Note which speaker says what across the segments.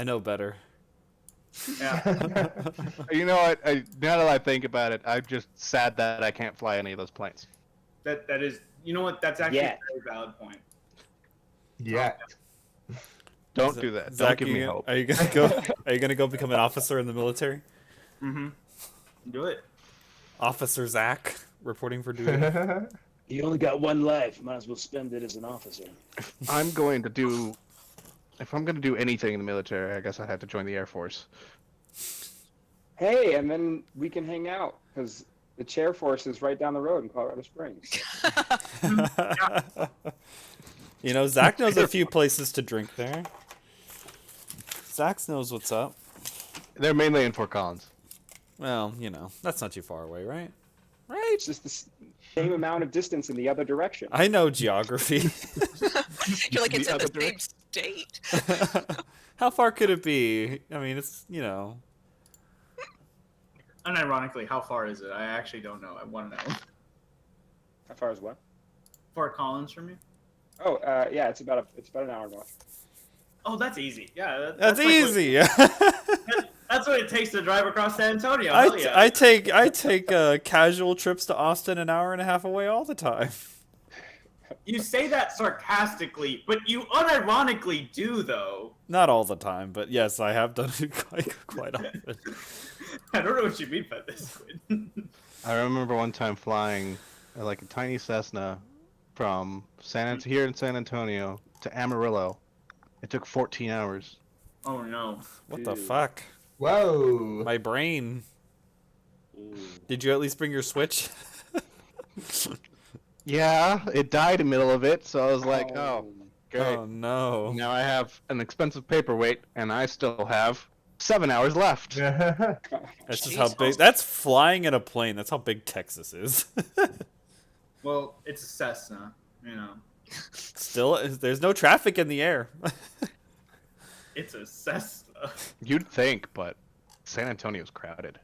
Speaker 1: I know better.
Speaker 2: Yeah.
Speaker 3: You know what? Now that I think about it, I'm just sad that I can't fly any of those planes.
Speaker 2: That is. You know what? That's actually a very valid point.
Speaker 4: Yeah.
Speaker 3: Don't do that.
Speaker 1: Zach,
Speaker 3: Don't give me hope.
Speaker 1: Are you gonna go? Are you gonna go become an officer in the military?
Speaker 2: Mm-hmm. Do it.
Speaker 1: Officer Zach reporting for duty.
Speaker 5: You only got one life. Might as well spend it as an officer.
Speaker 3: If I'm going to do anything in the military, I guess I have to join the Air Force.
Speaker 6: Hey, and then we can hang out because the chair force is right down the road in Colorado Springs.
Speaker 1: You know, Zach knows a few places to drink there. Zach knows what's up.
Speaker 3: They're mainly in Fort Collins.
Speaker 1: Well, you know, that's not too far away, right?
Speaker 6: It's just the same amount of distance in the other direction.
Speaker 1: I know geography.
Speaker 7: You're like, it's
Speaker 3: The
Speaker 7: in
Speaker 3: other
Speaker 7: the same state.
Speaker 1: How far could it be? I mean, it's, you know.
Speaker 2: Unironically, how far is it? I actually don't know. I want to know.
Speaker 6: How far is what?
Speaker 2: Fort Collins from you?
Speaker 6: Oh, yeah, it's about an hour north.
Speaker 2: Oh, that's easy. Yeah,
Speaker 1: That's
Speaker 2: like
Speaker 1: easy.
Speaker 2: that's what it takes to drive across San Antonio. Hell yeah.
Speaker 1: I take casual trips to Austin an hour and a half away all the time.
Speaker 2: You say that sarcastically, but you unironically do, though.
Speaker 1: Not all the time, but yes, I have done it quite often.
Speaker 2: I don't know what you mean by this.
Speaker 3: I remember one time flying like a tiny Cessna from here in San Antonio to Amarillo. It took 14 hours.
Speaker 2: Oh no!
Speaker 1: What the fuck?
Speaker 4: Whoa.
Speaker 1: My brain. Did you at least bring your Switch?
Speaker 3: Yeah, it died in the middle of it, so I was like, oh, great.
Speaker 1: Oh no.
Speaker 3: Now I have an expensive paperweight, and I still have 7 hours left.
Speaker 1: That's just how
Speaker 7: Jeez.
Speaker 1: big. That's flying in a plane. That's how big Texas is.
Speaker 2: Well, it's a Cessna, you know.
Speaker 1: Still, there's no traffic in the air.
Speaker 2: It's a Cessna.
Speaker 3: You'd think, but San Antonio's crowded.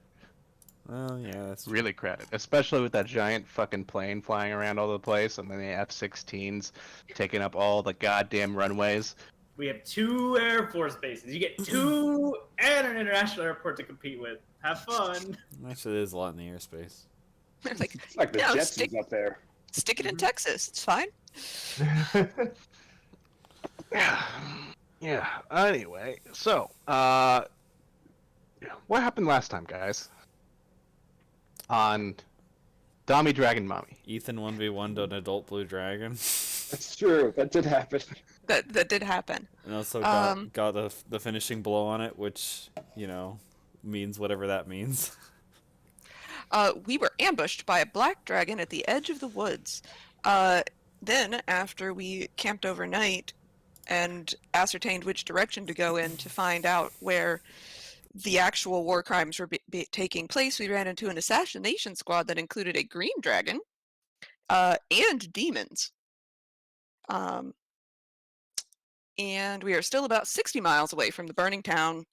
Speaker 1: Oh yeah, that's
Speaker 3: Really crowded, especially with that giant fucking plane flying around all over the place, and then the F-16s taking up all the goddamn runways.
Speaker 2: We have 2 Air Force bases. You get 2 and an international airport to compete with. Have fun.
Speaker 1: Actually, there's a lot in the airspace.
Speaker 7: Like,
Speaker 6: It's like the
Speaker 7: no,
Speaker 6: Jetsons up there.
Speaker 7: stick it in Texas. It's fine.
Speaker 3: Yeah. Anyway, so what happened last time, guys? On Dami Dragon Mommy.
Speaker 1: Ethan 1v1'd an adult blue dragon,
Speaker 6: That's true. That did happen.
Speaker 7: That did happen.
Speaker 1: and also
Speaker 7: Um,
Speaker 1: got the finishing blow on it, which, you know, means whatever that means.
Speaker 7: We were ambushed by a black dragon at the edge of the woods. Then, after we camped overnight and ascertained which direction to go in to find out where the actual war crimes were taking place, we ran into an assassination squad that included a green dragon and demons. And we are still about 60 miles away from the burning town,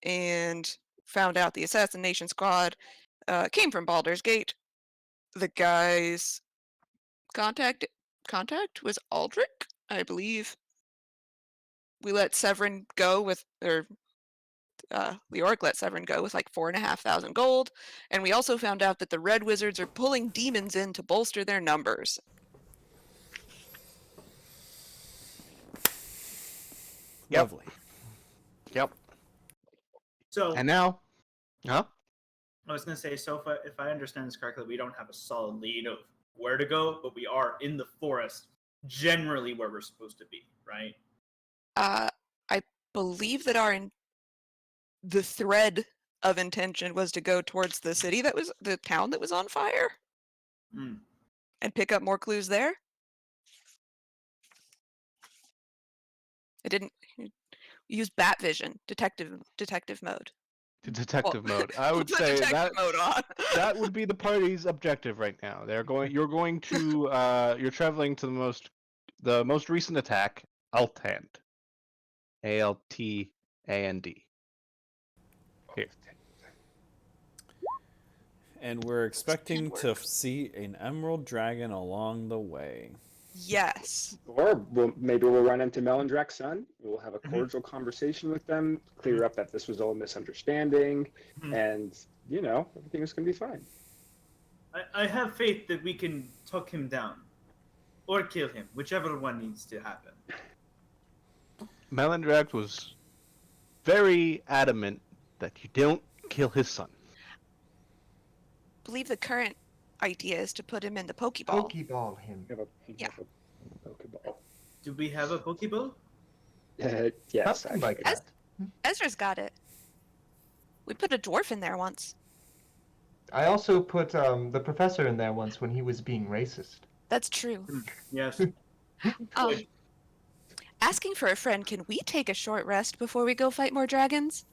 Speaker 7: and found out the assassination squad came from Baldur's Gate. The guy's contact was Aldrich, I believe. We let Severin go with, Leoric let Severin go with like 4,500 gold, and we also found out that the Red Wizards are pulling demons in to bolster their numbers.
Speaker 3: Yep.
Speaker 1: Lovely.
Speaker 3: Yep.
Speaker 2: So,
Speaker 3: And now, huh?
Speaker 2: I was going to say, so if I understand this correctly, we don't have a solid lead of where to go, but we are in the forest, generally where we're supposed to be, right?
Speaker 7: I believe that the thread of intention was to go towards the town that was on fire, and pick up more clues there. I didn't use bat vision, detective mode.
Speaker 3: Detective
Speaker 7: Well,
Speaker 3: mode. I would
Speaker 7: put
Speaker 3: say
Speaker 7: detective mode on.
Speaker 3: that would be the party's objective right now. You're going to you're traveling to the most recent attack, Althand. Altand. Here.
Speaker 1: And we're expecting to see an emerald dragon along the way.
Speaker 7: Yes.
Speaker 6: Or maybe we'll run into Melindrak's son. We'll have a cordial conversation with them, clear up that this was all a misunderstanding, and, everything is going to be fine.
Speaker 2: I have faith that we can talk him down. Or kill him, whichever one needs to happen.
Speaker 3: Melindrak was very adamant that you don't kill his son.
Speaker 7: I believe the current idea is to put him in the Pokeball.
Speaker 4: Pokeball him.
Speaker 7: Yeah.
Speaker 6: A Pokeball.
Speaker 2: Do we have a Pokeball?
Speaker 6: Yes,
Speaker 4: Something like
Speaker 6: actually.
Speaker 4: that.
Speaker 7: Ezra's got it. We put a dwarf in there once.
Speaker 4: I also put the professor in there once when he was being racist.
Speaker 7: That's true.
Speaker 2: Yes.
Speaker 7: Asking for a friend, can we take a short rest before we go fight more dragons?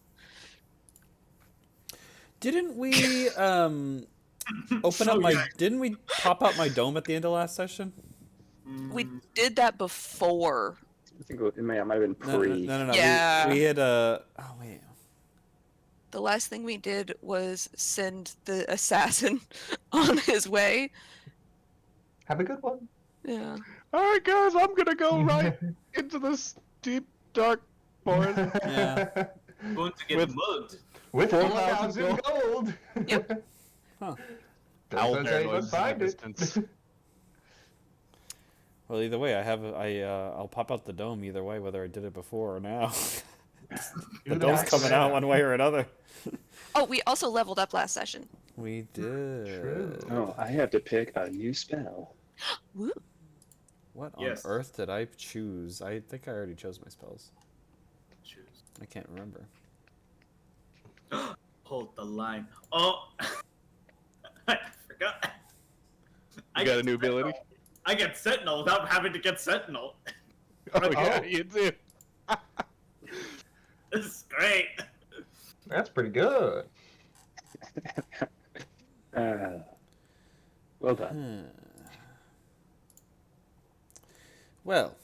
Speaker 1: Didn't we open up my? Didn't we pop out my dome at the end of last session?
Speaker 7: We did that before.
Speaker 6: I think it might have been pre.
Speaker 1: No.
Speaker 7: Yeah.
Speaker 1: We had a. Oh wait.
Speaker 7: The last thing we did was send the assassin on his way.
Speaker 4: Have a good one.
Speaker 7: Yeah.
Speaker 3: All right, guys, I'm gonna go right into this deep, dark forest.
Speaker 1: Yeah.
Speaker 2: Going to get
Speaker 3: With-
Speaker 2: mugged.
Speaker 4: With
Speaker 3: 4,000
Speaker 4: 4,000 gold.
Speaker 7: Yep.
Speaker 1: Huh.
Speaker 3: Owl
Speaker 4: Doesn't
Speaker 3: bear
Speaker 4: say
Speaker 3: noises
Speaker 4: but
Speaker 3: in
Speaker 4: find
Speaker 3: the
Speaker 4: it.
Speaker 3: distance.
Speaker 1: Well, either way, I'll pop out the dome either way, whether I did it before or now. The
Speaker 4: Dude,
Speaker 1: dome's
Speaker 4: that's
Speaker 1: coming out
Speaker 4: sad.
Speaker 1: one way or another.
Speaker 7: Oh, we also leveled up last session.
Speaker 1: We did.
Speaker 4: True.
Speaker 6: Oh, I have to pick a new spell.
Speaker 7: Woo.
Speaker 1: What
Speaker 2: Yes.
Speaker 1: on earth did I choose? I think I already chose my spells.
Speaker 2: Choose.
Speaker 1: I can't remember.
Speaker 2: Hold the line. Oh, I forgot.
Speaker 3: You got a new ability?
Speaker 2: I get Sentinel without having to get Sentinel.
Speaker 3: Oh yeah, you do.
Speaker 2: This is great.
Speaker 4: That's pretty good.
Speaker 6: Well done.
Speaker 1: Well.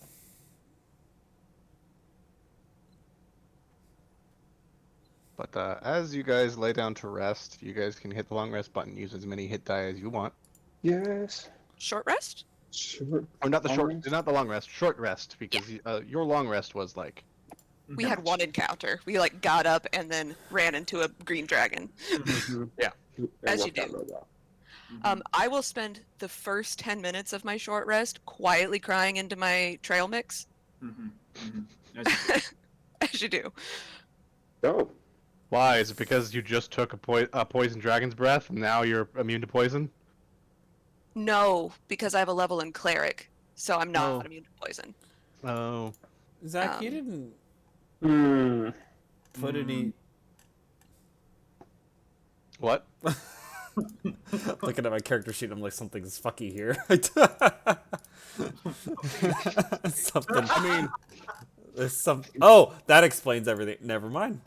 Speaker 3: But as you guys lay down to rest, you guys can hit the long rest button, use as many hit die as you want.
Speaker 6: Yes.
Speaker 7: Short rest?
Speaker 6: Sure.
Speaker 3: Or not the
Speaker 6: Long
Speaker 3: short,
Speaker 6: rest?
Speaker 3: not the long rest, short rest, because your long rest was like.
Speaker 7: We had one encounter. We got up and then ran into a green dragon. As you do. I will spend the first 10 minutes of my short rest quietly crying into my trail mix. As you do.
Speaker 6: Oh.
Speaker 3: Why? Is it because you just took a poison dragon's breath and now you're immune to poison?
Speaker 7: No, because I have a level in cleric, so I'm not
Speaker 3: Oh.
Speaker 7: immune to poison.
Speaker 3: Oh.
Speaker 1: Zach, you didn't put any.
Speaker 3: What?
Speaker 1: Looking at my character sheet, I'm like, something's fucky here. Something.
Speaker 3: I mean,
Speaker 1: There's some. Oh, that explains everything. Never mind.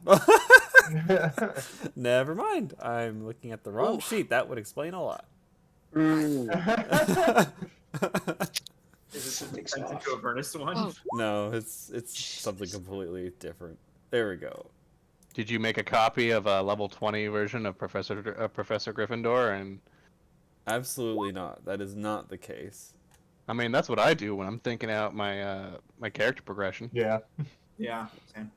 Speaker 1: Never mind. I'm looking at the wrong sheet. That would explain a lot.
Speaker 2: Is it
Speaker 6: Something's
Speaker 2: sent
Speaker 6: off.
Speaker 2: into a Avernus one?
Speaker 7: Oh.
Speaker 1: No, it's something completely different. There we go.
Speaker 3: did you make a copy of a level 20 version of Professor Gryffindor? And
Speaker 1: Absolutely not. That is not the case.
Speaker 3: I mean, that's what I do when I'm thinking out my my character progression.
Speaker 4: Yeah.
Speaker 2: Yeah. Same.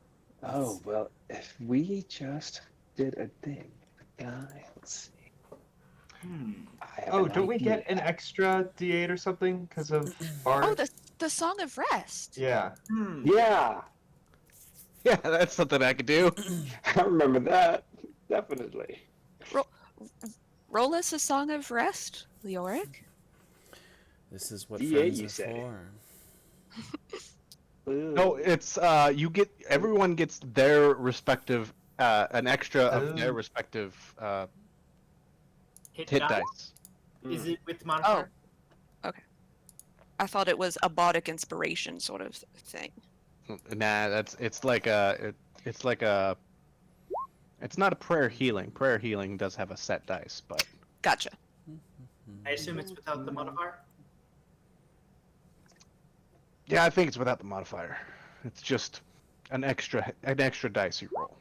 Speaker 6: Oh, well, if we just did a thing. Let's see. I have
Speaker 4: Oh,
Speaker 6: an
Speaker 4: don't we
Speaker 6: idea.
Speaker 4: get an extra D8 or something because of Bard?
Speaker 7: Oh, the Song of Rest.
Speaker 4: Yeah.
Speaker 6: Yeah,
Speaker 3: Yeah, that's something I could do.
Speaker 6: I remember that. Definitely.
Speaker 7: Roll us a Song of Rest, Leoric.
Speaker 1: This is what
Speaker 6: D8,
Speaker 1: friends
Speaker 6: you
Speaker 1: are
Speaker 6: say.
Speaker 1: for.
Speaker 3: No, it's you get everyone gets their respective an extra of their
Speaker 4: Oh.
Speaker 3: respective
Speaker 2: Hit,
Speaker 3: hit
Speaker 2: die?
Speaker 3: dice.
Speaker 2: Is it with modifier?
Speaker 7: I thought it was a Bodic inspiration sort of thing.
Speaker 3: Nah, it's like a it's like a it's not a prayer healing. Prayer healing does have a set dice, but
Speaker 7: Gotcha.
Speaker 2: I assume it's without the modifier.
Speaker 3: yeah, I think it's without the modifier. It's just an extra dice you roll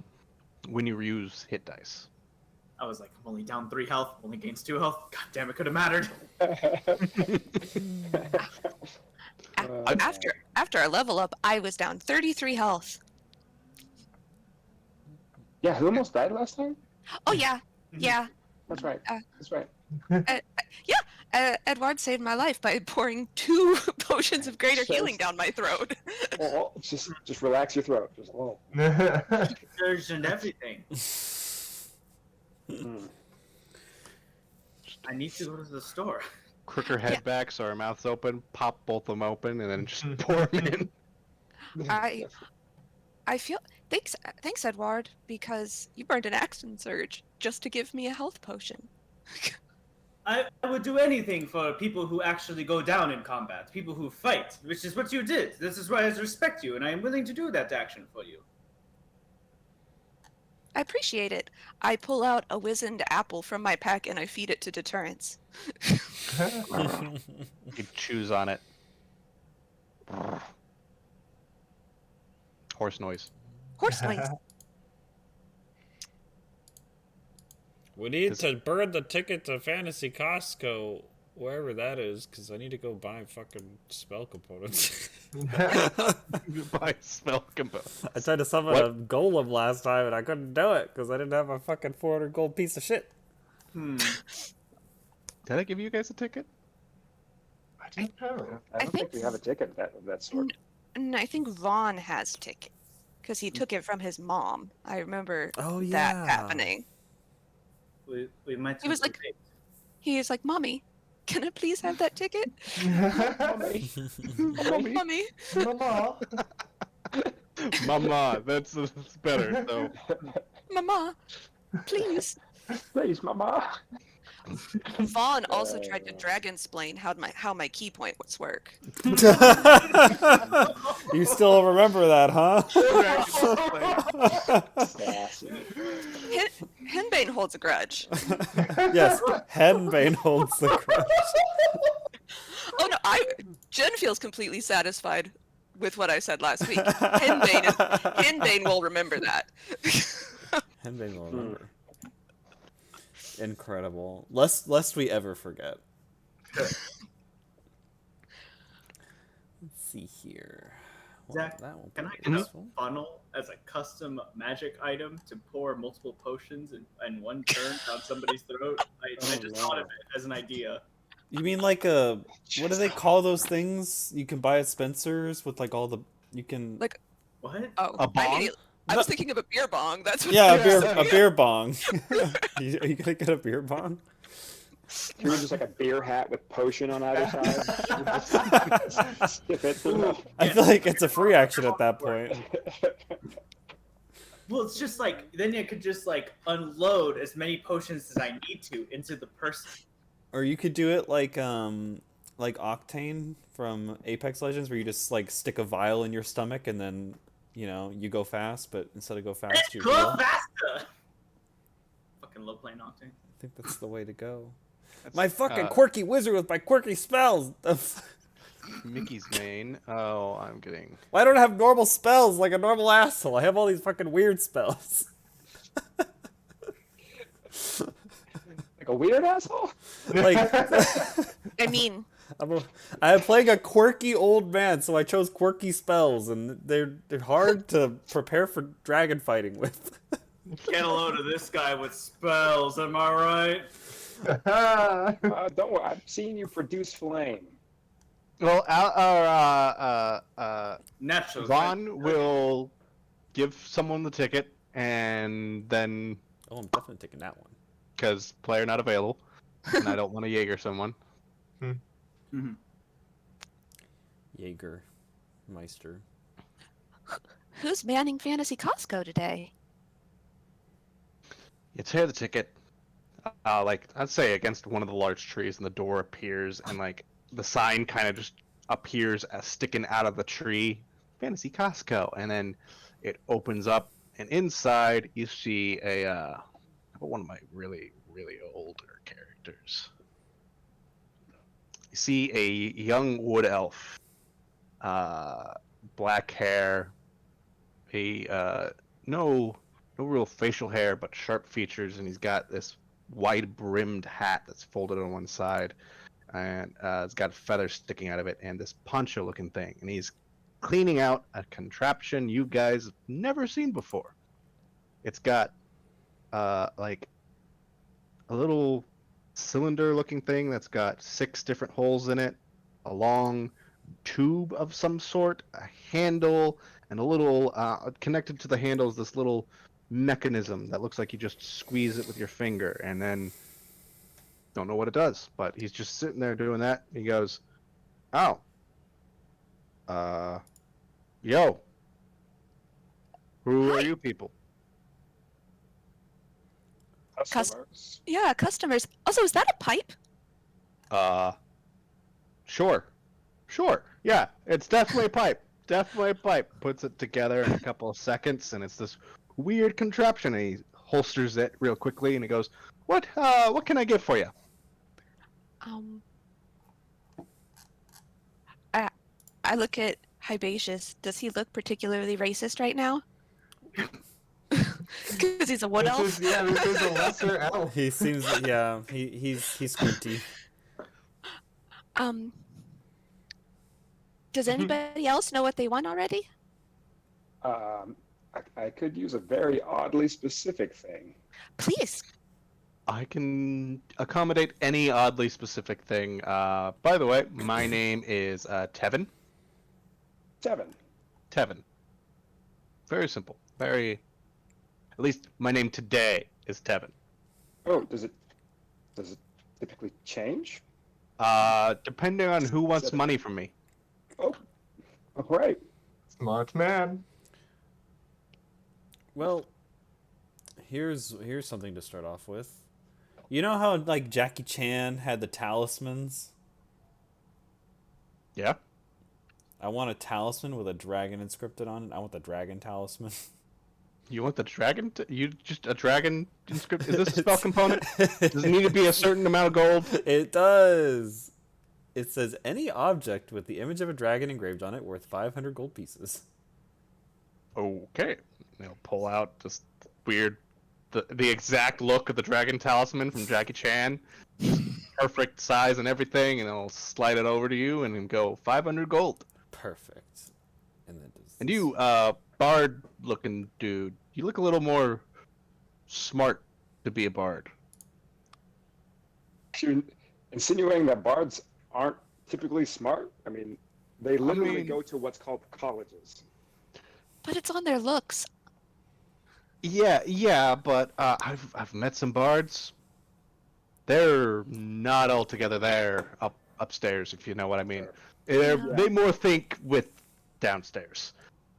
Speaker 3: when you use hit dice.
Speaker 2: I was like, I'm only down 3 health, only gains 2 health. God damn, it could have mattered.
Speaker 7: After our level up, I was down 33 health.
Speaker 6: Yeah, who almost died last time?
Speaker 7: Oh yeah, yeah.
Speaker 6: That's right.
Speaker 7: Uh,
Speaker 6: That's right.
Speaker 7: Edward saved my life by pouring 2 potions of greater healing down my throat.
Speaker 6: Oh, just relax your throat. Just
Speaker 2: Surged and everything.
Speaker 6: Mm.
Speaker 2: I need to go to the store.
Speaker 3: Crook her head back so her mouth's open, pop both of them open, and then just pour them in.
Speaker 7: I feel thanks Edward, because you burned an action surge just to give me a health potion.
Speaker 2: I would do anything for people who actually go down in combat, people who fight, which is what you did. This is why I respect you, and I am willing to do that action for you.
Speaker 7: I appreciate it. I pull out a wizened apple from my pack and I feed it to Deterrence.
Speaker 3: You chews on it. Horse noise.
Speaker 7: Horse noise.
Speaker 1: We need to burn the ticket to Fantasy Costco, wherever that is, because I need to go buy fucking spell components.
Speaker 3: Buy spell components.
Speaker 1: I tried to summon a golem last time and I couldn't do it because I didn't have a fucking 400 gold piece of shit.
Speaker 3: Did I give you guys a ticket?
Speaker 4: I don't know.
Speaker 6: I don't think we have a ticket of that sort.
Speaker 7: I think Vaughn has a ticket because he took it from his mom. I remember
Speaker 1: Oh,
Speaker 7: that
Speaker 1: yeah.
Speaker 7: happening.
Speaker 2: We might.
Speaker 7: He was like, "Mommy, can I please have that ticket?" Mommy.
Speaker 4: Mama.
Speaker 3: Mama, that's better. So.
Speaker 7: Mama, please.
Speaker 6: Please, Mama.
Speaker 7: Vaughn also tried to dragon-splain how my key points work.
Speaker 1: You still remember that, huh?
Speaker 7: Henbane holds a grudge.
Speaker 1: Yes, Henbane holds the grudge.
Speaker 7: Oh no, Jen feels completely satisfied with what I said last week. Henbane will remember that.
Speaker 1: Henbane will remember. Incredible. Lest we ever forget. Let's see here.
Speaker 2: Zach,
Speaker 1: that won't
Speaker 2: can I
Speaker 1: be
Speaker 2: get a
Speaker 1: useful.
Speaker 2: funnel as a custom magic item to pour multiple potions in one turn down somebody's throat? I just thought of it as an idea.
Speaker 1: You mean like a, what do they call those things you can buy at Spencer's with like all the, you can...
Speaker 7: Like,
Speaker 2: What?
Speaker 7: oh,
Speaker 3: A bong?
Speaker 7: I was thinking of a beer bong. That's what
Speaker 1: Yeah,
Speaker 7: I
Speaker 1: a beer bong. Are you gonna get a beer bong?
Speaker 6: Can we just like a beer hat with potion on either side? Skip it.
Speaker 1: I feel like it's a free action at that point.
Speaker 2: Well, it's just like, then I could just like unload as many potions as I need to into the person.
Speaker 1: Or you could do it like Octane from Apex Legends, where you just like stick a vial in your stomach and then, you know, you go fast, but instead of go fast, you
Speaker 2: Go
Speaker 1: heal.
Speaker 2: faster! Fucking love playing Octane.
Speaker 1: I think that's the way to go. My fucking quirky wizard with my quirky spells!
Speaker 3: Mickey's main. Oh, I'm getting...
Speaker 1: Why don't I have normal spells like a normal asshole? I have all these fucking weird spells.
Speaker 6: Like a weird asshole?
Speaker 1: Like,
Speaker 7: I mean,
Speaker 1: I'm playing a quirky old man, so I chose quirky spells, and they're hard to prepare for dragon fighting with.
Speaker 2: Get a load of this guy with spells, am I right?
Speaker 6: Don't worry, I've seen you produce flame.
Speaker 3: Well,
Speaker 2: Natural.
Speaker 3: Vaughn will give someone the ticket, and then...
Speaker 1: Oh, I'm definitely taking that one.
Speaker 3: Because player not available, and I don't want to Jaeger someone.
Speaker 1: Jaeger. Meister.
Speaker 7: who's manning Fantasy Costco today?
Speaker 3: You tear the ticket, like, I'd say against one of the large trees, and the door appears, and, like, the sign kind of just appears as sticking out of the tree. Fantasy Costco. And then it opens up, and inside you see a, one of my really, really older characters. You see a young wood elf. Black hair. No real facial hair, but sharp features, and he's got this wide-brimmed hat that's folded on one side, and it's got feathers sticking out of it, and this poncho-looking thing, and he's cleaning out a contraption you guys have never seen before. It's got like a little cylinder-looking thing that's got 6 different holes in it, a long tube of some sort, a handle, and a little connected to the handle is this little mechanism that looks like you just squeeze it with your finger, and then don't know what it does, but he's just sitting there doing that. He goes, "Oh, yo, who
Speaker 7: Hi.
Speaker 3: are you people?"
Speaker 6: Customers.
Speaker 7: Yeah, customers. Also, is that a pipe?
Speaker 3: Sure, yeah, it's definitely a pipe. Definitely a pipe. Puts it together in a couple of seconds, and it's this weird contraption. And he holsters it real quickly, and he goes, what can I get for you?"
Speaker 7: I look at Hibatius. Does he look particularly racist right now? Because he's a wood elf.
Speaker 4: This is a lesser elf.
Speaker 1: He seems, yeah, he's squinty.
Speaker 7: Does anybody else know what they want already?
Speaker 6: I could use a very oddly specific thing.
Speaker 7: Please.
Speaker 3: I can accommodate any oddly specific thing. By the way, my name is Tevin.
Speaker 6: 7.
Speaker 3: Tevin. Very simple. Very. At least my name today is Tevin.
Speaker 6: Oh, does it typically change?
Speaker 3: Depending on who wants money from me.
Speaker 6: Oh, all right.
Speaker 4: Smart man.
Speaker 1: Well, here's something to start off with. You know how like Jackie Chan had the talismans?
Speaker 3: Yeah.
Speaker 1: I want a talisman with a dragon inscripted on it. I want the dragon talisman.
Speaker 3: You want the dragon? You just a dragon inscript? Is this a spell component? Does it need to be a certain amount of gold?
Speaker 1: It does. It says any object with the image of a dragon engraved on it worth 500 gold pieces.
Speaker 3: Okay. They'll pull out this weird, the exact look of the dragon talisman from Jackie Chan, perfect size and everything, and they'll slide it over to you and then go 500 gold.
Speaker 1: Perfect. And then
Speaker 3: And you, bard-looking dude, you look a little more smart to be a bard.
Speaker 6: You're insinuating that bards aren't typically smart? I mean, they literally go to what's called colleges.
Speaker 7: But it's on their looks.
Speaker 3: Yeah, but I've met some bards. They're not altogether there upstairs, if you know what I mean. They more think with downstairs.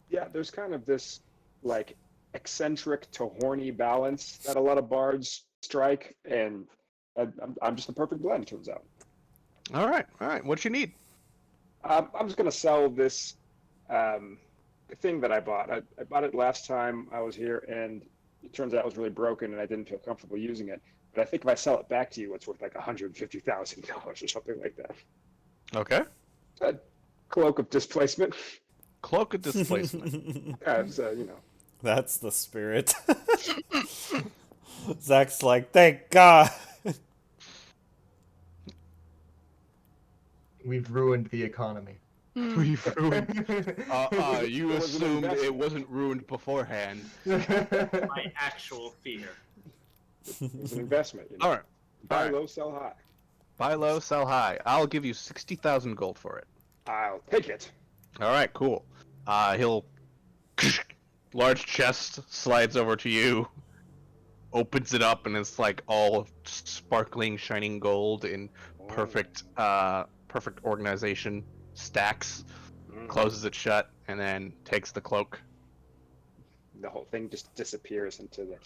Speaker 6: Yeah, there's kind of this like eccentric to horny balance that a lot of bards strike, and I'm just the perfect blend, turns out.
Speaker 3: All right. What you need?
Speaker 6: I'm just gonna sell this thing that I bought. I bought it last time I was here, and it turns out it was really broken, and I didn't feel comfortable using it. But I think if I sell it back to you, it's worth like $150,000 or something like that.
Speaker 3: Okay.
Speaker 6: A cloak of displacement.
Speaker 3: Cloak of displacement.
Speaker 6: Yeah, it's, you know.
Speaker 1: that's the spirit. Zach's like, thank God.
Speaker 4: We've ruined the economy.
Speaker 3: We've ruined. You
Speaker 6: It was an
Speaker 3: assumed it
Speaker 6: investment.
Speaker 3: wasn't ruined beforehand.
Speaker 2: My actual fear.
Speaker 6: It's an investment. You know?
Speaker 3: All right.
Speaker 6: Buy low, sell high.
Speaker 3: Buy low, sell high. I'll give you 60,000 gold for it.
Speaker 6: I'll take it.
Speaker 3: All right, cool. He'll large chest slides over to you, opens it up, and it's like all sparkling, shining gold in perfect organization. Stacks, closes it shut, and then takes the cloak.
Speaker 6: The whole thing just disappears into the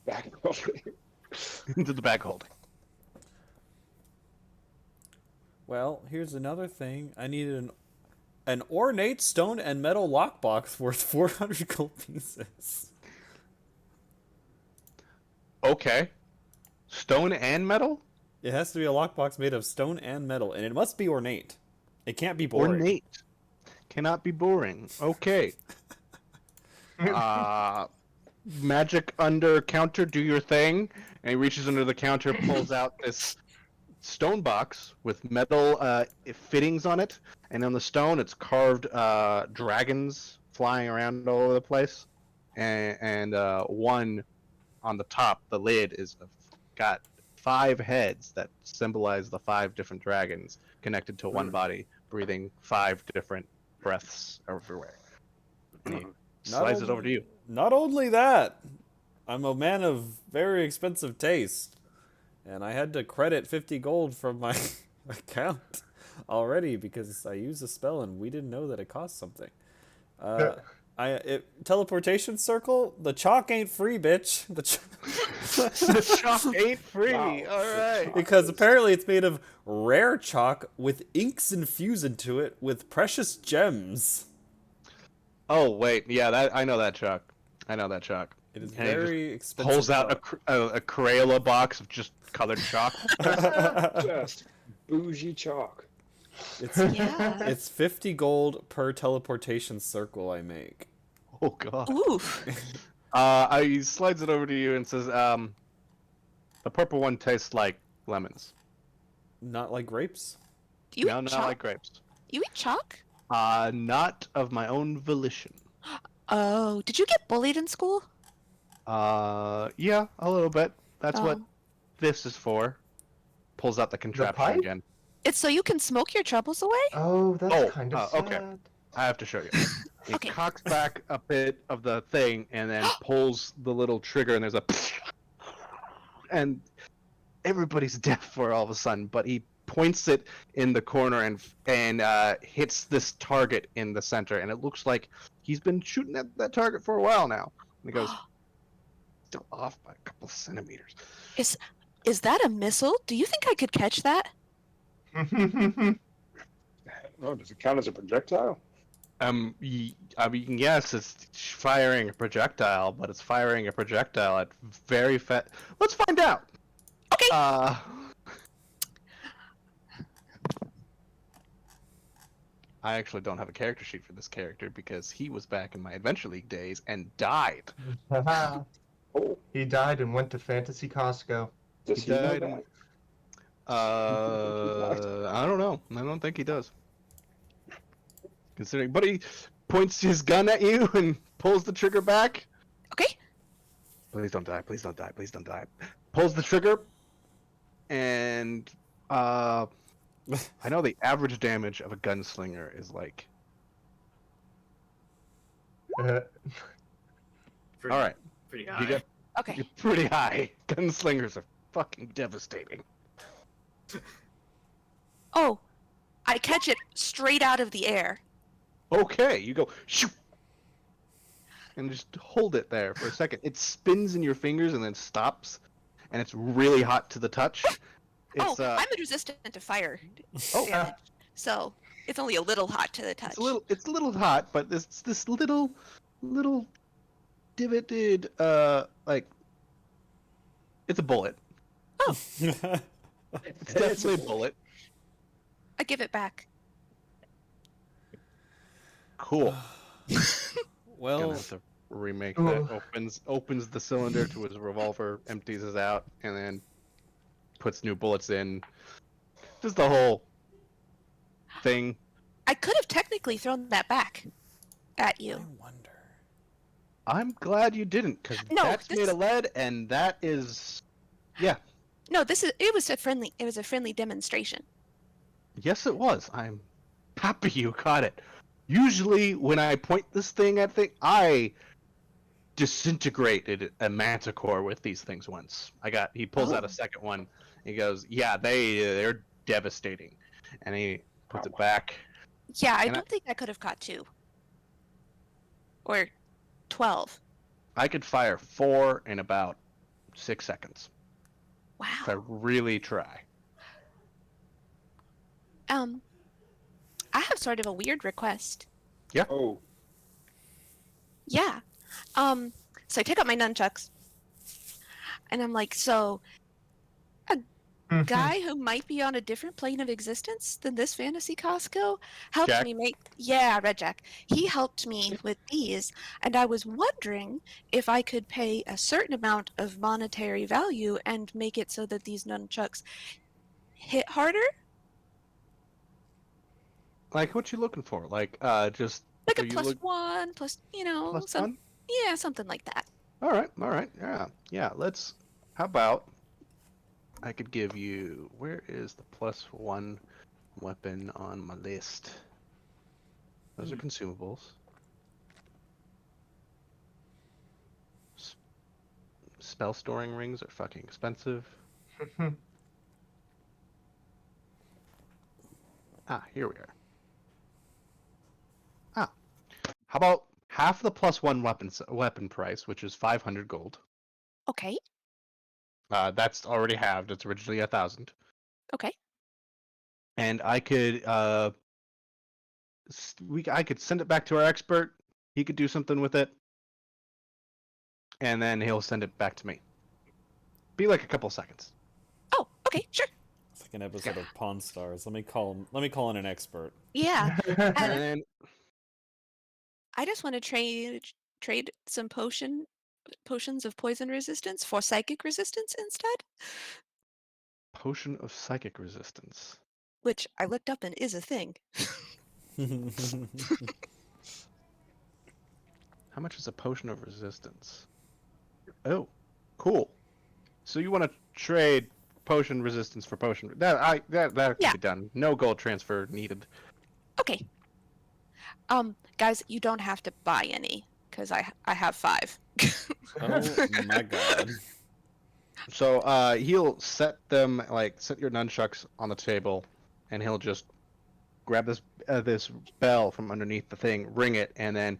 Speaker 6: back holding.
Speaker 3: Into the bag holding.
Speaker 1: Well, here's another thing. I needed an ornate stone and metal lockbox worth 400 gold pieces.
Speaker 3: Okay. Stone and metal?
Speaker 1: It has to be a lockbox made of stone and metal, and it must be ornate. It can't be boring.
Speaker 3: Ornate. Cannot be boring. Okay. Magic under counter, do your thing. And he reaches under the counter, pulls out this stone box with metal fittings on it, and on the stone it's carved dragons flying around all over the place, and one on the top, the lid is got 5 heads that symbolize the 5 different dragons connected to one body, breathing 5 different breaths everywhere. And he slides it over to you.
Speaker 1: Not only that, I'm a man of very expensive taste, and I had to credit 50 gold from my account already because I used a spell and we didn't know that it cost something. Teleportation circle. The chalk ain't free, bitch. The
Speaker 3: chalk ain't free.
Speaker 6: Wow.
Speaker 3: All right.
Speaker 1: Because apparently it's made of rare chalk with inks infused into it with precious gems.
Speaker 3: Oh wait, yeah, I know that chalk.
Speaker 1: It is
Speaker 3: And he
Speaker 1: very expensive.
Speaker 3: pulls out a Crayola box of just colored chalk.
Speaker 6: Just bougie chalk.
Speaker 1: It's 50 gold per teleportation circle I make.
Speaker 3: Oh god.
Speaker 7: Oof.
Speaker 3: He slides it over to you and says, the purple one tastes like lemons.
Speaker 1: Not like grapes?
Speaker 7: Do you
Speaker 3: No,
Speaker 7: eat
Speaker 3: not
Speaker 7: chalk?
Speaker 3: like grapes.
Speaker 7: You eat chalk?
Speaker 3: Not of my own volition.
Speaker 7: Oh, did you get bullied in school?
Speaker 3: Yeah, a little bit. That's what
Speaker 7: Oh.
Speaker 3: this is for. Pulls out the contraption
Speaker 4: pipe?
Speaker 3: again.
Speaker 7: It's so you can smoke your troubles away?
Speaker 4: Oh, that's
Speaker 3: Oh,
Speaker 4: kind of sad.
Speaker 3: okay. I have to show you. He
Speaker 7: Okay.
Speaker 3: cocks back a bit of the thing and then pulls the little trigger, and there's a and everybody's deaf for all of a sudden. But he points it in the corner and hits this target in the center, and it looks like he's been shooting at that target for a while now. And he goes, still off by a couple centimeters.
Speaker 7: Is that a missile? Do you think I could catch that?
Speaker 6: Oh, does it count as a projectile?
Speaker 3: I mean, yes, it's firing a projectile, but it's firing a projectile at very fast. Let's find out.
Speaker 7: Okay.
Speaker 3: I actually don't have a character sheet for this character because he was back in my Adventure League days and died.
Speaker 6: Oh,
Speaker 4: He died and went to Fantasy Costco.
Speaker 6: does he know
Speaker 3: died
Speaker 6: that?
Speaker 3: I don't know. I don't think he does. Considering, but he points his gun at you and pulls the trigger back.
Speaker 7: Okay.
Speaker 3: Please don't die. Please don't die. Please don't die. Pulls the trigger, and I know the average damage of a gunslinger is like.
Speaker 4: Uh,
Speaker 2: Pretty,
Speaker 3: All right,
Speaker 2: pretty
Speaker 3: you
Speaker 2: high.
Speaker 3: get
Speaker 7: Okay.
Speaker 3: you're pretty high. Gunslingers are fucking devastating.
Speaker 7: Oh, I catch it straight out of the air.
Speaker 3: Okay, you go shoot, and just hold it there for a second. It spins in your fingers and then stops, and it's really hot to the touch. It's
Speaker 7: I'm resistant to fire damage, so it's only a little hot to the touch.
Speaker 3: it's a little hot, but this little divoted like it's a bullet. It's definitely a bullet.
Speaker 7: I give it back.
Speaker 3: Cool. Gonna
Speaker 1: Well,
Speaker 3: have to remake that. Opens the cylinder to his revolver, empties it out, and then puts new bullets in. Just the whole thing.
Speaker 7: I could have technically thrown that back at
Speaker 1: I
Speaker 7: you.
Speaker 1: wonder.
Speaker 3: I'm glad you didn't, because
Speaker 7: No,
Speaker 3: that's
Speaker 7: this-
Speaker 3: made of lead, and that is, yeah.
Speaker 7: No, it was a friendly demonstration.
Speaker 3: Yes, it was. I'm happy you caught it. Usually, when I point this thing at thing, I disintegrated a manticore with these things once. He pulls out a second one. He goes, "Yeah, they're devastating," and he puts it back.
Speaker 7: Yeah, I
Speaker 3: And
Speaker 7: don't think I could have caught 2. Or 12.
Speaker 3: I could fire 4 in about 6 seconds if I
Speaker 7: Wow.
Speaker 3: really try.
Speaker 7: I have sort of a weird request.
Speaker 6: Oh,
Speaker 7: Yeah. So I take out my nunchucks. And I'm like, so a guy who might be on a different plane of existence than this fantasy Costco helped
Speaker 3: Jack?
Speaker 7: me make Red Jack. He helped me with these, and I was wondering if I could pay a certain amount of monetary value and make it so that these nunchucks hit harder?
Speaker 3: Like, what you looking for? Like, just
Speaker 7: Like a
Speaker 3: are you
Speaker 7: +1, plus,
Speaker 3: plus
Speaker 7: some,
Speaker 3: one?
Speaker 7: yeah, something like that.
Speaker 3: All right, yeah. Let's. How about I could give you? Where is the +1 weapon on my list? Those are consumables. Spell storing rings are fucking expensive. Here we are. How about half the +1 weapon price, which is 500 gold.
Speaker 7: Okay.
Speaker 3: That's already halved. It's originally 1,000.
Speaker 7: Okay.
Speaker 3: And I could I could send it back to our expert. He could do something with it, and then he'll send it back to me. Be like a couple seconds.
Speaker 7: Oh, okay, sure.
Speaker 1: It's like an episode of Pawn Stars. Let me call in an expert.
Speaker 7: Yeah.
Speaker 3: And
Speaker 7: And
Speaker 3: then
Speaker 7: I just want to trade some potions of poison resistance for psychic resistance instead,
Speaker 3: potion of psychic resistance.
Speaker 7: which I looked up and is a thing.
Speaker 3: How much is a potion of resistance? Oh, cool. So you want to trade potion resistance for potion? That can
Speaker 7: Yeah.
Speaker 3: be done. No gold transfer needed.
Speaker 7: Okay. Guys, you don't have to buy any because I have 5.
Speaker 1: Oh my god.
Speaker 3: So he'll set your nunchucks on the table, and he'll just grab this bell from underneath the thing, ring it, and then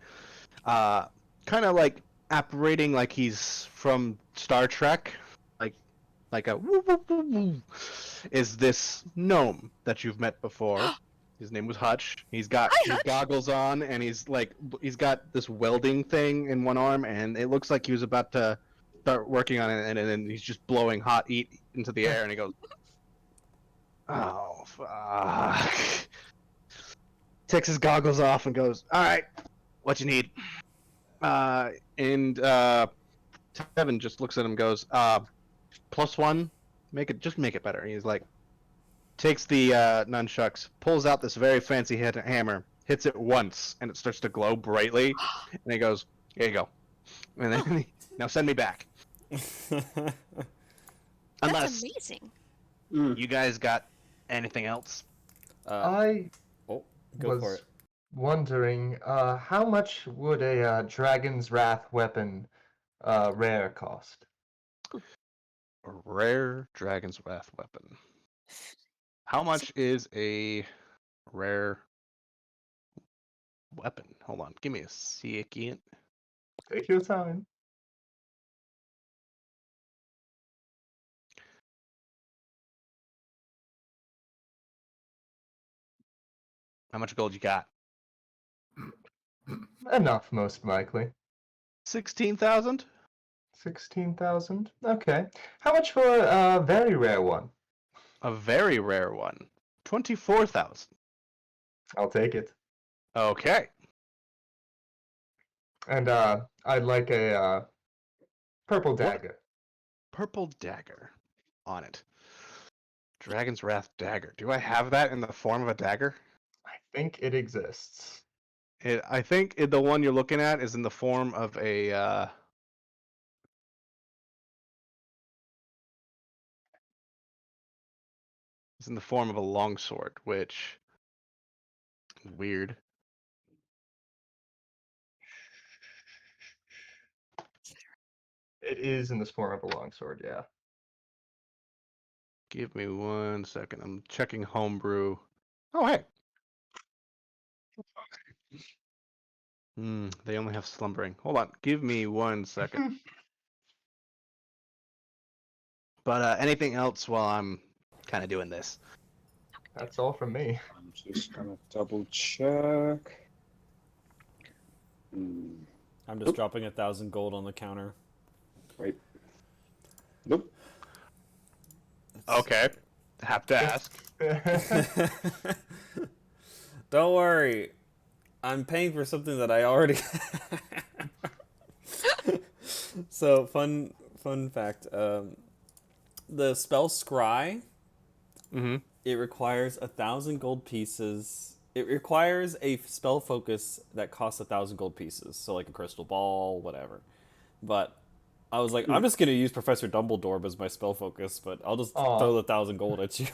Speaker 3: kind of like apparating like he's from Star Trek, like a woo, woo, woo, woo, is this gnome that you've met before. His name was Hutch. He's got
Speaker 7: Hi,
Speaker 3: his
Speaker 7: Hutch.
Speaker 3: goggles on, and he's got this welding thing in one arm, and it looks like he was about to start working on it, and then he's just blowing hot heat into the air, and he goes, "Oh fuck!" Takes his goggles off and goes, "All right, what you need?" And Tevin just looks at him, and goes, +1, make it better. And he's like, takes the nunchucks, pulls out this very fancy hammer, hits it once, and it starts to glow brightly. And he goes, "Here you go." And then now send me back.
Speaker 7: That's
Speaker 3: Unless
Speaker 7: amazing.
Speaker 3: you guys got anything else.
Speaker 4: I
Speaker 1: Go
Speaker 4: was
Speaker 1: for it.
Speaker 4: wondering, how much would a Dragon's Wrath weapon rare cost?
Speaker 3: A rare Dragon's Wrath weapon. How much is a rare weapon? Hold on, give me a second.
Speaker 4: Take your time.
Speaker 3: How much gold you got?
Speaker 4: Enough, most likely.
Speaker 3: 16,000?
Speaker 4: 16,000? Okay. How much for a very rare one?
Speaker 3: A very rare one. 24,000.
Speaker 4: I'll take it.
Speaker 3: Okay.
Speaker 4: And I'd like a purple dagger.
Speaker 3: Purple dagger on it. Dragon's Wrath dagger. Do I have that in the form of a dagger?
Speaker 4: I think it exists.
Speaker 3: I think the one you're looking at is in the form of a. It's in the form of a longsword, which is weird.
Speaker 4: It is in the form of a longsword, yeah.
Speaker 3: Give me 1 second. I'm checking homebrew. Oh, hey. They only have slumbering. Hold on. Give me 1 second. But anything else while I'm kind of doing this?
Speaker 4: That's all from me.
Speaker 6: I'm just gonna double check.
Speaker 1: I'm just dropping 1,000 gold on the counter.
Speaker 6: Wait. Nope.
Speaker 3: Okay. Have to ask.
Speaker 1: Don't worry. I'm paying for something that I already So, fun fact. The spell Scry
Speaker 3: Mm-hmm.
Speaker 1: It requires 1,000 gold pieces. It requires a spell focus that costs 1,000 gold pieces. So like a crystal ball, whatever. But I was like, I'm just gonna use Professor Dumbledore as my spell focus, but I'll just
Speaker 4: Aw.
Speaker 1: throw the 1,000 gold at you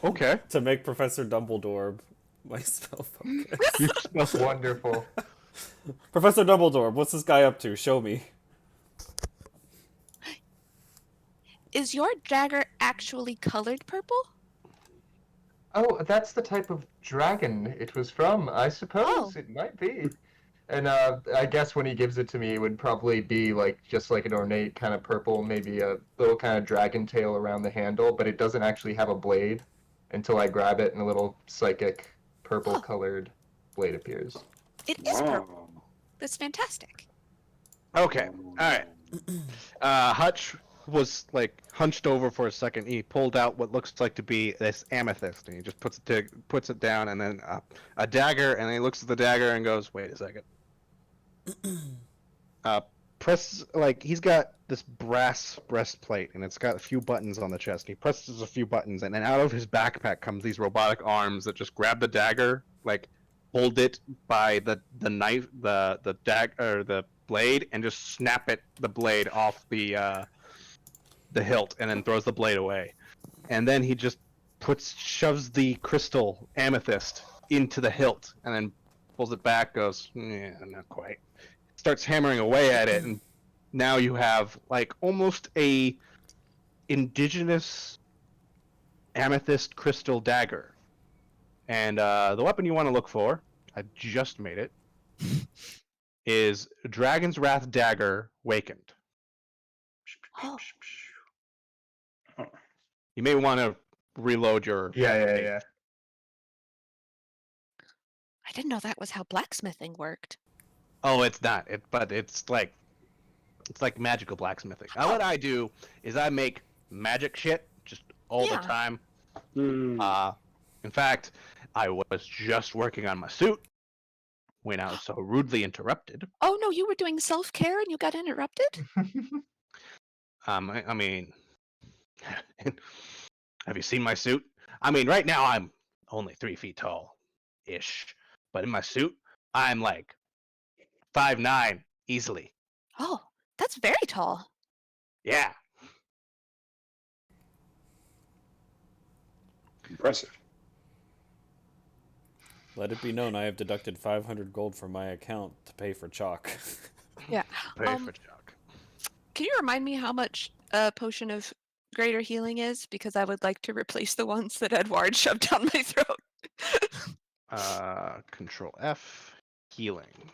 Speaker 3: Okay.
Speaker 1: to make Professor Dumbledore my spell focus.
Speaker 4: Wonderful.
Speaker 1: Professor Dumbledore, what's this guy up to? Show me.
Speaker 7: Is your dagger actually colored purple?
Speaker 4: Oh, that's the type of dragon it was from. I suppose
Speaker 7: Oh.
Speaker 4: it might be. And I guess when he gives it to me, it would probably be like just like an ornate kind of purple, maybe a little kind of dragon tail around the handle, but it doesn't actually have a blade until I grab it and a little psychic purple colored blade appears.
Speaker 7: It is purple. That's fantastic.
Speaker 3: Okay. All right. Hutch was like hunched over for a second. He pulled out what looks like to be this amethyst, and he just puts it down, and then a dagger, and then he looks at the dagger and goes, "Wait a second." Press like he's got this brass breastplate, and it's got a few buttons on the chest. He presses a few buttons, and then out of his backpack comes these robotic arms that just grab the dagger, like hold it by the knife, the dagger or the blade, and just snap the blade off the hilt, and then throws the blade away. And then he just shoves the crystal amethyst into the hilt, and then pulls it back. Goes, yeah, not quite. Starts hammering away at it, and now you have like almost a indigenous amethyst crystal dagger. And the weapon you want to look for, I just made it, is Dragon's Wrath Dagger Wakened.
Speaker 7: Oh.
Speaker 3: You may want to reload your...
Speaker 4: Yeah.
Speaker 7: I didn't know that was how blacksmithing worked.
Speaker 3: Oh, it's not. But it's like magical blacksmithing. Now, what I do is I make magic shit just all the time. In fact, I was just working on my suit when I was so rudely interrupted.
Speaker 7: Oh no, you were doing self-care and you got interrupted?
Speaker 3: I mean, have you seen my suit? I mean, right now I'm only 3 feet tall-ish, but in my suit, I'm like 5'9" easily.
Speaker 7: Oh, that's very tall.
Speaker 3: Yeah.
Speaker 6: Impressive.
Speaker 1: Let it be known I have deducted 500 gold from my account to pay for chalk.
Speaker 7: Yeah.
Speaker 3: Pay for chalk.
Speaker 7: Can you remind me how much a potion of greater healing is? Because I would like to replace the ones that Edward shoved down my throat.
Speaker 3: Control F, healing.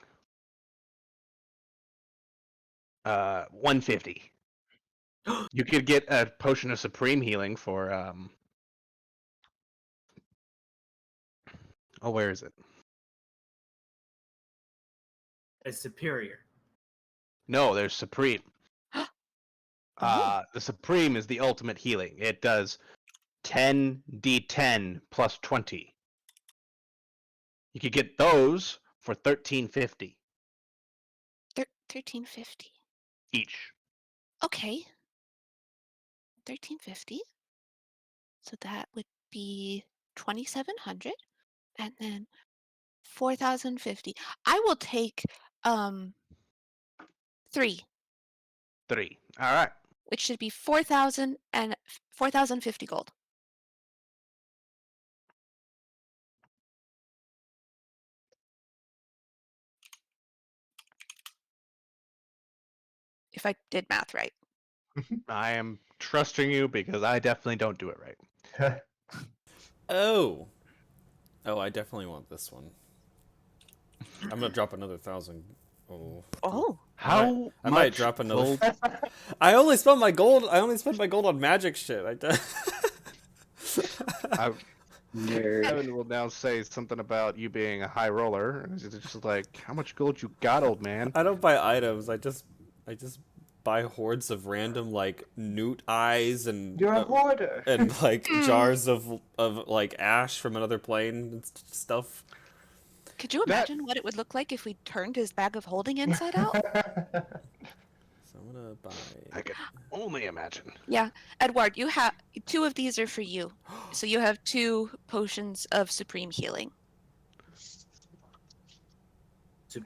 Speaker 3: 150. You could get a potion of supreme healing for oh, where is it?
Speaker 2: It's superior.
Speaker 3: No, there's supreme.
Speaker 7: Oh.
Speaker 3: The supreme is the ultimate healing. It does 10d10 plus 20. You could get those for 1350
Speaker 7: 1350.
Speaker 3: each.
Speaker 7: Okay. 1350. So that would be 2700 and then 4050. I will take 3,
Speaker 3: 3. All right.
Speaker 7: which should be 4000 and 4050 gold. If I did math right.
Speaker 3: I am trusting you because I definitely don't do it right.
Speaker 1: Oh, I definitely want this one. I'm gonna drop another 1,000.
Speaker 7: Oh.
Speaker 3: How
Speaker 1: I might
Speaker 3: much
Speaker 1: drop another.
Speaker 3: gold-
Speaker 1: I only spent my gold. I only spent my gold on magic shit.
Speaker 3: Kevin will now say something about you being a high roller. It's just like, how much gold you got, old man?
Speaker 1: I don't buy items. I just buy hordes of random like newt eyes and
Speaker 4: You're a hoarder.
Speaker 1: and like jars of like ash from another plane and stuff.
Speaker 7: Could you imagine what it would look like if we turned his bag of holding inside out?
Speaker 1: So I'm gonna buy.
Speaker 3: I can only imagine.
Speaker 7: Yeah, Edward, you have 2 of these are for you. So you have 2 potions of supreme healing.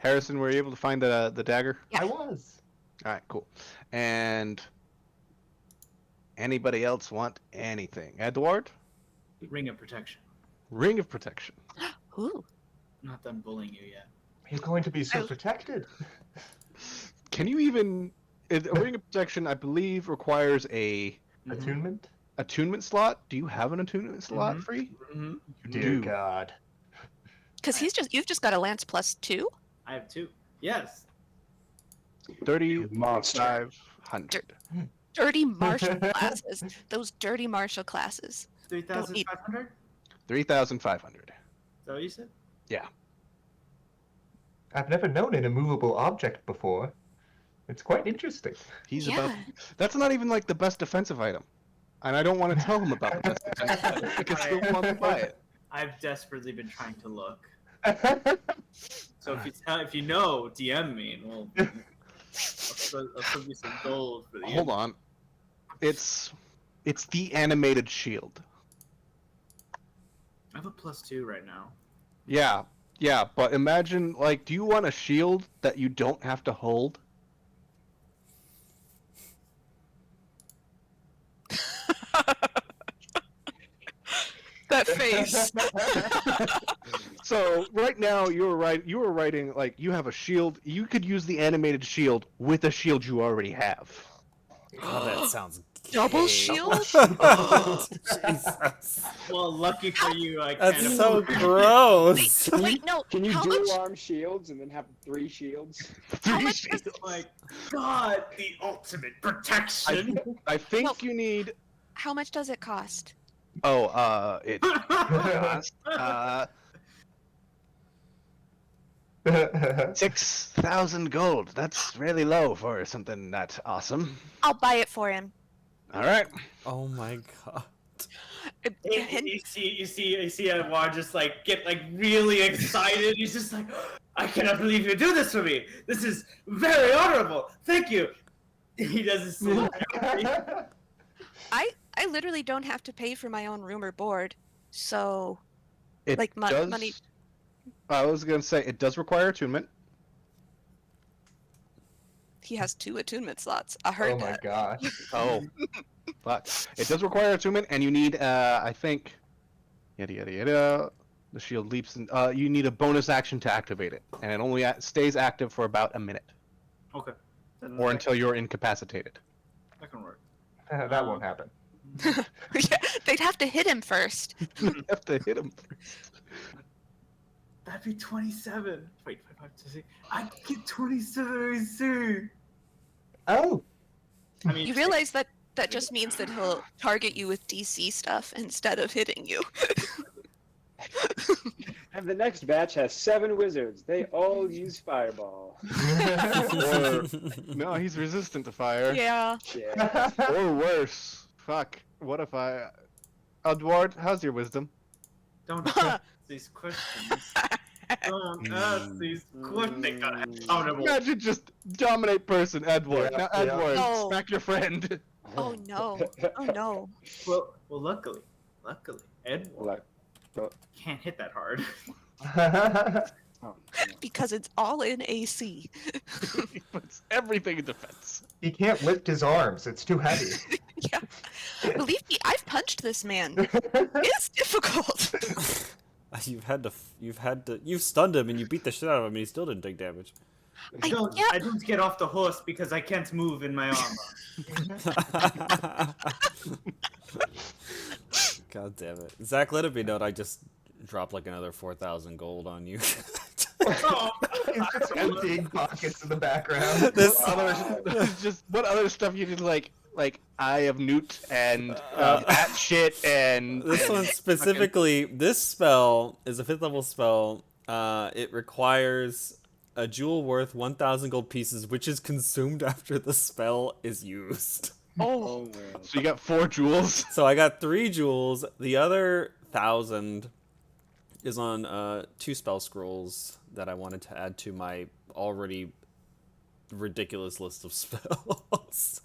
Speaker 3: Harrison, were you able to find the dagger?
Speaker 7: Yeah.
Speaker 4: I was.
Speaker 3: All right, cool. And anybody else want anything? Edward?
Speaker 2: Ring of protection.
Speaker 3: Ring of protection.
Speaker 7: Ooh.
Speaker 2: Not done bullying you yet.
Speaker 4: You're going to be so
Speaker 7: I-
Speaker 4: protected.
Speaker 3: Can you even? A ring of protection, I believe, requires a
Speaker 4: Attunement?
Speaker 3: attunement slot. Do you have an attunement slot
Speaker 2: Mhm.
Speaker 3: free?
Speaker 2: Mm-hmm.
Speaker 4: Dear
Speaker 3: Do.
Speaker 4: God.
Speaker 7: Because you've just got a lance plus 2.
Speaker 2: I have 2. Yes.
Speaker 3: 3,500.
Speaker 7: Dirty martial classes. Those dirty martial classes.
Speaker 2: 3,500?
Speaker 3: 3,500.
Speaker 2: Is that what you said?
Speaker 4: I've never known an immovable object before. It's quite interesting.
Speaker 3: He's
Speaker 7: Yeah.
Speaker 3: about. That's not even like the best defensive item, and I don't want to tell him about the best defensive item because he'll want to buy it.
Speaker 2: I've desperately been trying to look. So if you know, DM me and I'll give you some gold for the
Speaker 3: Hold on. It's the animated shield.
Speaker 2: I have a +2 right now.
Speaker 3: Yeah, but imagine, like, do you want a shield that you don't have to hold?
Speaker 7: That face.
Speaker 3: So right now you were writing like you have a shield. You could use the animated shield with a shield you already have.
Speaker 1: Oh, that sounds
Speaker 7: Double
Speaker 1: gay.
Speaker 7: shield?
Speaker 1: Oh, Jesus.
Speaker 2: Well, lucky for you, I
Speaker 1: That's
Speaker 2: can't.
Speaker 1: so
Speaker 2: afford it.
Speaker 1: gross.
Speaker 7: Wait, no.
Speaker 6: Can you
Speaker 7: How
Speaker 6: dual
Speaker 7: much?
Speaker 6: arm shields and then have 3 shields?
Speaker 7: How
Speaker 3: Three
Speaker 7: much
Speaker 3: shields.
Speaker 7: does,
Speaker 2: My God, the ultimate protection.
Speaker 3: I think
Speaker 7: No.
Speaker 3: you need.
Speaker 7: how much does it cost?
Speaker 3: Oh, it costs 6,000 gold. That's really low for something that awesome.
Speaker 7: I'll buy it for him.
Speaker 3: All right.
Speaker 1: Oh my god.
Speaker 2: You see Edward just like get like really excited. He's just like, I cannot believe you do this for me. This is very honorable. Thank you. He does his salute.
Speaker 7: I literally don't have to pay for my own room or board, so
Speaker 3: It
Speaker 7: Like,
Speaker 3: does.
Speaker 7: money-
Speaker 3: I was gonna say it does require attunement.
Speaker 7: he has 2 attunement slots. I heard
Speaker 4: Oh my
Speaker 7: that.
Speaker 4: gosh.
Speaker 3: Oh, fuck! It does require attunement, and you need, I think, yada yada yada. The shield leaps, and you need a bonus action to activate it, and it only stays active for about a minute,
Speaker 2: Okay. Then
Speaker 3: or
Speaker 2: that-
Speaker 3: until you're incapacitated.
Speaker 2: that can work.
Speaker 4: That won't happen.
Speaker 7: Yeah, they'd have to hit him first.
Speaker 3: You have to hit him first.
Speaker 2: That'd be 27. Wait, 5, 6. I get 27 AC.
Speaker 4: Oh.
Speaker 2: I mean,
Speaker 7: You realize that just means that he'll target you with DC stuff instead of hitting you.
Speaker 6: And the next batch has 7 wizards. They all use fireball.
Speaker 3: Or no, he's resistant to fire.
Speaker 7: Yeah.
Speaker 6: Yeah.
Speaker 3: Or worse. Fuck. What if I? Edward, how's your wisdom?
Speaker 2: Don't ask these questions. Don't ask these questions. Accountable.
Speaker 3: Imagine just dominate person, Edward.
Speaker 4: Yeah,
Speaker 3: Now,
Speaker 4: yeah.
Speaker 3: Edward,
Speaker 7: No.
Speaker 3: smack your friend.
Speaker 7: Oh no. Oh no.
Speaker 2: Well, luckily, Edward
Speaker 6: Look,
Speaker 2: can't hit that hard.
Speaker 6: oh,
Speaker 7: Because it's all in AC.
Speaker 3: He puts everything in defense.
Speaker 4: He can't lift his arms. It's too heavy.
Speaker 7: Yeah. Believe me, I've punched this man. It's difficult.
Speaker 1: You've stunned him and you beat the shit out of him and he still didn't take damage.
Speaker 2: I
Speaker 7: yeah.
Speaker 2: don't get off the horse because I can't move in my armor.
Speaker 1: God damn it. Zach, let it be known I just dropped like another 4,000 gold on you.
Speaker 2: Oh,
Speaker 4: He's just emptying pockets in the background.
Speaker 1: This-
Speaker 3: What other stuff you did like Eye of Newt and that shit and
Speaker 1: This one specifically, this spell is a 5th level spell. It requires a jewel worth 1,000 gold pieces, which is consumed after the spell is used.
Speaker 7: Oh.
Speaker 6: man.
Speaker 3: So you got 4 jewels.
Speaker 1: So I got 3 jewels. The other 1,000 is on 2 spell scrolls that I wanted to add to my already ridiculous list of spells.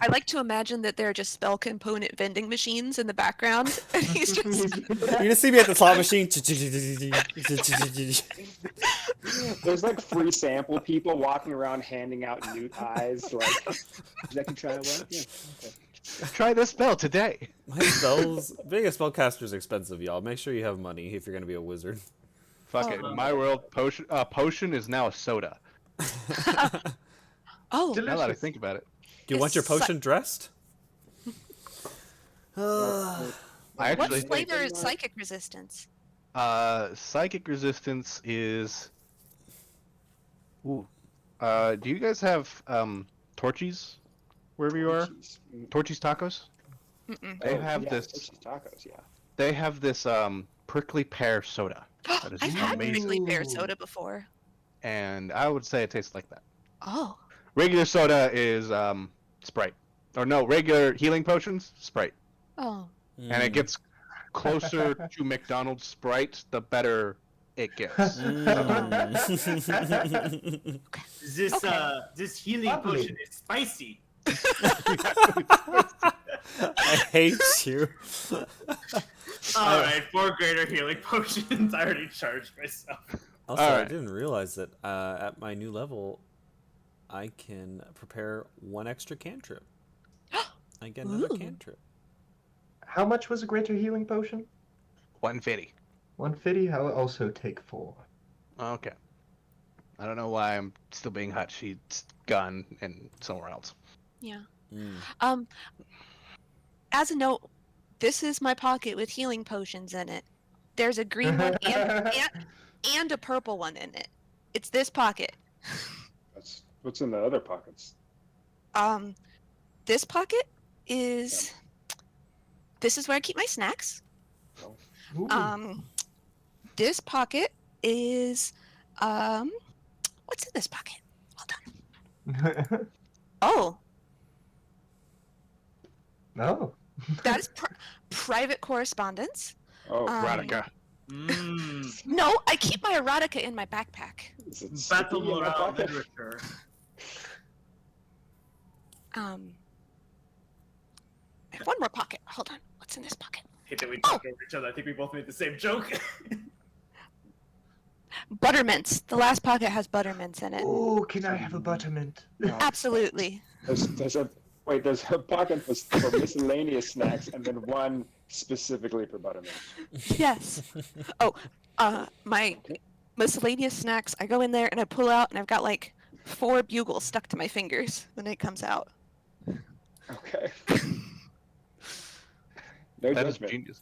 Speaker 7: I like to imagine that there are just spell component vending machines in the background, and he's just
Speaker 1: You just see me at the slot machine.
Speaker 6: There's like free sample people walking around handing out newt eyes. Like, that can try it well. Yeah. Okay.
Speaker 3: Try this spell today.
Speaker 1: My spells, being a spellcaster is expensive, y'all. Make sure you have money if you're gonna be a wizard.
Speaker 3: Fuck it. In my world, potion is now a soda.
Speaker 7: oh,
Speaker 3: Now that I think about it.
Speaker 1: Do you want your potion dressed?
Speaker 3: I
Speaker 7: what
Speaker 3: actually
Speaker 7: flavor is psychic resistance?
Speaker 3: psychic resistance is. Ooh. Do you guys have torchies wherever you are? Torchies tacos?
Speaker 7: Mm-mm.
Speaker 3: They have
Speaker 6: yeah,
Speaker 3: this.
Speaker 6: Torchies tacos, yeah.
Speaker 3: They have this prickly pear soda. That is
Speaker 7: I've had
Speaker 3: amazing.
Speaker 7: prickly pear soda before.
Speaker 3: And I would say it tastes like that.
Speaker 7: Oh,
Speaker 3: Regular soda is Sprite. Or no, regular healing potions, Sprite.
Speaker 7: oh.
Speaker 3: And it gets closer to McDonald's Sprite, the better it gets.
Speaker 2: This healing potion is spicy.
Speaker 1: I hate you.
Speaker 2: Alright, 4 greater healing potions. I already charged myself.
Speaker 1: Also,
Speaker 3: All
Speaker 1: I
Speaker 3: right.
Speaker 1: didn't realize that at my new level, I can prepare 1 extra cantrip. I get another
Speaker 7: Ooh.
Speaker 1: cantrip.
Speaker 4: How much was a greater healing potion?
Speaker 3: 150.
Speaker 4: 150. I'll also take 4.
Speaker 3: Okay. I don't know why I'm still being hot. She's gone and somewhere else.
Speaker 7: Yeah.
Speaker 1: Mm.
Speaker 7: As a note, this is my pocket with healing potions in it. There's a green one and a purple one in it. It's this pocket.
Speaker 6: That's what's in the other pockets.
Speaker 7: This pocket is. This is where I keep my snacks.
Speaker 4: Ooh.
Speaker 7: This pocket is. What's in this pocket? Hold on. Oh,
Speaker 4: No.
Speaker 7: that is private correspondence.
Speaker 6: Oh,
Speaker 3: Erotica.
Speaker 7: No, I keep my erotica in my backpack.
Speaker 6: is it
Speaker 2: Battle
Speaker 6: sticky in my
Speaker 2: morale
Speaker 6: pocket?
Speaker 2: literature.
Speaker 7: I have one more pocket. Hold on. What's in this pocket?
Speaker 2: Hate that we talk over each other. I think we both made the same joke.
Speaker 7: Buttermints. The last pocket has buttermints in it.
Speaker 4: Oh, can I have a buttermint?
Speaker 7: Absolutely.
Speaker 6: There's a pocket for miscellaneous snacks, and then one specifically for buttermilk.
Speaker 7: Yes. Oh, my miscellaneous snacks. I go in there and I pull out, and I've got like 4 bugles stuck to my fingers when it comes out.
Speaker 6: Okay. No
Speaker 3: That is
Speaker 6: judgment.
Speaker 3: genius.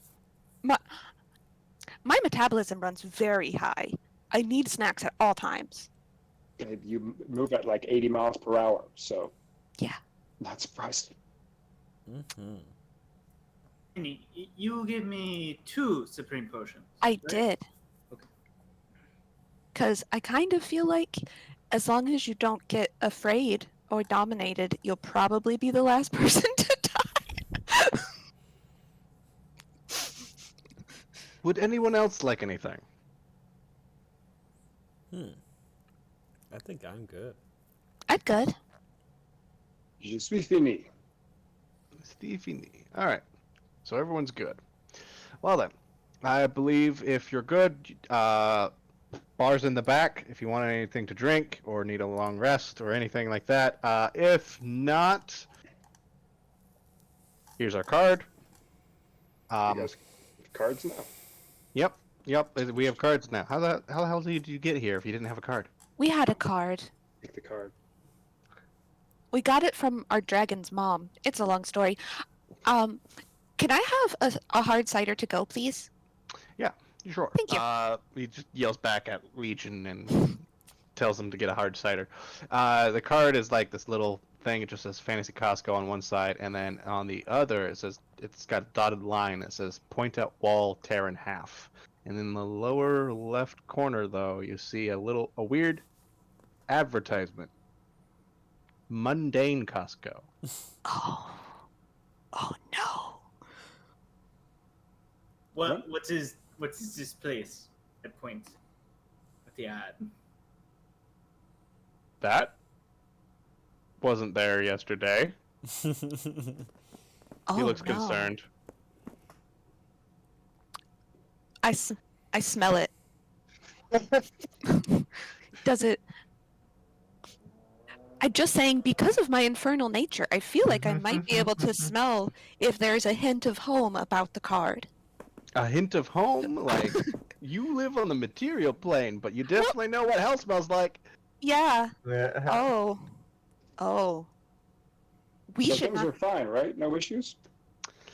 Speaker 7: My metabolism runs very high. I need snacks at all times.
Speaker 6: You move at like 80 miles per hour, so
Speaker 7: Yeah.
Speaker 6: not surprised.
Speaker 1: Mm-hmm.
Speaker 2: You give me 2 supreme potions.
Speaker 7: I
Speaker 2: right?
Speaker 7: did.
Speaker 2: Okay.
Speaker 7: Because I kind of feel like as long as you don't get afraid or dominated, you'll probably be the last person to die.
Speaker 3: Would anyone else like anything?
Speaker 1: I think I'm good.
Speaker 7: I'm good.
Speaker 6: Je suis fini.
Speaker 3: Stevie. All right. So everyone's good. Well then, I believe if you're good, bars in the back if you want anything to drink or need a long rest or anything like that. If not, here's our card.
Speaker 6: You guys have cards now.
Speaker 3: Yep. We have cards now. How the hell did you get here if you didn't have a card?
Speaker 7: We had a card.
Speaker 6: Take the card.
Speaker 7: We got it from our dragon's mom. It's a long story. Can I have a hard cider to go, please?
Speaker 3: Sure.
Speaker 7: Thank you.
Speaker 3: He just yells back at Legion and tells him to get a hard cider. The card is like this little thing. It just says Fantasy Costco on one side, and then on the other it says it's got a dotted line that says point at wall, tear in half. And in the lower left corner, though, you see a weird advertisement. Mundane Costco.
Speaker 7: Oh no.
Speaker 2: What's this place at point with the ad?
Speaker 3: That? wasn't there yesterday.
Speaker 7: Oh,
Speaker 3: He looks
Speaker 7: no.
Speaker 3: concerned.
Speaker 7: I smell it. Does it... I'm just saying, because of my infernal nature, I feel like I might be able to smell if there's a hint of home about the card.
Speaker 3: A hint of home? Like, you live on the material plane, but you definitely know what hell smells like.
Speaker 7: Yeah.
Speaker 4: Yeah.
Speaker 7: Oh. We
Speaker 6: So
Speaker 7: should
Speaker 6: things
Speaker 7: not...
Speaker 6: are fine, right? No issues?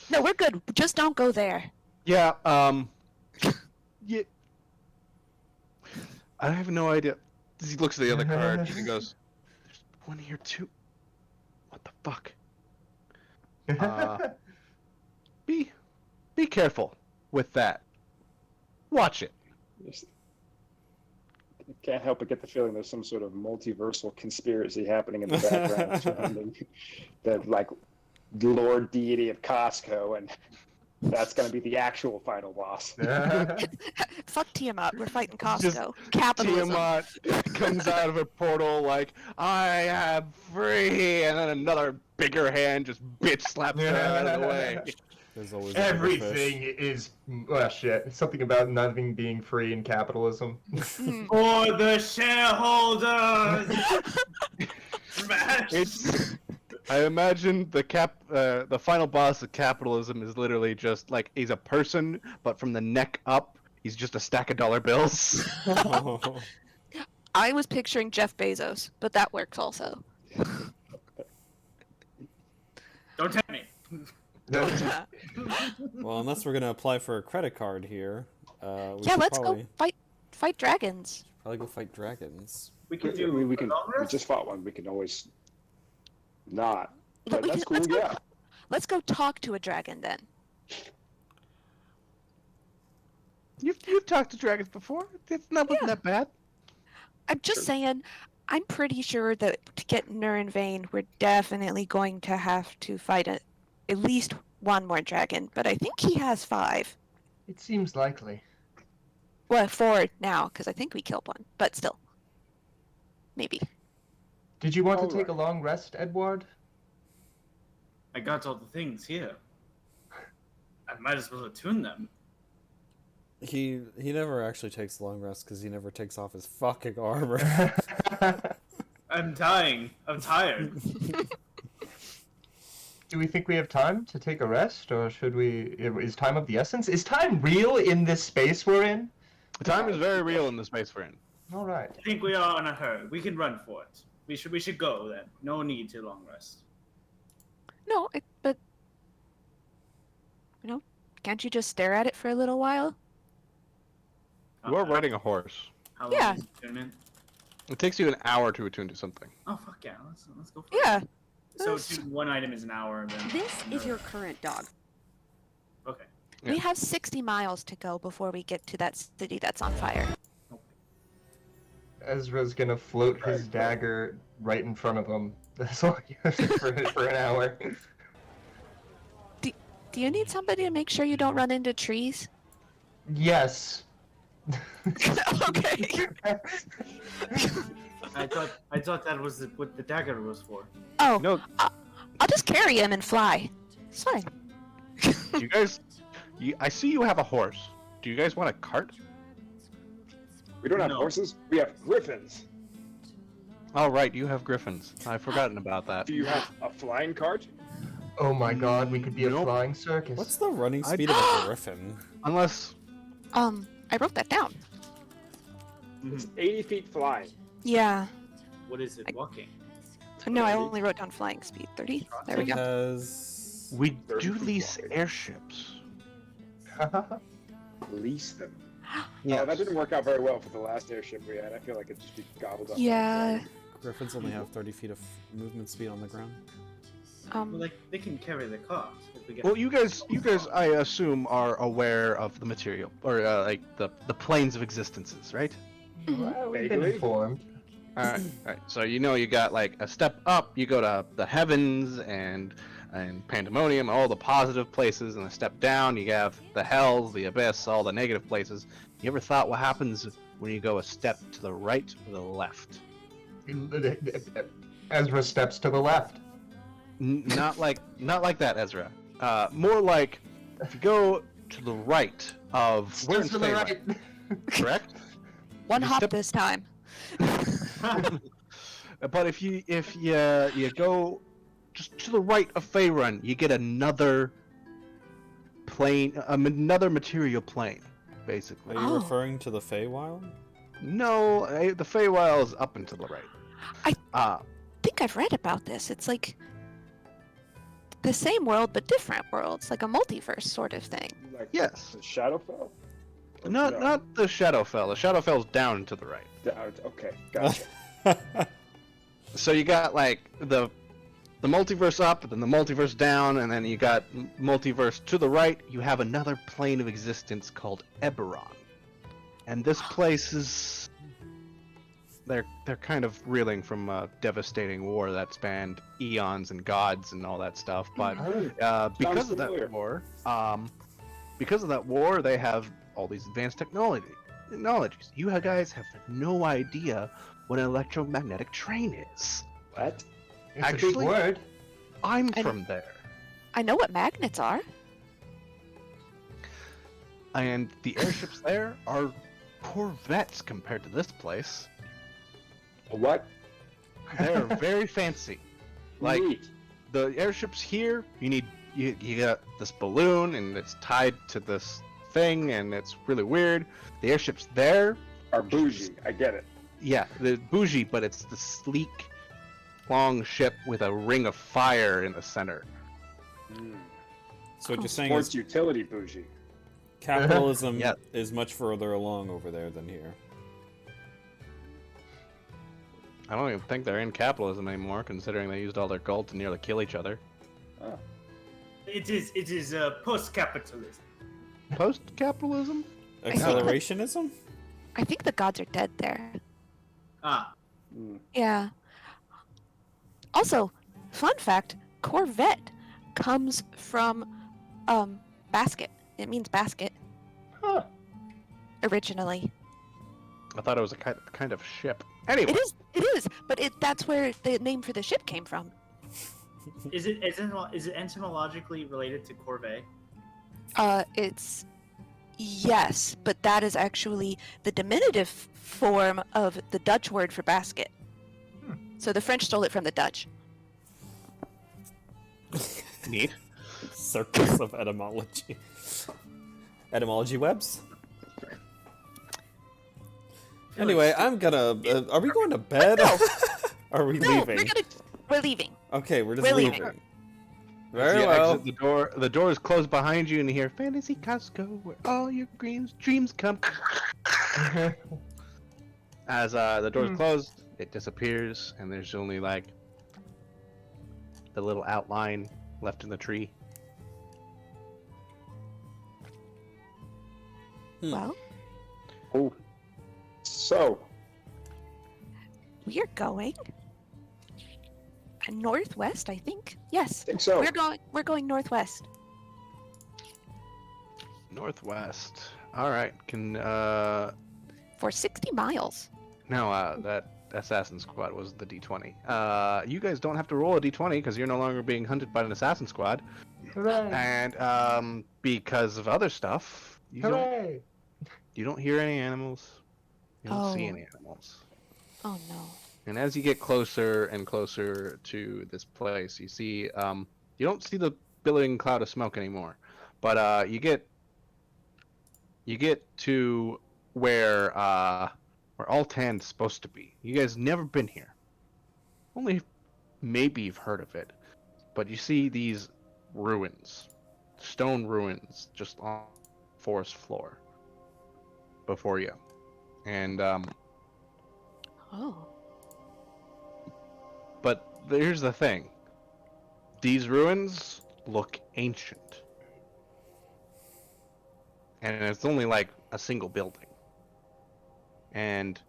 Speaker 7: No, we're good. Just don't go there.
Speaker 3: Yeah, yeah. I have no idea. He looks at the other card and he goes, "There's one here too. What the fuck?" Be careful with that. Watch it.
Speaker 6: Just- I can't help but get the feeling there's some sort of multiversal conspiracy happening in the background surrounding the like Lord deity of Costco, and that's going to be the actual final boss.
Speaker 7: Fuck Tiamat. We're fighting
Speaker 3: Just
Speaker 7: Costco. Capitalism.
Speaker 3: Tiamat comes out of a portal like, "I am free," and then another bigger hand just bitch slaps her out of the way.
Speaker 1: There's always
Speaker 4: Everything is shit. Something about nothing being free in capitalism.
Speaker 7: Mm.
Speaker 2: For the shareholders! Smash!
Speaker 3: I imagine the final boss of capitalism is literally just like he's a person, but from the neck up, he's just a stack of dollar bills.
Speaker 7: I was picturing Jeff Bezos, but that works also.
Speaker 2: Don't tempt me.
Speaker 1: Well, unless we're gonna apply for a credit card here, we
Speaker 7: Yeah,
Speaker 1: should
Speaker 7: let's
Speaker 1: probably,
Speaker 7: go fight dragons.
Speaker 1: probably go fight dragons.
Speaker 2: We can
Speaker 6: I
Speaker 2: do
Speaker 6: mean, we
Speaker 2: Congress?
Speaker 6: just fought one. We can always not.
Speaker 7: Let-
Speaker 6: But that's cool.
Speaker 7: let's go,
Speaker 6: Yeah.
Speaker 7: Let's go talk to a dragon then.
Speaker 3: You've talked to dragons before. It's not wasn't that bad.
Speaker 7: I'm just saying, I'm pretty sure that to get Nurin Vane, we're definitely going to have to fight at least one more dragon, but I think he has 5.
Speaker 4: It seems likely.
Speaker 7: Well, 4 now, because I think we killed one, but still. Maybe.
Speaker 4: Did you want to
Speaker 6: All
Speaker 4: take a
Speaker 6: right.
Speaker 4: long rest, Edward?
Speaker 2: I got all the things here. I might as well attune them.
Speaker 1: He never actually takes long rest because he never takes off his fucking armor.
Speaker 2: I'm dying. I'm tired.
Speaker 4: Do we think we have time to take a rest, or should we? Is time of the essence? Is time real in this space we're in?
Speaker 3: Time is very real in the space we're in.
Speaker 4: All right.
Speaker 2: I think we are in a hurry. We can run for it. We should go then. No need to long rest.
Speaker 7: No, but can't you just stare at it for a little while?
Speaker 3: You are riding a horse.
Speaker 2: How
Speaker 7: Yeah.
Speaker 2: long is attunement?
Speaker 3: It takes you an hour to attune to something.
Speaker 2: Oh fuck yeah! Let's go for
Speaker 7: Yeah.
Speaker 2: it. So
Speaker 7: Yes.
Speaker 2: one item is an hour. Then
Speaker 8: This is your current dog.
Speaker 2: Okay.
Speaker 7: We
Speaker 3: Yeah.
Speaker 7: have 60 miles to go before we get to that city that's on fire.
Speaker 4: Ezra's gonna float his dagger right in front of him. That's all he has for an hour.
Speaker 7: Do you need somebody to make sure you don't run into trees?
Speaker 4: Yes.
Speaker 7: Okay.
Speaker 2: I thought that was what the dagger was for.
Speaker 7: Oh,
Speaker 3: No,
Speaker 7: I'll just carry him and fly. It's fine.
Speaker 3: you guys. I see you have a horse. Do you guys want a cart?
Speaker 6: We don't have
Speaker 2: No.
Speaker 6: horses. We have griffins.
Speaker 3: Oh right, you have griffins. I've forgotten about that.
Speaker 6: Do you have a flying cart?
Speaker 4: Oh my god, we could be a
Speaker 3: Nope.
Speaker 4: flying circus.
Speaker 1: What's the running speed of a griffin?
Speaker 3: Unless
Speaker 7: I wrote that down.
Speaker 6: It's 80 feet flying.
Speaker 7: Yeah.
Speaker 2: What is it? Walking.
Speaker 7: No, I only wrote down flying speed. 30. There we go.
Speaker 1: Because
Speaker 3: we
Speaker 6: 30
Speaker 3: do
Speaker 6: feet
Speaker 3: lease
Speaker 6: wide.
Speaker 3: airships.
Speaker 6: Lease them.
Speaker 3: Yeah.
Speaker 6: Oh, that didn't work out very well for the last airship we had. I feel like it'd just be gobbled up.
Speaker 7: Yeah.
Speaker 1: griffins only have 30 feet of movement speed on the ground.
Speaker 2: Well, like they can carry the cart. If we get
Speaker 3: Well, you guys, I assume, are aware of the material or like the planes of existences, right?
Speaker 4: Well, we've been
Speaker 6: Vaguely.
Speaker 4: informed.
Speaker 3: All right. So you know you got like a step up, you go to the heavens and pandemonium, all the positive places, and a step down, you have the hells, the abyss, all the negative places. You ever thought what happens when you go a step to the right or the left?
Speaker 4: Ezra steps to the left.
Speaker 3: Not like that, Ezra. More like if you go to the right of we're in
Speaker 4: Steps to the
Speaker 3: Feyre,
Speaker 4: right.
Speaker 3: correct?
Speaker 7: One
Speaker 3: You
Speaker 7: hop
Speaker 3: step-
Speaker 7: this time.
Speaker 3: But if you go just to the right of Faerun, you get another plane, another material plane, basically.
Speaker 1: Are you
Speaker 7: Oh.
Speaker 1: referring to the Feywild?
Speaker 3: No, the Feywild is up and to the right.
Speaker 7: I think I've read about this. It's like the same world but different worlds, like a multiverse sort of thing.
Speaker 6: Like
Speaker 3: Yes.
Speaker 6: the Shadowfell? Or
Speaker 3: Not the Shadowfell. The Shadowfell's down to the right.
Speaker 6: Okay, gotcha.
Speaker 3: So you got like the multiverse up, then the multiverse down, and then you got multiverse to the right. You have another plane of existence called Eberron, and this place is they're kind of reeling from a devastating war that spanned eons and gods and all that stuff. But because of that
Speaker 6: familiar.
Speaker 3: war, they have all these advanced technologies. You guys have no idea what an electromagnetic train is.
Speaker 6: What?
Speaker 4: It's a
Speaker 3: Actually-
Speaker 4: big word.
Speaker 3: I'm
Speaker 7: I-
Speaker 3: from there.
Speaker 7: I know what magnets are.
Speaker 3: And the airships there are corvettes compared to this place.
Speaker 6: A what?
Speaker 3: They're very fancy. Like
Speaker 6: Neat.
Speaker 3: the airships here, you got this balloon and it's tied to this thing and it's really weird. The airships there,
Speaker 6: Are bougie. I get it.
Speaker 3: yeah, the bougie, but it's the sleek, long ship with a ring of fire in the center.
Speaker 1: So what you're saying
Speaker 6: Sports
Speaker 1: is
Speaker 6: utility bougie.
Speaker 1: capitalism
Speaker 3: Yeah.
Speaker 1: is much further along over there than here.
Speaker 3: I don't even think they're in capitalism anymore, considering they used all their gold to nearly kill each other.
Speaker 2: It is post-capitalism.
Speaker 3: Post-capitalism?
Speaker 1: Accelerationism?
Speaker 7: I think the gods are dead there.
Speaker 2: Ah,
Speaker 7: Yeah. Also, fun fact, Corvette comes from basket. It means basket
Speaker 4: Huh.
Speaker 7: originally.
Speaker 3: I thought it was a kind of ship. Anyway,
Speaker 7: It is, but that's where the name for the ship came from.
Speaker 2: is it etymologically related to corvée?
Speaker 7: It's yes, but that is actually the diminutive form of the Dutch word for basket. So the French stole it from the Dutch.
Speaker 3: neat.
Speaker 1: Circus of etymology. Etymology webs? Anyway, I'm gonna. Are we going to bed?
Speaker 7: No.
Speaker 1: Are we
Speaker 7: No,
Speaker 1: leaving?
Speaker 7: we're leaving.
Speaker 1: Okay, we're just
Speaker 7: We're
Speaker 1: leaving.
Speaker 7: leaving.
Speaker 1: Very
Speaker 3: You
Speaker 1: well.
Speaker 3: exit the door is closed behind you, and you hear "Fantasy Costco, where all your dreams come." As the door's closed, it disappears, and there's only like the little outline left in the tree.
Speaker 7: Well,
Speaker 6: Oh. So,
Speaker 7: we are going northwest, I think. Yes,
Speaker 6: I think so.
Speaker 7: we're going northwest.
Speaker 3: Northwest. All right. Can
Speaker 7: For 60 miles.
Speaker 3: no, that assassin squad was the D20. You guys don't have to roll a D20 because you're no longer being hunted by an assassin squad,
Speaker 4: Hooray!
Speaker 3: and because of other stuff, you
Speaker 4: Hooray!
Speaker 3: don't hear any animals. You don't see
Speaker 7: Oh.
Speaker 3: any animals.
Speaker 7: Oh no.
Speaker 3: And as you get closer and closer to this place, you see you don't see the billowing cloud of smoke anymore, but you get to where Altan's supposed to be. You guys never been here. Only maybe you've heard of it, but you see these ruins, stone ruins, just on the forest floor before you, and
Speaker 7: Oh.
Speaker 3: But here's the thing. These ruins look ancient. And it's only like a single building. And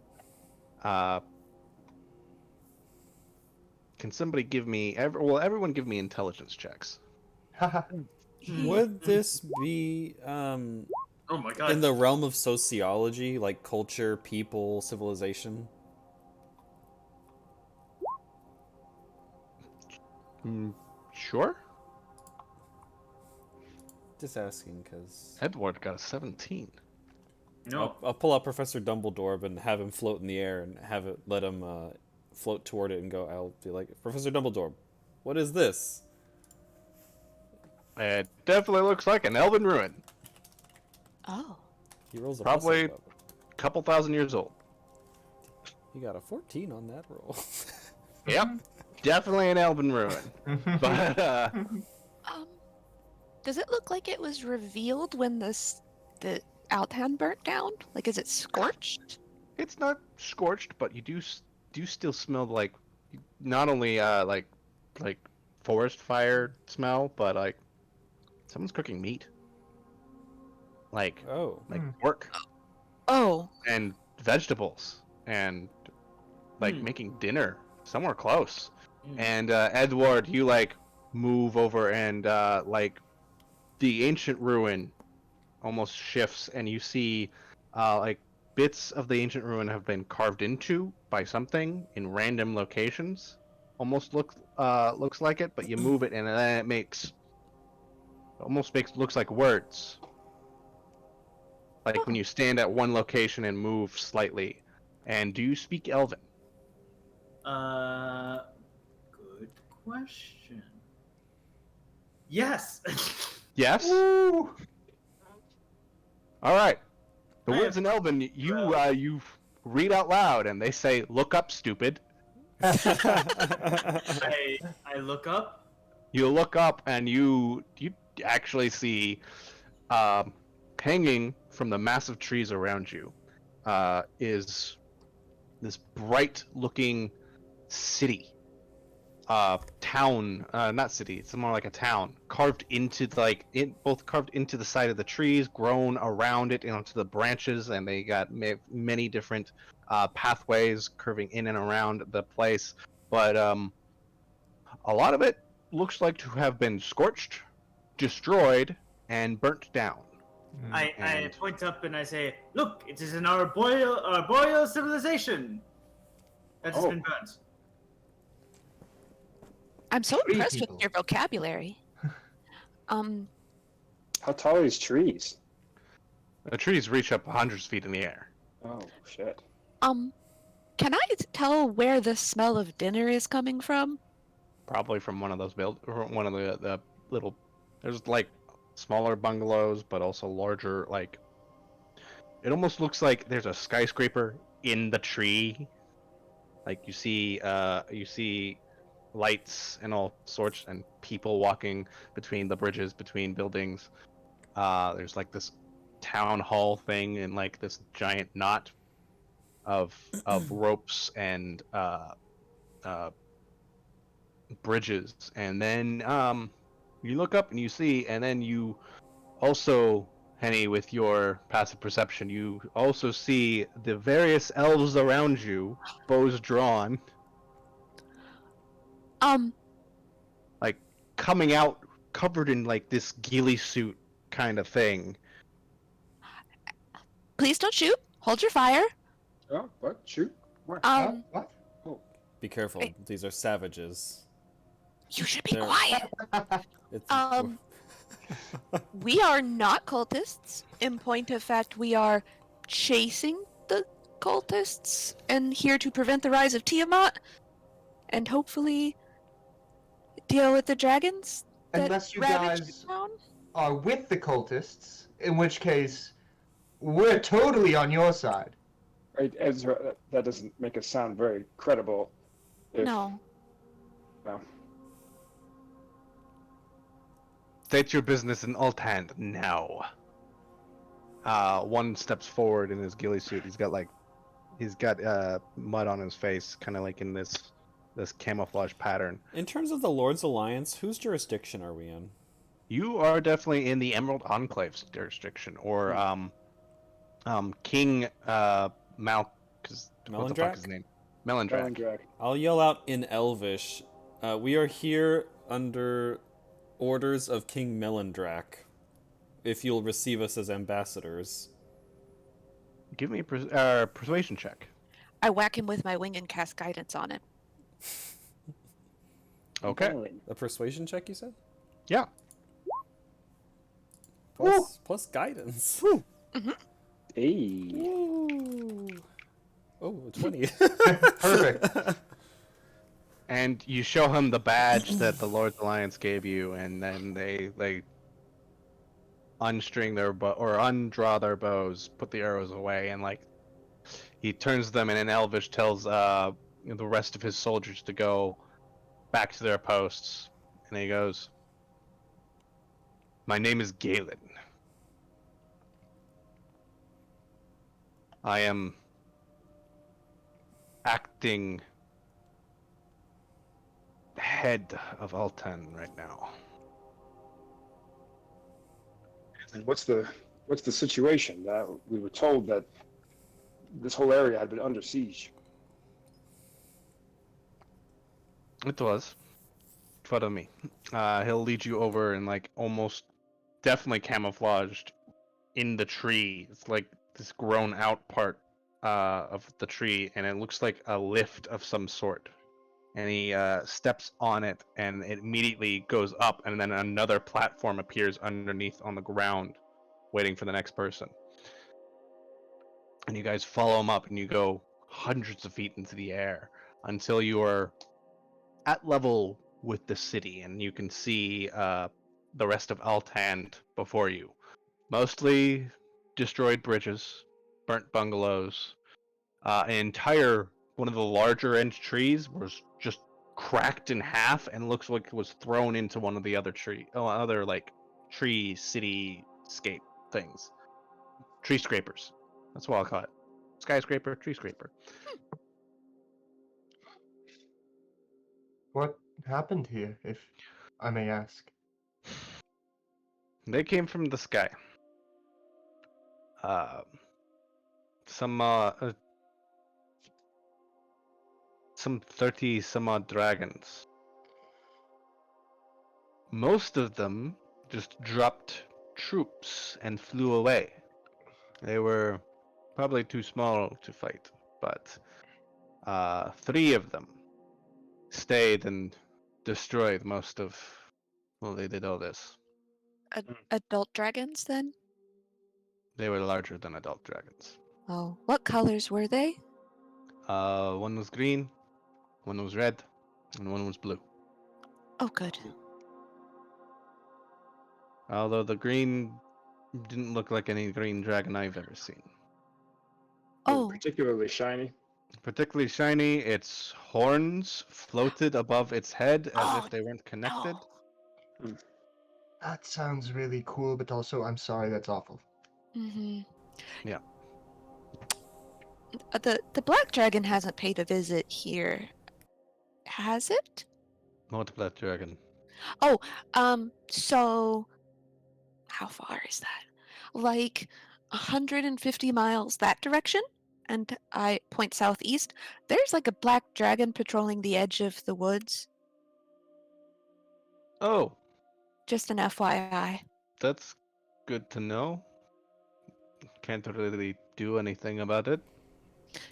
Speaker 3: can somebody give me everyone give me intelligence checks.
Speaker 1: Would this be
Speaker 2: Oh my god.
Speaker 1: in the realm of sociology, like culture, people, civilization?
Speaker 3: Sure.
Speaker 1: Just asking, because
Speaker 3: Edward got a 17.
Speaker 2: No.
Speaker 1: I'll pull out Professor Dumbledore and have him float in the air and let him float toward it and go. I'll be like, Professor Dumbledore, what is this?
Speaker 3: It definitely looks like an elven ruin.
Speaker 7: Oh.
Speaker 1: He rolls a
Speaker 3: Probably
Speaker 1: plus
Speaker 3: a couple thousand years old.
Speaker 1: He got a 14 on that roll.
Speaker 3: Yep. Definitely an elven ruin. But,
Speaker 7: Does it look like it was revealed when the Altan burnt down? Like, is it scorched?
Speaker 3: it's not scorched, but you do still smell like, not only, like forest fire smell, but, like, someone's cooking meat. Like pork.
Speaker 7: Oh.
Speaker 3: And vegetables. And, like, making dinner somewhere close. And Edward, you like move over and like the ancient ruin almost shifts, and you see like bits of the ancient ruin have been carved into by something in random locations. Almost looks like it, but you move it and then it looks like words. Like when you stand at one location and move slightly. And do you speak Elven?
Speaker 2: Good question. Yes.
Speaker 3: Yes.
Speaker 4: Woo!
Speaker 3: All right. The
Speaker 2: I
Speaker 3: words in Elven you read out loud, and they say, "Look up, stupid."
Speaker 2: I look up.
Speaker 3: You look up, and you actually see, hanging from the massive trees around you, is this bright-looking city. Town, not city, it's more like a town, carved into carved into the side of the trees, grown around it onto the branches, and they got many different pathways curving in and around the place. But a lot of it looks like to have been scorched, destroyed, and burnt down.
Speaker 2: I point up and I say, "Look, it is an arboreal civilization that has been burnt."
Speaker 7: I'm so
Speaker 4: Tree
Speaker 7: impressed
Speaker 4: people.
Speaker 7: with your vocabulary.
Speaker 6: How tall are these trees?
Speaker 3: The trees reach up hundreds of feet in the air.
Speaker 6: Oh shit.
Speaker 7: Can I tell where the smell of dinner is coming from?
Speaker 3: Probably from one of those one of the little. There's like smaller bungalows, but also larger. Like it almost looks like there's a skyscraper in the tree. Like you see lights and all sorts, and people walking between the bridges between buildings. There's like this town hall thing and like this giant knot of ropes and bridges, and then you look up and you see, and then you also, Henny, with your passive perception, you also see the various elves around you, bows drawn, like coming out covered in like this ghillie suit kind of thing.
Speaker 7: Please don't shoot. Hold your fire.
Speaker 6: Oh, what? Shoot? Where?
Speaker 4: What?
Speaker 1: Be careful.
Speaker 7: Hey.
Speaker 1: These are savages.
Speaker 7: You should be
Speaker 1: There-
Speaker 7: quiet.
Speaker 1: It's,
Speaker 7: We are not cultists. In point of fact, we are chasing the cultists and here to prevent the rise of Tiamat and hopefully deal with the dragons that
Speaker 4: Unless you
Speaker 7: ravage
Speaker 4: guys
Speaker 7: the town.
Speaker 4: are with the cultists, in which case we're totally on your side.
Speaker 6: Right, Ezra, that doesn't make us sound very credible.
Speaker 7: No.
Speaker 6: No.
Speaker 3: State your business in alt hand now. One steps forward in his ghillie suit. He's got mud on his face, kind of like in this camouflage pattern.
Speaker 1: in terms of the Lord's Alliance, whose jurisdiction are we in?
Speaker 3: You are definitely in the Emerald Enclave's jurisdiction, or King what the fuck is his name? Melindrak.
Speaker 1: I'll yell out in Elvish. We are here under orders of King Melindrak. If you'll receive us as ambassadors.
Speaker 3: Give me a persuasion check.
Speaker 7: I whack him with my wing and cast guidance on him.
Speaker 3: Okay.
Speaker 5: Compelling.
Speaker 1: A persuasion check, you said?
Speaker 3: Yeah.
Speaker 1: Plus guidance.
Speaker 5: Hey.
Speaker 1: Woo. Oh, 20.
Speaker 4: Perfect.
Speaker 3: And you show him the badge that the Lord's Alliance gave you, and then they unstring their bow or undraw their bows, put the arrows away, and like he turns them and in Elvish tells the rest of his soldiers to go back to their posts, and he goes, "My name is Galen. I am acting head of Altan right now."
Speaker 6: And what's the situation? We were told that this whole area had been under siege.
Speaker 3: It was. Follow me. He'll lead you over and like almost definitely camouflaged in the tree. It's like this grown out part of the tree, and it looks like a lift of some sort. And he steps on it, and it immediately goes up, and then another platform appears underneath on the ground, waiting for the next person. And you guys follow him up, and you go hundreds of feet into the air until you are at level with the city, and you can see the rest of Altan before you. Mostly destroyed bridges, burnt bungalows. An entire one of the larger end trees was just cracked in half and looks like it was thrown into one of the other other like tree cityscape things. Tree scrapers. That's what I'll call it. Skyscraper, tree scraper.
Speaker 4: What happened here, if I may ask?
Speaker 3: They came from the sky. Some 30 some odd dragons. Most of them just dropped troops and flew away. They were probably too small to fight, but 3 of them stayed and destroyed most of. Well, they did all this.
Speaker 7: Adult dragons, then?
Speaker 3: They were larger than adult dragons.
Speaker 7: Oh, what colors were they?
Speaker 3: One was green, one was red, and one was blue.
Speaker 7: Oh, good.
Speaker 3: Although the green didn't look like any green dragon I've ever seen.
Speaker 7: Oh,
Speaker 6: Particularly shiny.
Speaker 3: Particularly shiny, its horns floated above its head as
Speaker 7: Oh,
Speaker 3: if they weren't connected.
Speaker 7: no.
Speaker 4: That sounds really cool, but also I'm sorry, that's awful.
Speaker 7: Mm-hmm.
Speaker 3: Yeah.
Speaker 7: The black dragon hasn't paid a visit here, has it?
Speaker 3: Not black dragon.
Speaker 7: Oh, so how far is that? Like 150 miles that direction? And I point southeast. There's like a black dragon patrolling the edge of the woods.
Speaker 3: Oh,
Speaker 7: Just an FYI.
Speaker 3: that's good to know. Can't really do anything about it.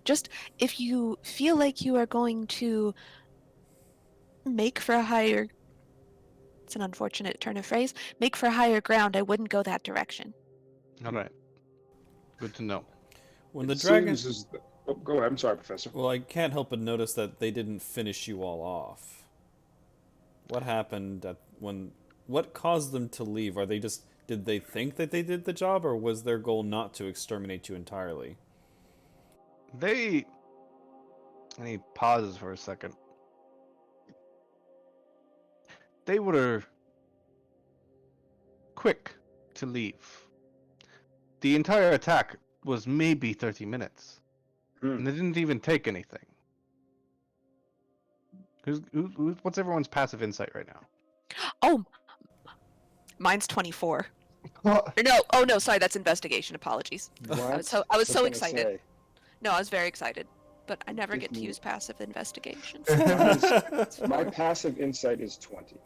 Speaker 7: Just if you feel like you are going to make for a higher, it's an unfortunate turn of phrase, make for higher ground, I wouldn't go that direction.
Speaker 3: Alright. Good to know.
Speaker 1: When the
Speaker 6: It
Speaker 1: dragon...
Speaker 6: seems as oh, go ahead. I'm sorry, Professor.
Speaker 1: Well, I can't help but notice that they didn't finish you all off. What happened what caused them to leave? Are they just... Did they think that they did the job, or was their goal not to exterminate you entirely?
Speaker 3: And he pauses for a second. They were quick to leave. The entire attack was maybe 30 minutes. And they didn't even take anything. What's everyone's passive insight right now?
Speaker 7: Oh, mine's 24.
Speaker 4: What?
Speaker 7: Or no, oh no, sorry, that's investigation. Apologies.
Speaker 6: What?
Speaker 7: I was so
Speaker 6: That's what I
Speaker 7: excited.
Speaker 6: say.
Speaker 7: No, I was very excited, but I never get to
Speaker 6: Give me-
Speaker 7: use passive investigation.
Speaker 6: My passive insight is 20.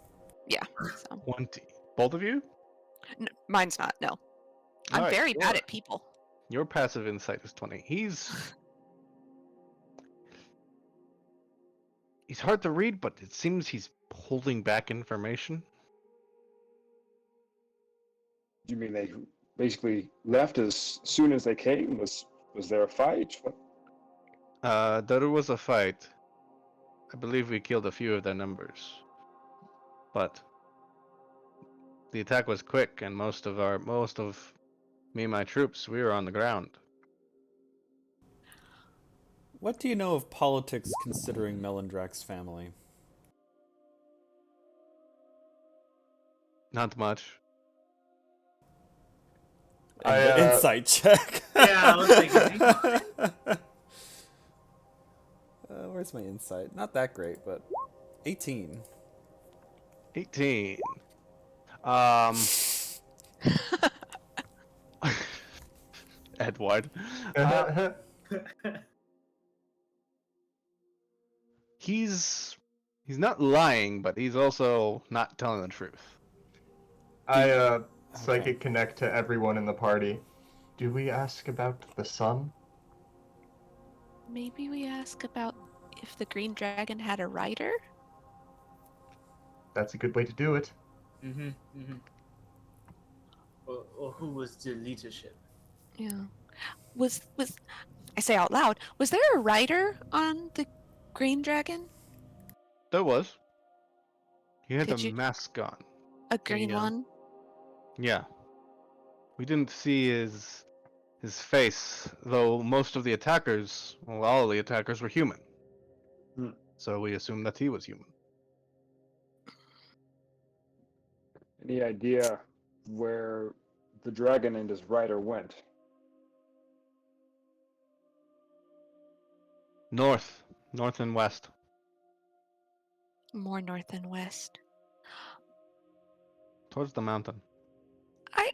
Speaker 7: Yeah, so
Speaker 3: 20. Both of you?
Speaker 7: mine's not. No, I'm
Speaker 3: Alright,
Speaker 7: very bad
Speaker 3: sure.
Speaker 7: at people.
Speaker 3: Your passive insight is 20. He's hard to read, but it seems he's holding back information.
Speaker 6: You mean they basically left as soon as they came? Was there a fight? What?
Speaker 3: There was a fight. I believe we killed a few of their numbers, but the attack was quick, and most of me and my troops, we were on the ground.
Speaker 1: What do you know of politics considering Melindrak's family?
Speaker 3: Not much.
Speaker 1: Insight check.
Speaker 2: Yeah, I was thinking.
Speaker 1: Where's my insight? Not that great, but 18.
Speaker 3: 18. Edward. He's not lying, but he's also not telling the truth.
Speaker 4: I psychic connect to everyone in the party. Do we ask about the sun?
Speaker 8: Maybe we ask about if the green dragon had a rider?
Speaker 4: That's a good way to do it.
Speaker 2: Mm-hmm. Mm-hmm. Or who was the leadership?
Speaker 8: Yeah. Was I say out loud, was there a rider on the green dragon?
Speaker 3: There was. He had
Speaker 8: Could
Speaker 3: a
Speaker 8: you-
Speaker 3: mask on.
Speaker 8: A green
Speaker 1: Yeah.
Speaker 8: one?
Speaker 3: Yeah. We didn't see his face, though most of the attackers, well, all of the attackers were human.
Speaker 6: Hmm.
Speaker 3: So we assumed that he was human.
Speaker 6: Any idea where the dragon and his rider went?
Speaker 3: North and west.
Speaker 8: More north and west.
Speaker 3: Towards the mountain.
Speaker 8: I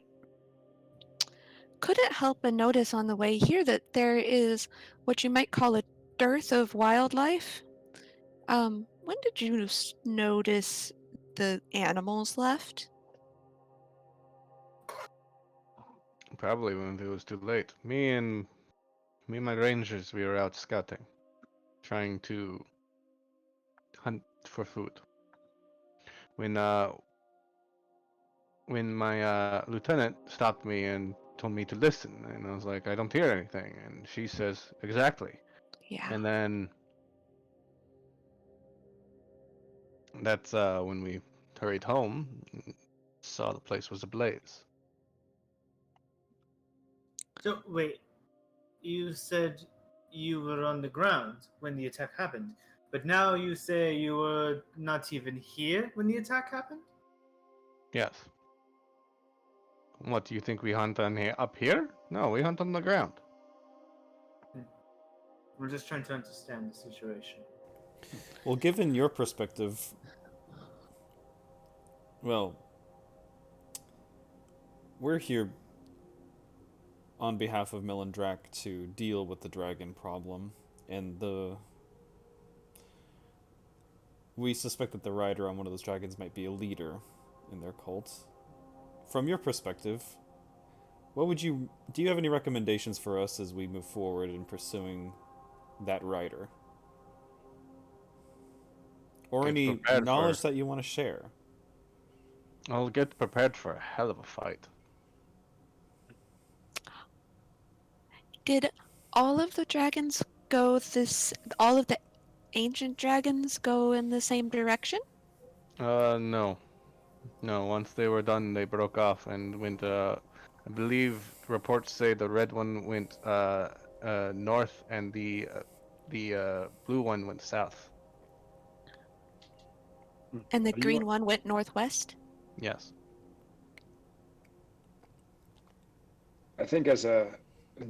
Speaker 8: couldn't help but notice on the way here that there is what you might call a dearth of wildlife. When did you notice the animals left?
Speaker 3: Probably when it was too late. Me and my rangers, we were out scouting, trying to hunt for food. When my lieutenant stopped me and told me to listen, and I was like, I don't hear anything, and she says, exactly.
Speaker 8: Yeah.
Speaker 3: And then that's when we hurried home, saw the place was ablaze.
Speaker 2: So wait, you said you were on the ground when the attack happened, but now you say you were not even here when the attack happened?
Speaker 3: Yes. What, do you think we hunt up here? No, we hunt on the ground.
Speaker 2: We're just trying to understand the situation.
Speaker 1: Well, given your perspective, well, we're here on behalf of Melindrak to deal with the dragon problem, and we suspect that the rider on one of those dragons might be a leader in their cult. From your perspective, do you have any recommendations for us as we move forward in pursuing that rider? Or
Speaker 3: Get
Speaker 1: any
Speaker 3: prepared
Speaker 1: knowledge
Speaker 3: for-
Speaker 1: that you want to share?
Speaker 3: I'll get prepared for a hell of a fight.
Speaker 8: Did all of the dragons go all of the ancient dragons go in the same direction?
Speaker 3: No. No, once they were done, they broke off and went, I believe reports say the red one went, north and the blue one went south.
Speaker 8: And the
Speaker 6: How do you
Speaker 8: green
Speaker 6: want-
Speaker 8: one went northwest?
Speaker 3: Yes.
Speaker 6: I think as an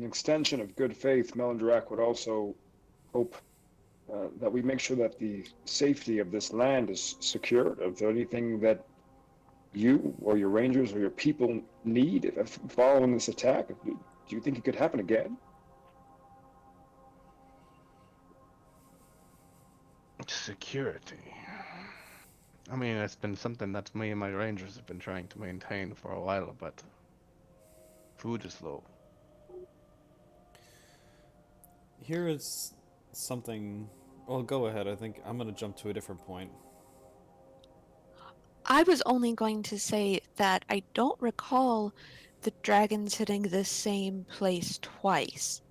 Speaker 6: extension of good faith, Melindrak would also hope that we make sure that the safety of this land is secured. If there anything that you or your rangers or your people need following this attack, do you think it could happen again?
Speaker 3: Security. I mean, it's been something that me and my rangers have been trying to maintain for a while, but food is low.
Speaker 1: Here is something. Well, go ahead. I think I'm going to jump to a different point.
Speaker 8: I was only going to say that I don't recall the dragons hitting the same place twice.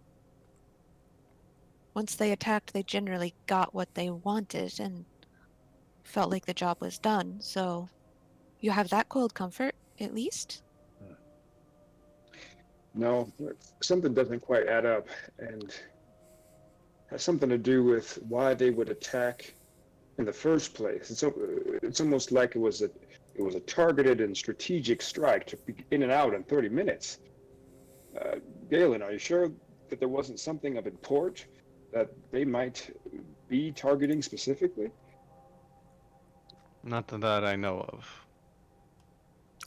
Speaker 8: Once they attacked, they generally got what they wanted and felt like the job was done. So you have that cold comfort, at least?
Speaker 6: No, something doesn't quite add up, and has something to do with why they would attack in the first place. It's almost like it was a targeted and strategic strike to be in and out in 30 minutes. Galen, are you sure that there wasn't something of import that they might be targeting specifically?
Speaker 3: Not that I know of.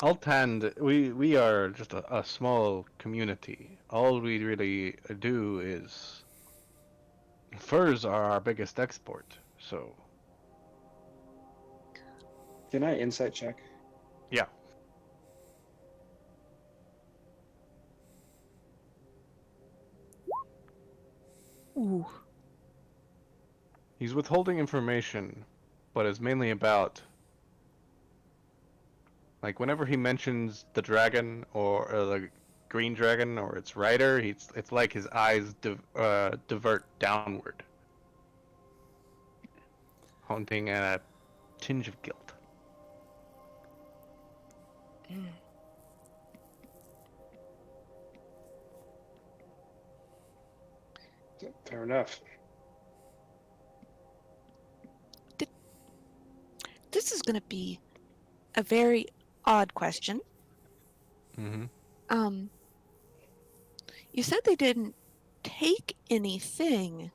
Speaker 3: Althand, we are just a small community. All we really do is furs are our biggest export. So
Speaker 6: Can I insight check?
Speaker 3: yeah,
Speaker 8: Ooh.
Speaker 3: he's withholding information, but it's mainly about like whenever he mentions the dragon or the green dragon or its rider, it's like his eyes divert downward, haunting a tinge of guilt.
Speaker 6: Fair enough.
Speaker 8: This is going to be a very odd question.
Speaker 3: Mm-hmm.
Speaker 8: You said they didn't take anything.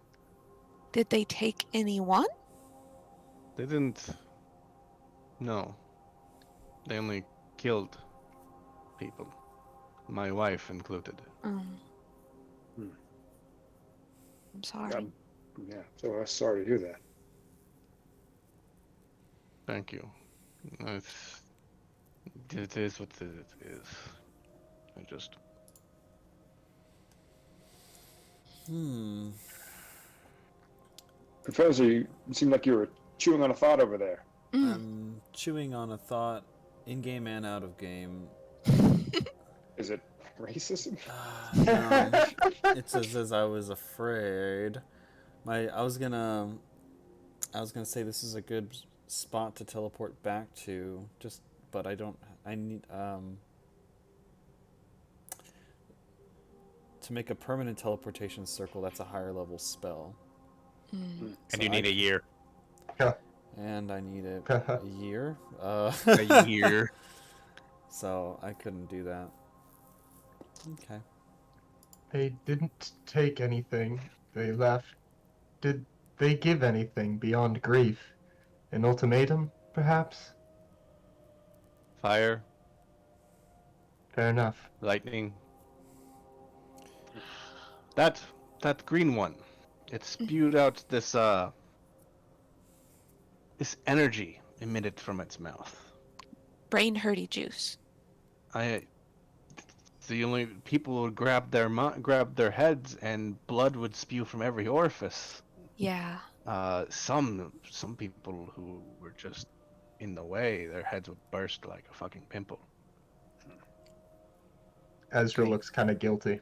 Speaker 8: Did they take anyone?
Speaker 3: They didn't. No. They only killed people. My wife included.
Speaker 8: I'm sorry.
Speaker 6: Yeah, so I'm sorry to hear that.
Speaker 3: Thank you. It is what it is. I just.
Speaker 6: Professor, you seemed like you were chewing on a thought over there.
Speaker 1: I'm chewing on a thought, in game and out of game.
Speaker 6: Is it racism?
Speaker 1: No, it says as I was afraid. I was gonna say this is a good spot to teleport back to. But I don't. I need to make a permanent teleportation circle. That's a higher level spell.
Speaker 3: And you need a year.
Speaker 1: And I need it a year.
Speaker 3: A year.
Speaker 1: So I couldn't do that. Okay.
Speaker 4: They didn't take anything. They left. Did they give anything beyond grief? An ultimatum, perhaps?
Speaker 3: Fire,
Speaker 4: Fair enough.
Speaker 3: lightning. That green one. It spewed out this energy emitted from its mouth.
Speaker 8: Brain hurty juice.
Speaker 3: The only people would grab their heads and blood would spew from every orifice.
Speaker 8: Yeah.
Speaker 3: Some people who were just in the way, their heads would burst like a fucking pimple.
Speaker 4: Ezra looks kind of guilty.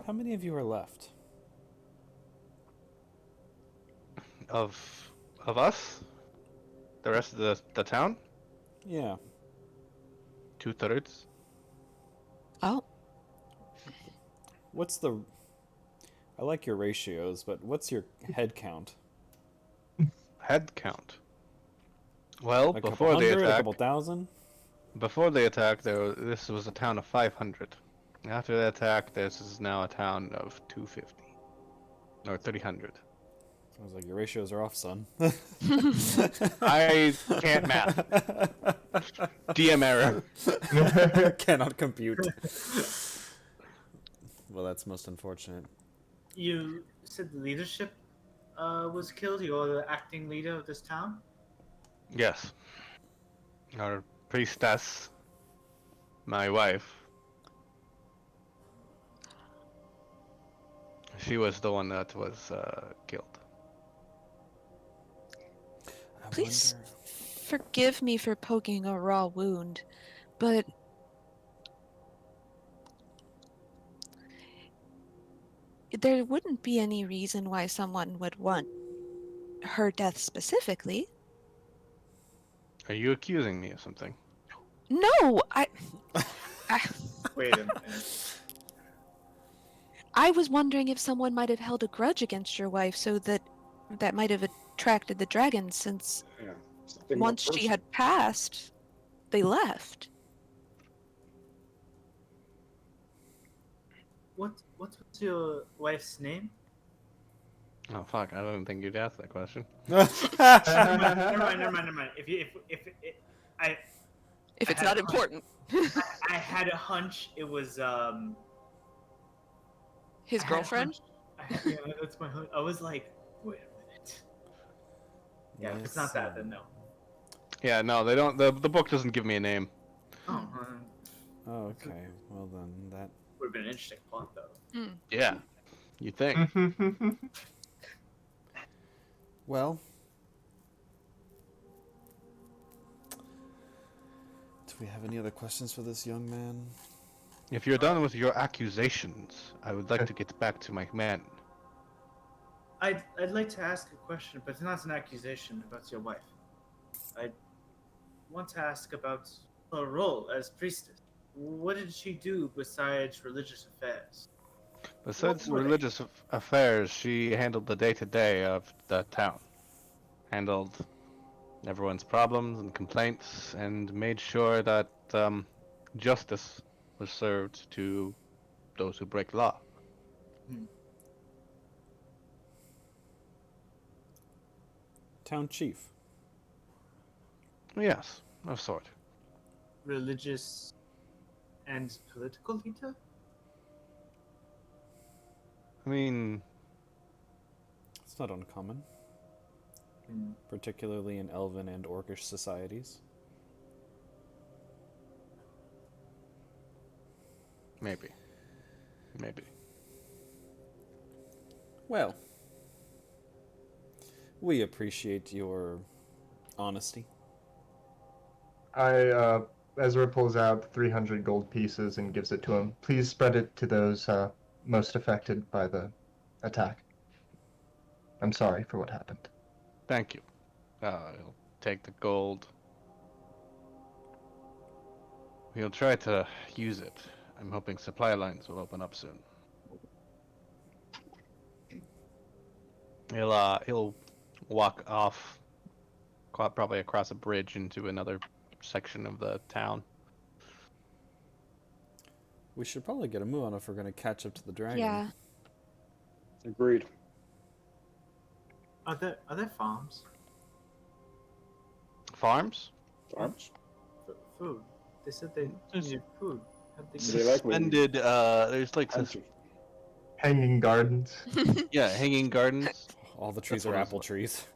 Speaker 1: How many of you are left?
Speaker 3: Of us? The rest of the town?
Speaker 1: Yeah.
Speaker 3: 2/3.
Speaker 8: Oh.
Speaker 1: What's the... I like your ratios, but what's your head count?
Speaker 3: Head count. Well,
Speaker 1: A
Speaker 3: before
Speaker 1: couple
Speaker 3: the
Speaker 1: hundred, a
Speaker 3: attack,
Speaker 1: couple thousand?
Speaker 3: before the attack, this was a town of 500. After the attack, this is now a town of 250 or 300.
Speaker 1: I was like, your ratios are off, son.
Speaker 3: I can't math. DM error.
Speaker 1: Cannot compute. Well, that's most unfortunate.
Speaker 2: You said the leadership was killed. You're the acting leader of this town.
Speaker 3: Yes. Our priestess, my wife. She was the one that was killed.
Speaker 8: Please
Speaker 1: wonder-
Speaker 8: forgive me for poking a raw wound, but there wouldn't be any reason why someone would want her death specifically.
Speaker 3: Are you accusing me of something?
Speaker 8: No, I
Speaker 2: Wait a minute.
Speaker 8: I was wondering if someone might have held a grudge against your wife, so that might have attracted the dragons, since
Speaker 6: Yeah. Something more
Speaker 8: once she
Speaker 6: personal.
Speaker 8: had passed, they left.
Speaker 2: What's your wife's name?
Speaker 3: Oh fuck! I didn't think you'd ask that question.
Speaker 2: Never mind. I
Speaker 7: If
Speaker 2: I
Speaker 7: it's
Speaker 2: had
Speaker 7: not
Speaker 2: a
Speaker 7: important.
Speaker 2: I had a hunch it was
Speaker 7: His
Speaker 2: I had a
Speaker 7: girlfriend?
Speaker 2: hunch- yeah, that's my hunch. I was like, wait a minute. Yeah, if it's not that, then no.
Speaker 3: Yeah, no, they don't. The book doesn't give me a name.
Speaker 2: Oh,
Speaker 1: Oh, okay. Well then, that.
Speaker 2: would have been an interesting plot though.
Speaker 3: Yeah, you think?
Speaker 1: Well. Do we have any other questions for this young man?
Speaker 3: If you're done with your accusations, I would like to get back to my men.
Speaker 2: I'd like to ask a question, but it's not an accusation about your wife. I want to ask about her role as priestess. What did she do besides religious affairs?
Speaker 3: Besides
Speaker 2: What were they?
Speaker 3: religious affairs, she handled the day-to-day of the town. Handled everyone's problems and complaints, and made sure that justice was served to those who break law.
Speaker 1: Town chief.
Speaker 3: Yes, of sort.
Speaker 2: Religious and political leader?
Speaker 3: I mean,
Speaker 1: It's not uncommon,
Speaker 2: Hmm.
Speaker 1: particularly in elven and orcish societies.
Speaker 3: maybe.
Speaker 1: Well, we appreciate your honesty.
Speaker 4: Ezra pulls out 300 gold pieces and gives it to him. Please spread it to those most affected by the attack. I'm sorry for what happened.
Speaker 3: Thank you. He'll take the gold. He'll try to use it. I'm hoping supply lines will open up soon. He'll walk off, probably across a bridge into another section of the town.
Speaker 1: We should probably get a move on if we're going to catch up to the dragon.
Speaker 8: Yeah.
Speaker 6: Agreed.
Speaker 2: Are there farms?
Speaker 3: Farms?
Speaker 6: Farms?
Speaker 2: Food. They said they
Speaker 3: There's-
Speaker 2: needed food. How'd they
Speaker 6: They
Speaker 2: get
Speaker 6: like when
Speaker 3: Suspended. There's like this,
Speaker 6: Country.
Speaker 4: Hanging gardens.
Speaker 3: yeah, hanging gardens.
Speaker 1: All the trees
Speaker 3: That's
Speaker 1: are
Speaker 3: what I was
Speaker 1: apple
Speaker 3: like.
Speaker 1: trees.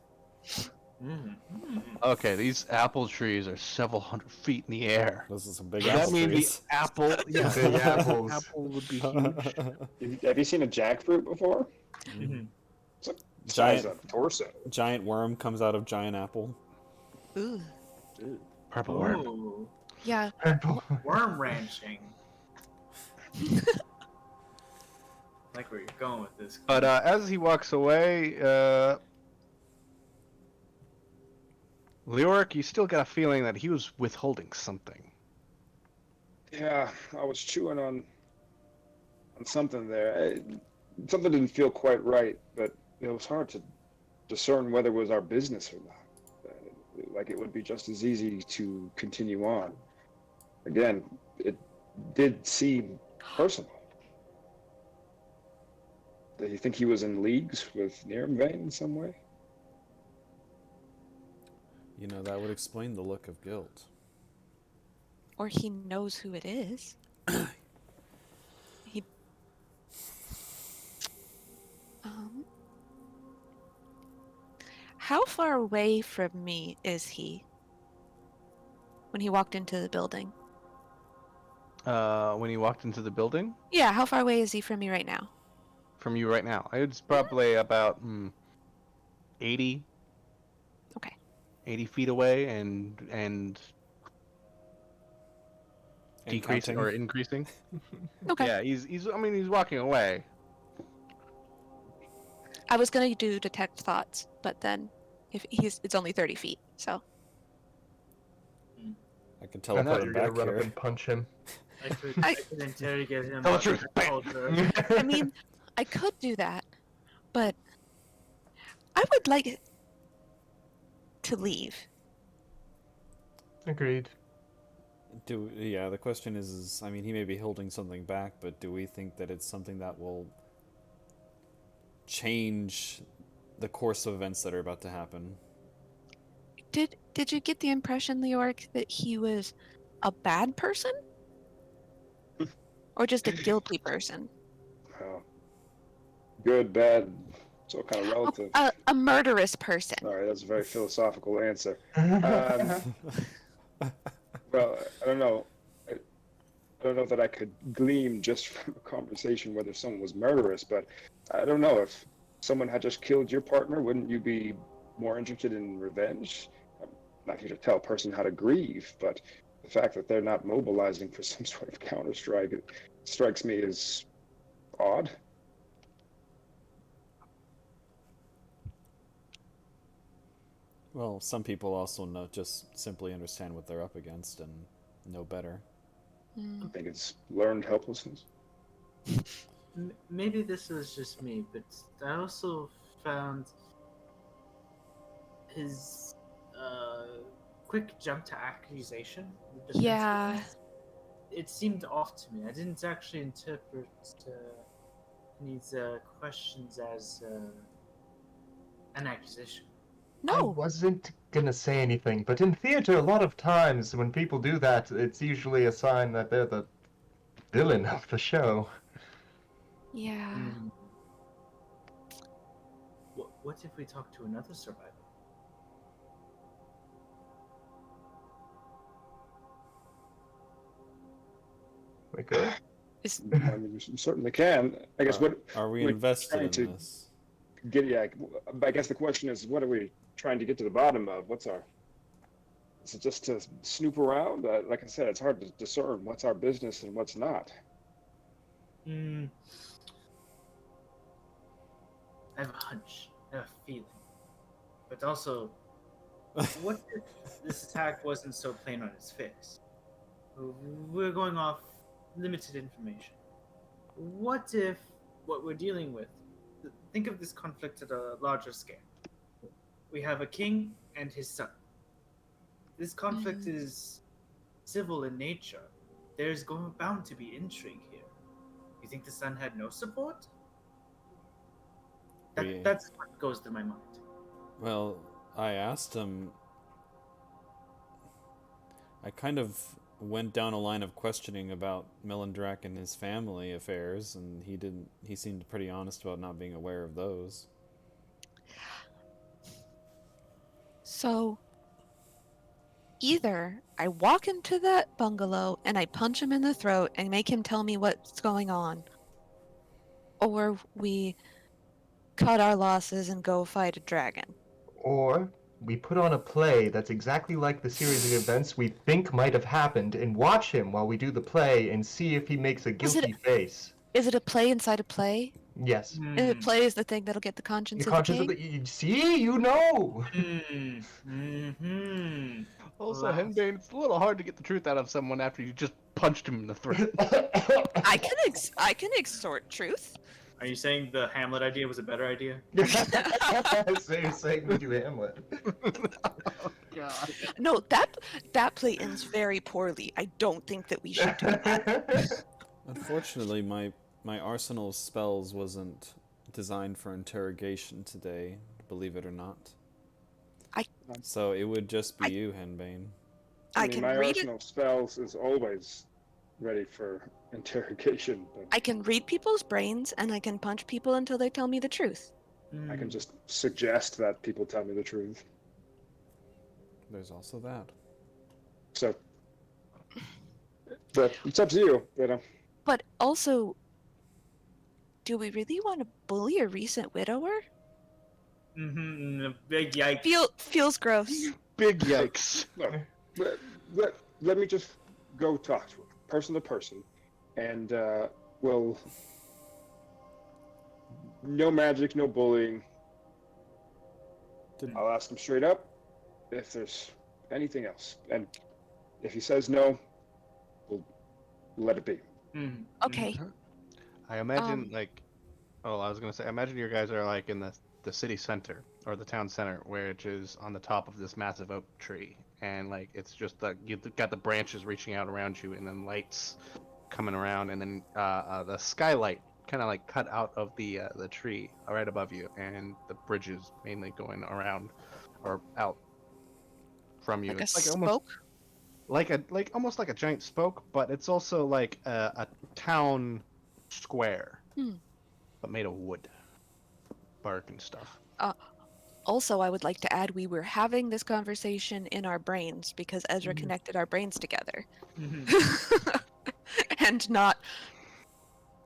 Speaker 3: Okay, these apple trees are several hundred feet in the air.
Speaker 1: Those are some big
Speaker 3: Does that
Speaker 1: apple
Speaker 3: mean the
Speaker 1: trees.
Speaker 3: apple? Yeah,
Speaker 4: Big apples.
Speaker 3: apple would be huge.
Speaker 6: Have you seen a jackfruit before? It's like the size
Speaker 1: Giant-
Speaker 6: of a torso.
Speaker 1: Giant worm comes out of giant apple.
Speaker 8: Ooh.
Speaker 3: Purple worm.
Speaker 2: Ooh,
Speaker 8: Yeah.
Speaker 2: worm ranching. Like where you're going with this.
Speaker 3: But as he walks away, Leoric, you still got a feeling that he was withholding something.
Speaker 6: Yeah, I was chewing on something there. Something didn't feel quite right, but it was hard to discern whether it was our business or not. Like it would be just as easy to continue on. Again, it did seem personal. Do you think he was in leagues with Niramvane in some way?
Speaker 1: You know, that would explain the look of guilt.
Speaker 8: Or he knows who it is. He. How far away from me is he? When he walked into the building.
Speaker 3: When he walked into the building,
Speaker 8: Yeah, how far away is he from me right now?
Speaker 3: from you right now, it's probably about 80.
Speaker 8: Okay.
Speaker 3: 80 feet away and decreasing
Speaker 1: counting.
Speaker 3: or increasing.
Speaker 8: Okay.
Speaker 3: Yeah, he's walking away.
Speaker 8: I was gonna do detect thoughts, but then if it's only 30 feet, so
Speaker 1: I can
Speaker 4: I
Speaker 1: teleport
Speaker 4: thought
Speaker 1: him
Speaker 4: you were gonna
Speaker 1: back
Speaker 4: run
Speaker 1: here.
Speaker 4: up and punch him.
Speaker 2: I could
Speaker 8: I-
Speaker 2: I could interrogate him
Speaker 3: Tell the
Speaker 2: about
Speaker 3: truth.
Speaker 2: the
Speaker 3: Bam.
Speaker 2: culture.
Speaker 8: I mean, I could do that, but I would like to leave.
Speaker 4: Agreed.
Speaker 1: Yeah, the question is, I mean, he may be holding something back, but do we think that it's something that will change the course of events that are about to happen?
Speaker 8: Did you get the impression, Leoric, that he was a bad person? Or just a guilty person?
Speaker 6: Well, good, bad, it's all kind of
Speaker 8: Oh,
Speaker 6: relative.
Speaker 8: a murderous person.
Speaker 6: All right, that's a very philosophical answer. Well, I don't know. I don't know that I could glean just from a conversation whether someone was murderous, but I don't know if someone had just killed your partner, wouldn't you be more interested in revenge? I'm not here to tell a person how to grieve, but the fact that they're not mobilizing for some sort of counter-strike, it strikes me as odd.
Speaker 1: Well, some people also just simply understand what they're up against and know better.
Speaker 6: I think it's learned helplessness.
Speaker 2: Maybe this was just me, but I also found his quick jump to accusation.
Speaker 8: Yeah.
Speaker 2: defensiveness. It seemed off to me. I didn't actually interpret these questions as an accusation.
Speaker 4: I
Speaker 8: No.
Speaker 4: wasn't gonna say anything, but in theater, a lot of times when people do that, it's usually a sign that they're the villain of the show.
Speaker 8: Yeah.
Speaker 2: Hmm. What if we talk to another survivor?
Speaker 4: We could.
Speaker 8: Is
Speaker 6: I mean, you certainly can. I guess what
Speaker 1: Are we
Speaker 6: we're
Speaker 1: invested
Speaker 6: trying
Speaker 1: in
Speaker 6: to
Speaker 1: this?
Speaker 6: get, yeah, I guess the question is, what are we trying to get to the bottom of? Is it just to snoop around? Like I said, it's hard to discern what's our business and what's not.
Speaker 2: I have a hunch. I have a feeling. But also, what if this attack wasn't so plain on its face? We're going off limited information. What if what we're dealing with, think of this conflict at a larger scale. We have a king and his son. This conflict is civil in nature. There's bound to be intrigue here. You think the son had no support? That's what goes through my mind.
Speaker 1: Well, I asked him. I kind of went down a line of questioning about Melindrak and his family affairs, and he seemed pretty honest about not being aware of those.
Speaker 8: so either I walk into that bungalow and I punch him in the throat and make him tell me what's going on, or we cut our losses and go fight a dragon.
Speaker 4: Or we put on a play that's exactly like the series of events we think might have happened and watch him while we do the play and see if he makes a
Speaker 8: Is it-
Speaker 4: guilty face.
Speaker 8: Is it a play inside a play?
Speaker 4: Yes.
Speaker 8: And the play is the thing that'll get the conscience
Speaker 4: The
Speaker 8: of the
Speaker 4: conscience of
Speaker 8: king?
Speaker 4: the... See? You know!
Speaker 3: Also,
Speaker 2: Wow.
Speaker 3: Henbane, it's a little hard to get the truth out of someone after you just punched him in the throat.
Speaker 8: I can extort truth.
Speaker 2: Are you saying the Hamlet idea was a better idea?
Speaker 4: So you're saying we do Hamlet.
Speaker 8: No, that play ends very poorly. I don't think that we should do that.
Speaker 1: Unfortunately, my arsenal of spells wasn't designed for interrogation today, believe it or not. So it would just be you, Henbane.
Speaker 8: I
Speaker 6: mean,
Speaker 8: can
Speaker 6: my
Speaker 8: read it.
Speaker 6: arsenal of spells is always ready for interrogation, but
Speaker 8: I can read people's brains and I can punch people until they tell me the truth.
Speaker 6: I can just suggest that people tell me the truth.
Speaker 1: There's also that.
Speaker 6: So, but it's up to you, you know.
Speaker 8: But also, do we really want to bully a recent widower?
Speaker 2: Big yikes.
Speaker 8: Feels gross.
Speaker 3: Big yikes.
Speaker 6: Let me just go talk to him, person to person, and we'll... No magic, no bullying. I'll ask him straight up if there's anything else. And if he says no, we'll let it be.
Speaker 8: Okay.
Speaker 3: I imagine, I was going to say, I imagine you guys are, like, in the city center, or the town center, which is on the top of this massive oak tree. And, like, it's just, you've got the branches reaching out around you, and then lights coming around, and then the skylight kind of like cut out of the tree right above you, and the bridges mainly going around or out from you.
Speaker 7: Like a
Speaker 3: It's like
Speaker 7: spoke?
Speaker 3: almost like a giant spoke, but it's also like a town square, but made of wood, bark and stuff.
Speaker 8: Also, I would like to add we were having this conversation in our brains because Ezra connected our brains together. And not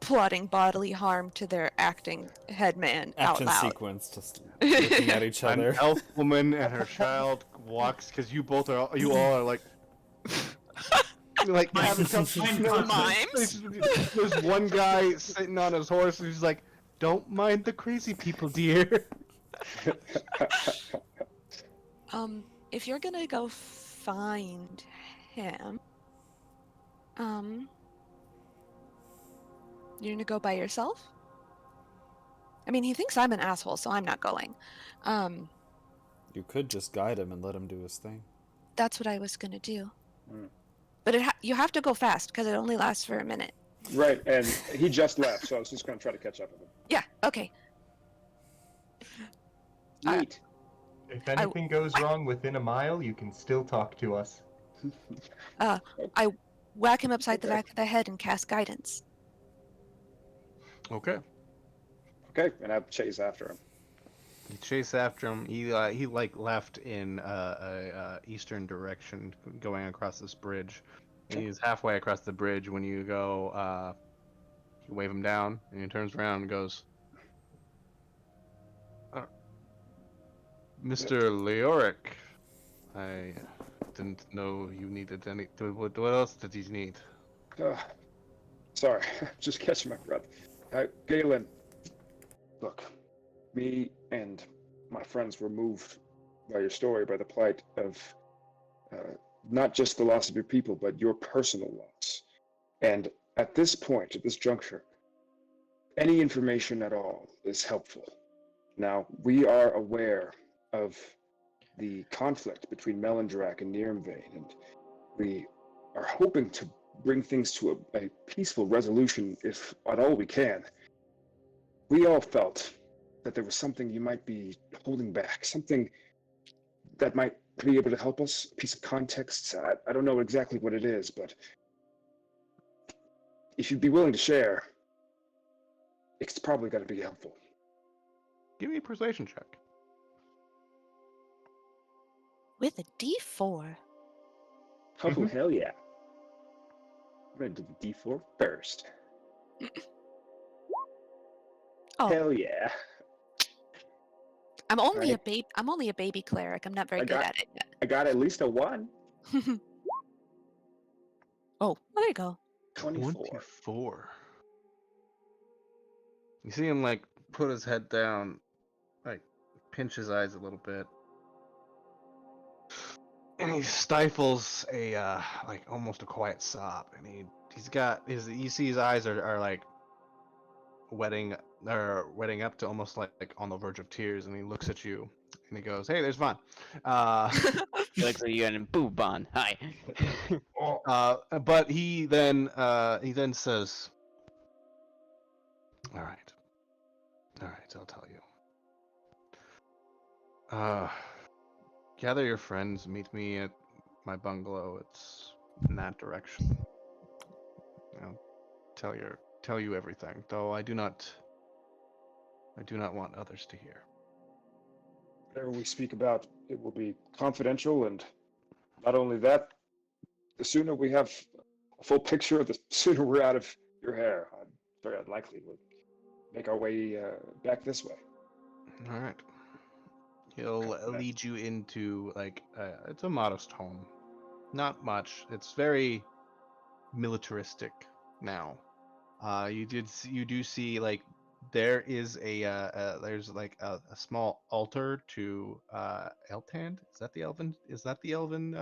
Speaker 8: plotting bodily harm to their acting headman out
Speaker 1: Action
Speaker 8: loud.
Speaker 1: sequence, just looking at each other.
Speaker 3: An elf woman and her child walks, because you all are like having
Speaker 7: Mimes.
Speaker 3: There's one guy sitting on his horse, and he's like, "Don't mind the crazy people, dear."
Speaker 8: If you're gonna go find him, you're gonna go by yourself? I mean, he thinks I'm an asshole, so I'm not going.
Speaker 1: You could just guide him and let him do his thing.
Speaker 8: That's what I was gonna do. But you have to go fast, because it only lasts for a minute.
Speaker 6: Right, and he just left, so I was just going to try to catch up with him.
Speaker 8: Yeah, okay.
Speaker 6: Neat.
Speaker 4: If anything goes wrong within a mile, you can still talk to us.
Speaker 8: I whack him upside the back of the head and cast guidance.
Speaker 3: Okay.
Speaker 6: Okay, and I chase after him.
Speaker 3: You chase after him. He left in a eastern direction, going across this bridge. And he's halfway across the bridge when you go. You wave him down, and he turns around and goes, "Mr. Leoric, I didn't know you needed any. What else did you need?"
Speaker 6: Sorry, just catching my breath. Galen, look, me and my friends were moved by your story, by the plight of not just the loss of your people, but your personal loss. And at this point, at this juncture, any information at all is helpful. Now, we are aware of the conflict between Melindrak and Nirmvain, and we are hoping to bring things to a peaceful resolution, if at all we can. We all felt that there was something you might be holding back, something that might be able to help us, a piece of context. I don't know exactly what it is, but if you'd be willing to share, it's probably got to be helpful.
Speaker 3: Give me a persuasion check.
Speaker 8: With a D4.
Speaker 2: Oh, hell yeah. I'm going to do the D4 first.
Speaker 8: Oh.
Speaker 2: Hell yeah.
Speaker 8: I'm only
Speaker 2: Right.
Speaker 8: I'm only a baby cleric. I'm not very good at it yet.
Speaker 2: I got at least a 1.
Speaker 8: Oh, there you go.
Speaker 2: 24.
Speaker 3: 24. You see him like put his head down, like pinch his eyes a little bit, and he stifles a like almost a quiet sob, and he's got you see his eyes are like wetting up to almost like on the verge of tears, and he looks at you and he goes, "Hey, there's Vaughn."
Speaker 9: He looks like you got a boob on. Hi.
Speaker 3: But he then says, all right, I'll tell you. Gather your friends, meet me at my bungalow. It's in that direction. I'll tell you everything, though I do not want others to hear.
Speaker 6: Whatever we speak about, it will be confidential, and not only that, the sooner we have a full picture, the sooner we're out of your hair. Very unlikely we'll make our way back this way.
Speaker 3: All right. He'll lead you into like it's a modest home, not much. It's very militaristic now. You do see like there is there's like a small altar to Eltand. Is that the elven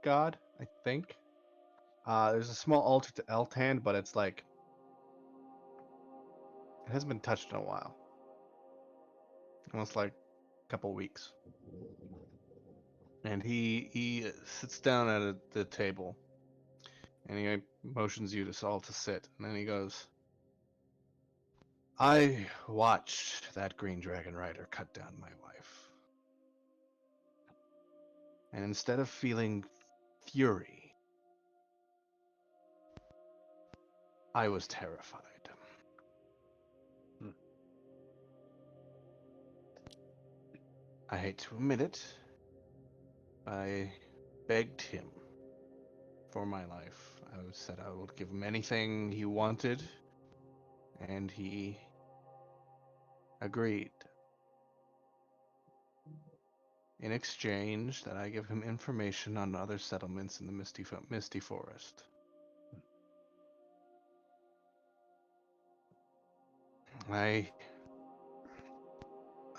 Speaker 3: god? I think. There's a small altar to Eltand, but it's like it hasn't been touched in a while. Almost like a couple weeks. And he sits down at the table, and he motions you all to sit. And then he goes, "I watched that green dragon rider cut down my wife, and instead of feeling fury, I was terrified. I hate to admit it. I begged him for my life. I said I would give him anything he wanted, and he agreed. In exchange, that I give him information on other settlements in the Misty Forest.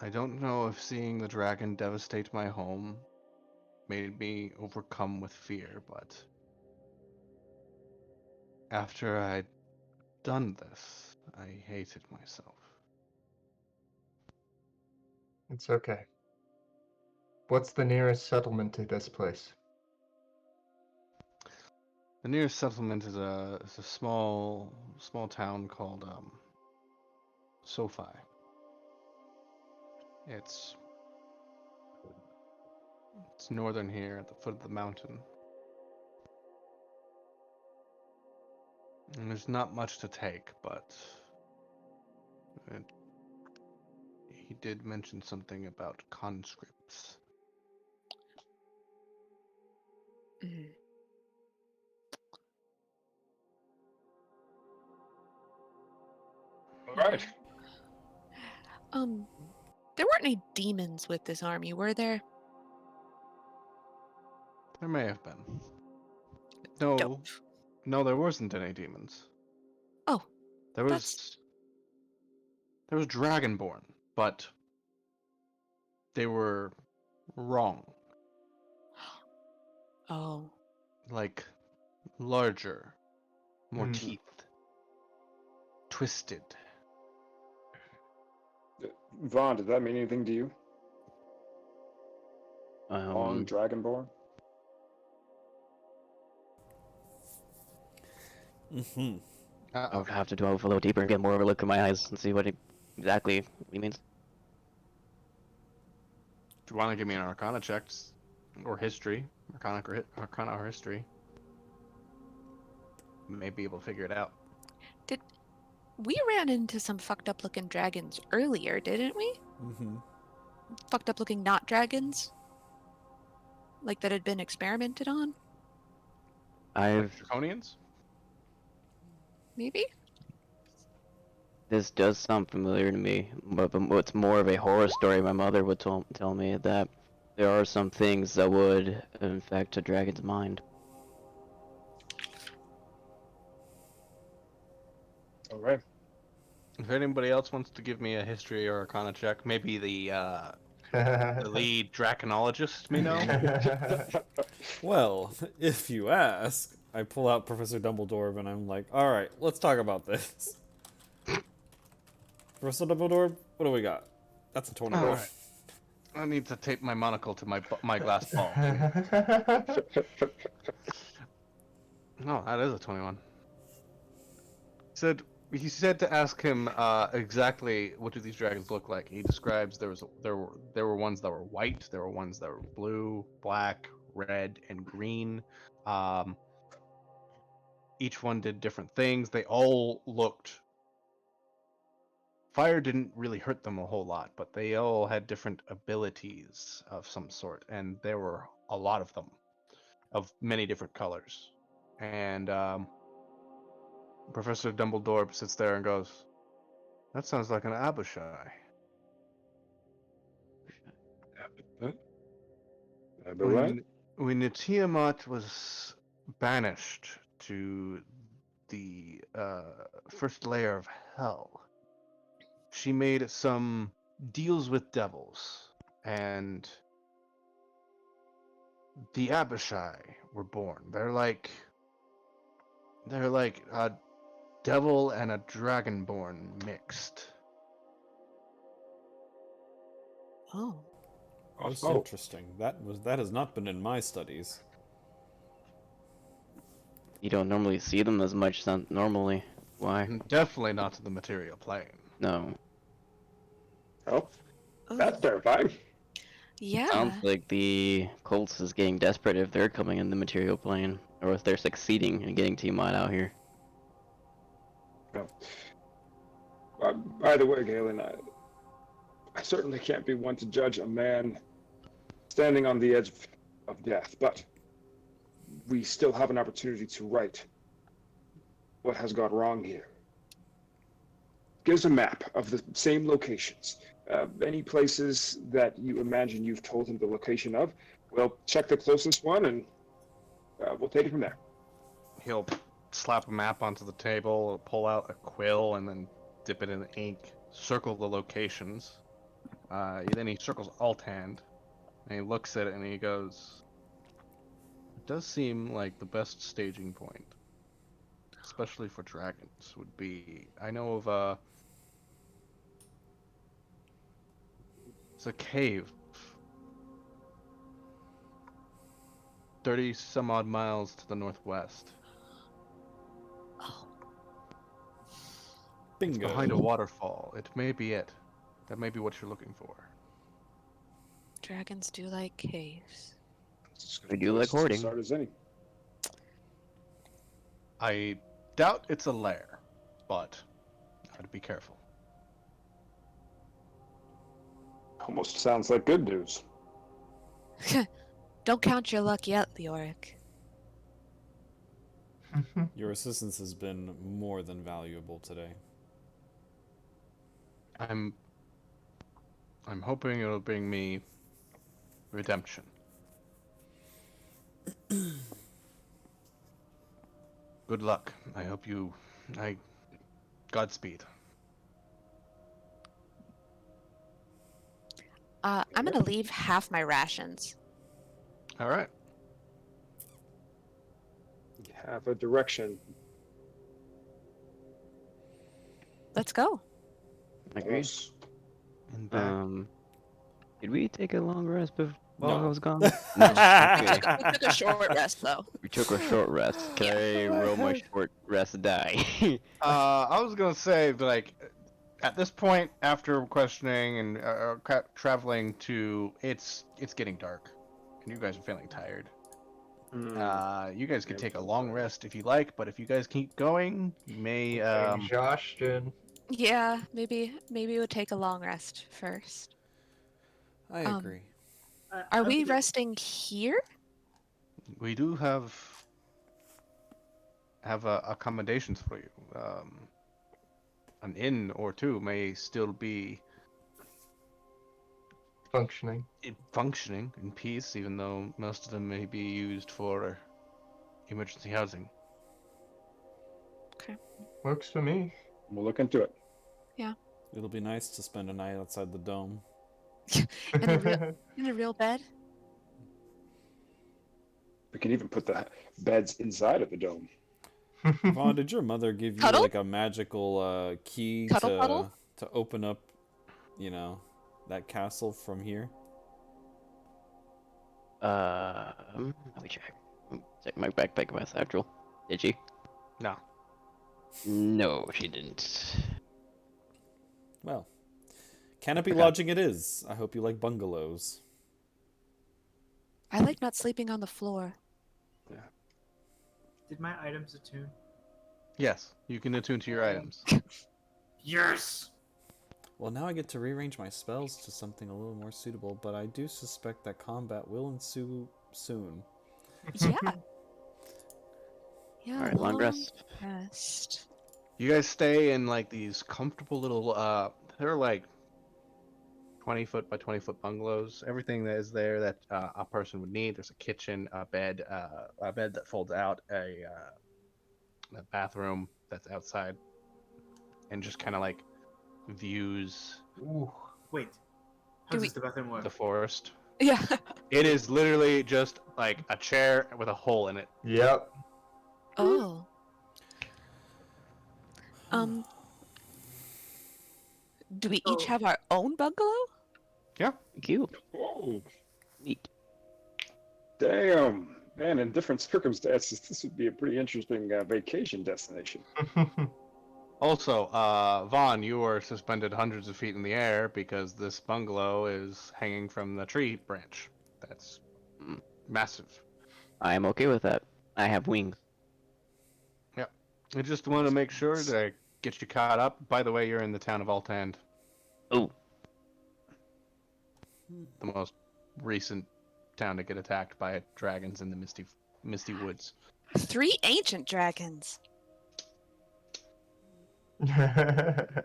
Speaker 3: I don't know if seeing the dragon devastate my home made me overcome with fear, but after I'd done this, I hated myself.
Speaker 4: It's okay. What's the nearest settlement to this place?
Speaker 3: The nearest settlement is a small town called Sophie. It's northern here at the foot of the mountain. And there's not much to take, but he did mention something about conscripts.
Speaker 8: Mm.
Speaker 6: All right.
Speaker 8: There weren't any demons with this army, were there?
Speaker 3: There may have been.
Speaker 8: Dope.
Speaker 3: No, there wasn't any demons.
Speaker 8: Oh,
Speaker 3: There was Dragonborn, but they were wrong.
Speaker 8: Oh.
Speaker 3: Like larger, more
Speaker 4: Hmm.
Speaker 3: teeth, twisted.
Speaker 6: Vaughn, did that mean anything to you? On Dragonborn?
Speaker 1: Mm-hmm.
Speaker 9: I'll have to delve a little deeper and get more of a look in my eyes and see what exactly he means.
Speaker 3: If you want to give me an Arcana check or history, Arcana or history, you may be able to figure it out.
Speaker 8: We ran into some fucked up looking dragons earlier, didn't we?
Speaker 1: Mm-hmm.
Speaker 8: Fucked up looking not dragons? Like that had been experimented on?
Speaker 3: Draconians?
Speaker 8: Maybe?
Speaker 9: This does sound familiar to me, but what's more of a horror story, my mother would tell me that there are some things that would infect a dragon's mind.
Speaker 6: All right.
Speaker 3: If anybody else wants to give me a history or Arcana check, maybe the lead draconologist may know.
Speaker 1: Well, if you ask, I pull out Professor Dumbledore and I'm like, all right, let's talk about this. Professor Dumbledore, what do we got? That's a 21.
Speaker 3: All right. I need to tape my monocle to my glass ball. No, that is a 21. He said to ask him exactly what do these dragons look like. He describes there were ones that were white, there were ones that were blue, black, red, and green. Each one did different things. They all looked. Fire didn't really hurt them a whole lot, but they all had different abilities of some sort, and there were a lot of them, of many different colors. And Professor Dumbledore sits there and goes, "That sounds like an Abishai."
Speaker 6: Remember right?
Speaker 3: When Tiamat was banished to the first layer of hell, she made some deals with devils, and the Abishai were born. They're like a devil and a dragonborn mixed.
Speaker 8: Oh.
Speaker 1: Most
Speaker 6: Oh.
Speaker 1: interesting. That has not been in my studies.
Speaker 9: You don't normally see them as much normally. Why?
Speaker 3: Definitely not to the material plane.
Speaker 9: No.
Speaker 6: Oh,
Speaker 8: Ugh.
Speaker 6: that's terrifying.
Speaker 8: Yeah.
Speaker 9: Sounds like the Colts is getting desperate if they're coming in the material plane, or if they're succeeding in getting Tiamat out here.
Speaker 6: No. By the way, Galen, I certainly can't be one to judge a man standing on the edge of death, but we still have an opportunity to right what has gone wrong here. Give us a map of the same locations. Any places that you imagine you've told him the location of, we'll check the closest one and we'll take it from there.
Speaker 3: He'll slap a map onto the table, pull out a quill, and then dip it in ink, circle the locations. Then he circles alt hand, and he looks at it and he goes, "It does seem like the best staging point, especially for dragons, would be, I know of it's a cave 30 some odd miles to the northwest.
Speaker 8: Oh.
Speaker 3: It's
Speaker 1: Bingo.
Speaker 3: behind a waterfall. It may be it. That may be what you're looking for."
Speaker 8: Dragons do like caves.
Speaker 9: They do like hoarding.
Speaker 6: Start as any.
Speaker 3: I doubt it's a lair, but I'd be careful.
Speaker 6: Almost sounds like good news.
Speaker 8: Don't count your luck yet, Leoric.
Speaker 1: Your assistance has been more than valuable today.
Speaker 3: I'm hoping it'll bring me redemption. Good luck. Godspeed.
Speaker 8: I'm gonna leave half my rations.
Speaker 3: All right.
Speaker 6: You have a direction.
Speaker 8: Let's go.
Speaker 9: Agreed.
Speaker 6: Yes.
Speaker 3: And back.
Speaker 9: Did we take a long rest while
Speaker 1: No.
Speaker 9: I was gone? No. Okay.
Speaker 7: We took a short rest though.
Speaker 9: We took a short rest. Can I roll my short rest die?
Speaker 3: I was gonna say, like, at this point, after questioning and traveling to, it's getting dark, and you guys are feeling tired. You guys could take a long rest if you like, but if you guys keep going, you may.
Speaker 4: Exhaustion.
Speaker 8: Yeah, maybe we'll take a long rest first.
Speaker 1: I agree.
Speaker 8: Are we resting here?
Speaker 3: We do have accommodations for you. An inn or two may still be
Speaker 4: Functioning.
Speaker 3: functioning in peace, even though most of them may be used for emergency housing.
Speaker 4: Works for me.
Speaker 6: We'll look into it.
Speaker 1: It'll be nice to spend a night outside the dome.
Speaker 8: In a real bed?
Speaker 6: We can even put the beds inside of the dome.
Speaker 1: Vaughn, did your mother give you
Speaker 8: Cuddle?
Speaker 1: like a magical key
Speaker 8: Cuddle puddle?
Speaker 1: to open up, that castle from here?
Speaker 9: Let me check. Check my backpack, my satchel. Did she?
Speaker 3: No.
Speaker 9: No, she didn't.
Speaker 1: Well, canopy
Speaker 3: Okay.
Speaker 1: lodging it is. I hope you like bungalows.
Speaker 8: I like not sleeping on the floor.
Speaker 2: Did my items attune?
Speaker 3: Yes, you can attune to your items.
Speaker 2: Yes!
Speaker 1: Well, now I get to rearrange my spells to something a little more suitable, but I do suspect that combat will ensue soon.
Speaker 8: Yeah. Yeah.
Speaker 9: Alright, long rest.
Speaker 8: Rest.
Speaker 3: You guys stay in like these comfortable little they're like 20-foot by 20-foot bungalows. Everything that is there that a person would need. There's a kitchen, a bed that folds out, a bathroom that's outside, and just kind of like views
Speaker 4: Ooh.
Speaker 2: Wait, how
Speaker 8: Do
Speaker 2: does
Speaker 8: we-
Speaker 2: the bathroom work?
Speaker 3: the forest.
Speaker 8: Yeah.
Speaker 3: It is literally just like a chair with a hole in it.
Speaker 4: Yep.
Speaker 8: Oh. Um. Do we each
Speaker 2: So-
Speaker 8: have our own bungalow?
Speaker 9: Cute.
Speaker 6: Whoa,
Speaker 9: Neat.
Speaker 6: damn. Man, in different circumstances, this would be a pretty interesting vacation destination.
Speaker 3: Also, Vaughn, you are suspended hundreds of feet in the air because this bungalow is hanging from the tree branch. That's massive.
Speaker 9: I am okay with that. I have wings.
Speaker 3: I just want to make sure that I get you caught up. By the way, you're in the town of Altand,
Speaker 9: Oh,
Speaker 3: the most recent town to get attacked by dragons in the misty woods.
Speaker 8: 3 ancient dragons. An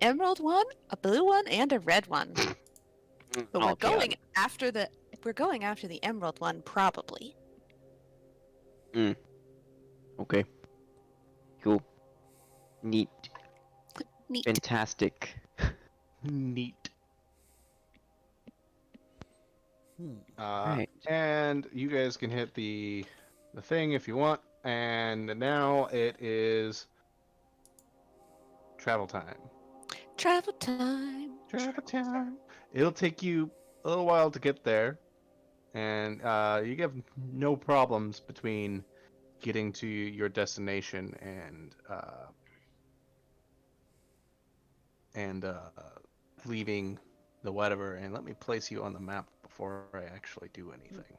Speaker 8: emerald one, a blue one, and a red one. But we're
Speaker 9: okay,
Speaker 8: going after the emerald one, probably.
Speaker 9: okay. Cool. Neat.
Speaker 8: Neat.
Speaker 9: Fantastic.
Speaker 3: Neat.
Speaker 9: Right.
Speaker 3: And you guys can hit the thing if you want. And now it is travel time.
Speaker 8: Travel time.
Speaker 3: Travel time. It'll take you a little while to get there, and you have no problems between getting to your destination and leaving the whatever. And let me place you on the map before I actually do anything.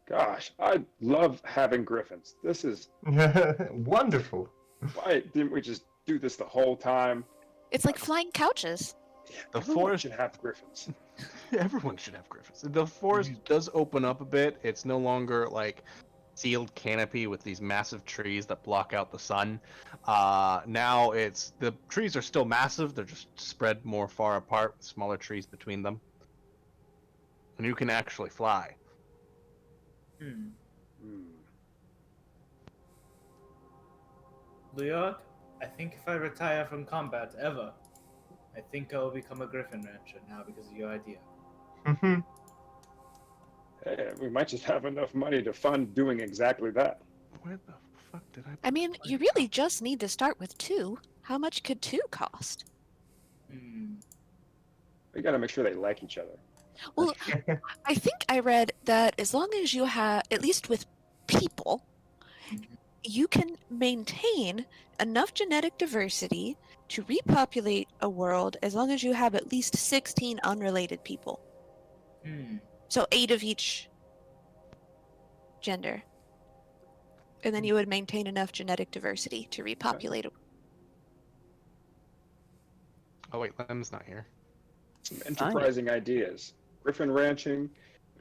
Speaker 6: Gosh, I love having griffins. This is
Speaker 4: Wonderful.
Speaker 6: why didn't we just do this the whole time?
Speaker 8: It's like flying couches.
Speaker 3: The
Speaker 6: Everyone
Speaker 3: forest
Speaker 6: should have griffins.
Speaker 3: Everyone should have griffins. The forest does open up a bit. It's no longer like sealed canopy with these massive trees that block out the sun. Now the trees are still massive. They're just spread more far apart with smaller trees between them. And you can actually fly.
Speaker 2: Hmm.
Speaker 6: Hmm.
Speaker 2: Leod, I think if I retire from combat ever, I think I will become a griffin rancher now because of your idea.
Speaker 6: Hey, we might just have enough money to fund doing exactly that.
Speaker 3: Where the fuck did I?
Speaker 8: I mean, you really just need to start with 2. How much could 2 cost?
Speaker 2: Hmm.
Speaker 6: We gotta make sure they like each other.
Speaker 8: Well, I think I read that as long as you have, at least with people, you can maintain enough genetic diversity to repopulate a world as long as you have at least 16 unrelated people.
Speaker 2: Hmm.
Speaker 8: So 8 of each gender. And then you would maintain enough genetic diversity to repopulate.
Speaker 3: Oh wait, Lem's not here.
Speaker 6: Some enterprising ideas. Griffin ranching.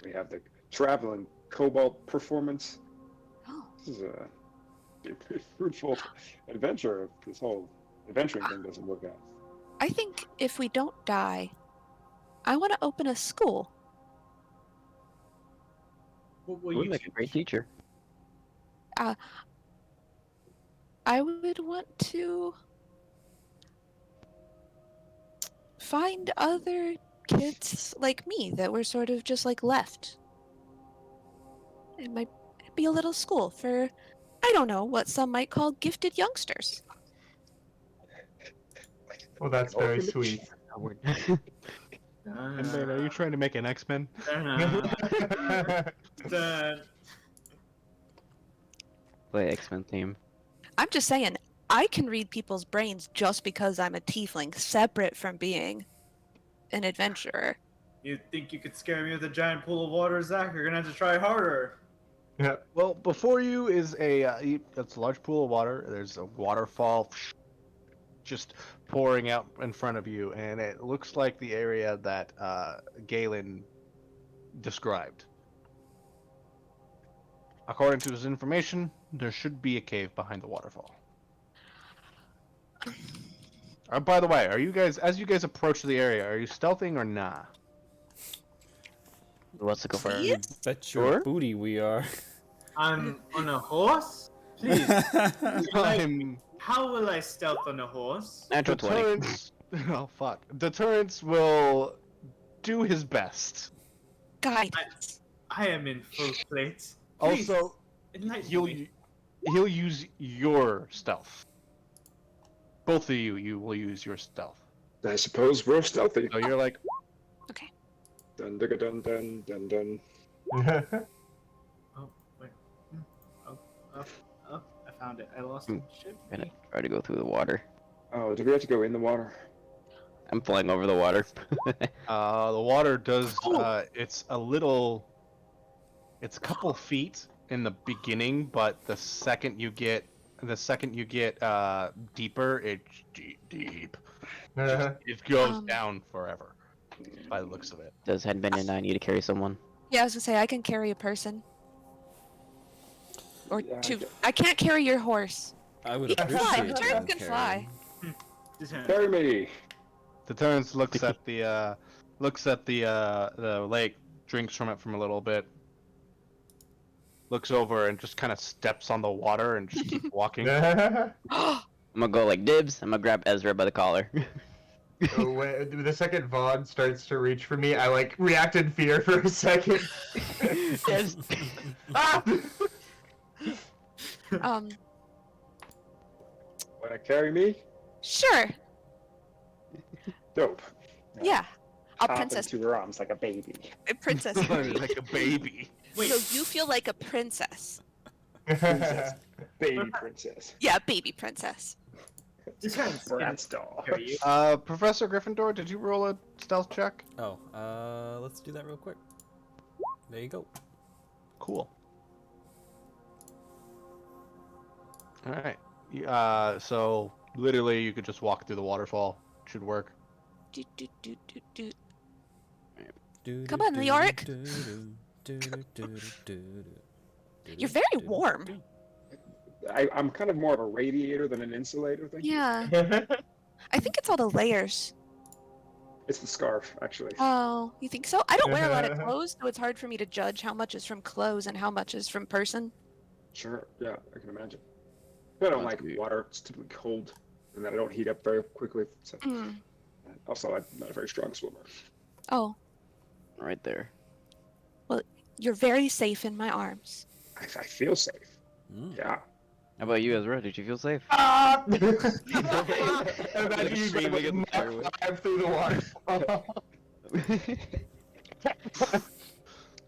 Speaker 6: We have the traveling cobalt performance.
Speaker 8: Oh.
Speaker 6: This is a pretty fruitful adventure if this whole adventuring thing doesn't work out.
Speaker 8: I think if we don't die, I want to open a school.
Speaker 2: What will
Speaker 9: You would
Speaker 2: you
Speaker 9: make a great teacher.
Speaker 8: I would want to find other kids like me that were sort of just like left. It might be a little school for, I don't know, what some might call gifted youngsters.
Speaker 4: Well, that's very sweet.
Speaker 3: And then, are you trying to make an X-Men?
Speaker 9: Play X-Men theme.
Speaker 8: I'm just saying, I can read people's brains just because I'm a tiefling, separate from being an adventurer.
Speaker 2: You think you could scare me with a giant pool of water, Zach? You're gonna have to try harder.
Speaker 4: Yeah.
Speaker 3: Well, before you is it's a large pool of water. There's a waterfall just pouring out in front of you, and it looks like the area that Galen described. According to his information, there should be a cave behind the waterfall. By the way, are you guys, as you guys approach the area, are you stealthing or nah?
Speaker 9: Who wants to go first?
Speaker 1: You bet your
Speaker 9: Sure.
Speaker 1: booty we are.
Speaker 2: I'm on a horse? Please.
Speaker 3: I'm
Speaker 2: How will I stealth on a horse?
Speaker 9: Natural 20.
Speaker 3: Deterrence. Oh fuck. Deterrence will do his best.
Speaker 8: Guidance.
Speaker 2: I am in full plate. Please,
Speaker 3: Also,
Speaker 2: enlighten me.
Speaker 3: he'll use your stealth. Both of you will use your stealth.
Speaker 6: I suppose we're stealthy.
Speaker 3: So you're like,
Speaker 8: Okay.
Speaker 6: Dun dun dun dun dun dun.
Speaker 2: Oh, wait. Oh, I found it. I lost
Speaker 9: Hmm.
Speaker 2: it. Shit.
Speaker 9: I'm gonna try to go through the water.
Speaker 6: Oh, do we have to go in the water?
Speaker 9: I'm flying over the water.
Speaker 3: the water does.
Speaker 2: Oh.
Speaker 3: It's a little. It's a couple feet in the beginning, but the second you get deeper, it's deep. It goes down forever. By the looks of it.
Speaker 9: Does Headband and I need to carry someone?
Speaker 8: Yeah, I was gonna say I can carry a person. Or
Speaker 6: Yeah, I
Speaker 8: two.
Speaker 6: get-
Speaker 8: I can't carry your horse.
Speaker 1: I would
Speaker 8: He can fly.
Speaker 1: appreciate
Speaker 8: Deterrence
Speaker 1: that,
Speaker 8: can
Speaker 1: Karen.
Speaker 8: fly.
Speaker 6: Carry me.
Speaker 3: Deterrence looks at the lake, drinks from it from a little bit, looks over and just kind of steps on the water and just keeps walking.
Speaker 9: I'm gonna go like dibs. I'm gonna grab Ezra by the collar.
Speaker 4: So when the second Vaughn starts to reach for me, I like react in fear for a second.
Speaker 9: Yes.
Speaker 4: Ah!
Speaker 6: Wanna carry me?
Speaker 8: Sure.
Speaker 6: Dope.
Speaker 8: Yeah. I'll
Speaker 6: Hop
Speaker 8: princess.
Speaker 6: into her arms like a baby.
Speaker 8: Princess.
Speaker 3: Like a baby.
Speaker 2: Wait,
Speaker 8: So you feel like a princess.
Speaker 6: Princess. Baby princess.
Speaker 8: Yeah, baby princess.
Speaker 2: Deterrence can
Speaker 6: Bratz doll.
Speaker 2: carry you.
Speaker 3: Professor Gryffindor, did you roll a stealth check?
Speaker 1: Oh, let's do that real quick. There you go.
Speaker 3: Cool. All right. So literally, you could just walk through the waterfall. Should work.
Speaker 8: Do, do, do, do, do.
Speaker 1: Do,
Speaker 8: Come
Speaker 1: do,
Speaker 8: on,
Speaker 1: do,
Speaker 8: Leoric.
Speaker 1: do, do, do, do, do, do,
Speaker 8: You're very
Speaker 1: do,
Speaker 8: warm.
Speaker 1: do.
Speaker 6: I'm kind of more of a radiator than an insulator thing.
Speaker 8: Yeah. I think it's all the layers.
Speaker 6: It's the scarf, actually.
Speaker 8: Oh, you think so? I don't wear a lot of clothes, so it's hard for me to judge how much is from clothes and how much is from person.
Speaker 6: Sure, yeah, I can imagine. I don't
Speaker 9: That's
Speaker 6: like
Speaker 9: weird.
Speaker 6: water. It's typically cold, and then I don't heat up very quickly. So.
Speaker 8: Mm.
Speaker 6: Also, I'm not a very strong swimmer.
Speaker 8: Oh,
Speaker 9: Right there.
Speaker 8: you're very safe in my arms.
Speaker 6: I feel safe.
Speaker 1: Mm.
Speaker 6: Yeah.
Speaker 9: How about you, Ezra? Did you feel safe?
Speaker 4: Ah! Imagine you
Speaker 9: Screaming
Speaker 4: go
Speaker 9: in the stairway.
Speaker 4: Mach 5 through the water.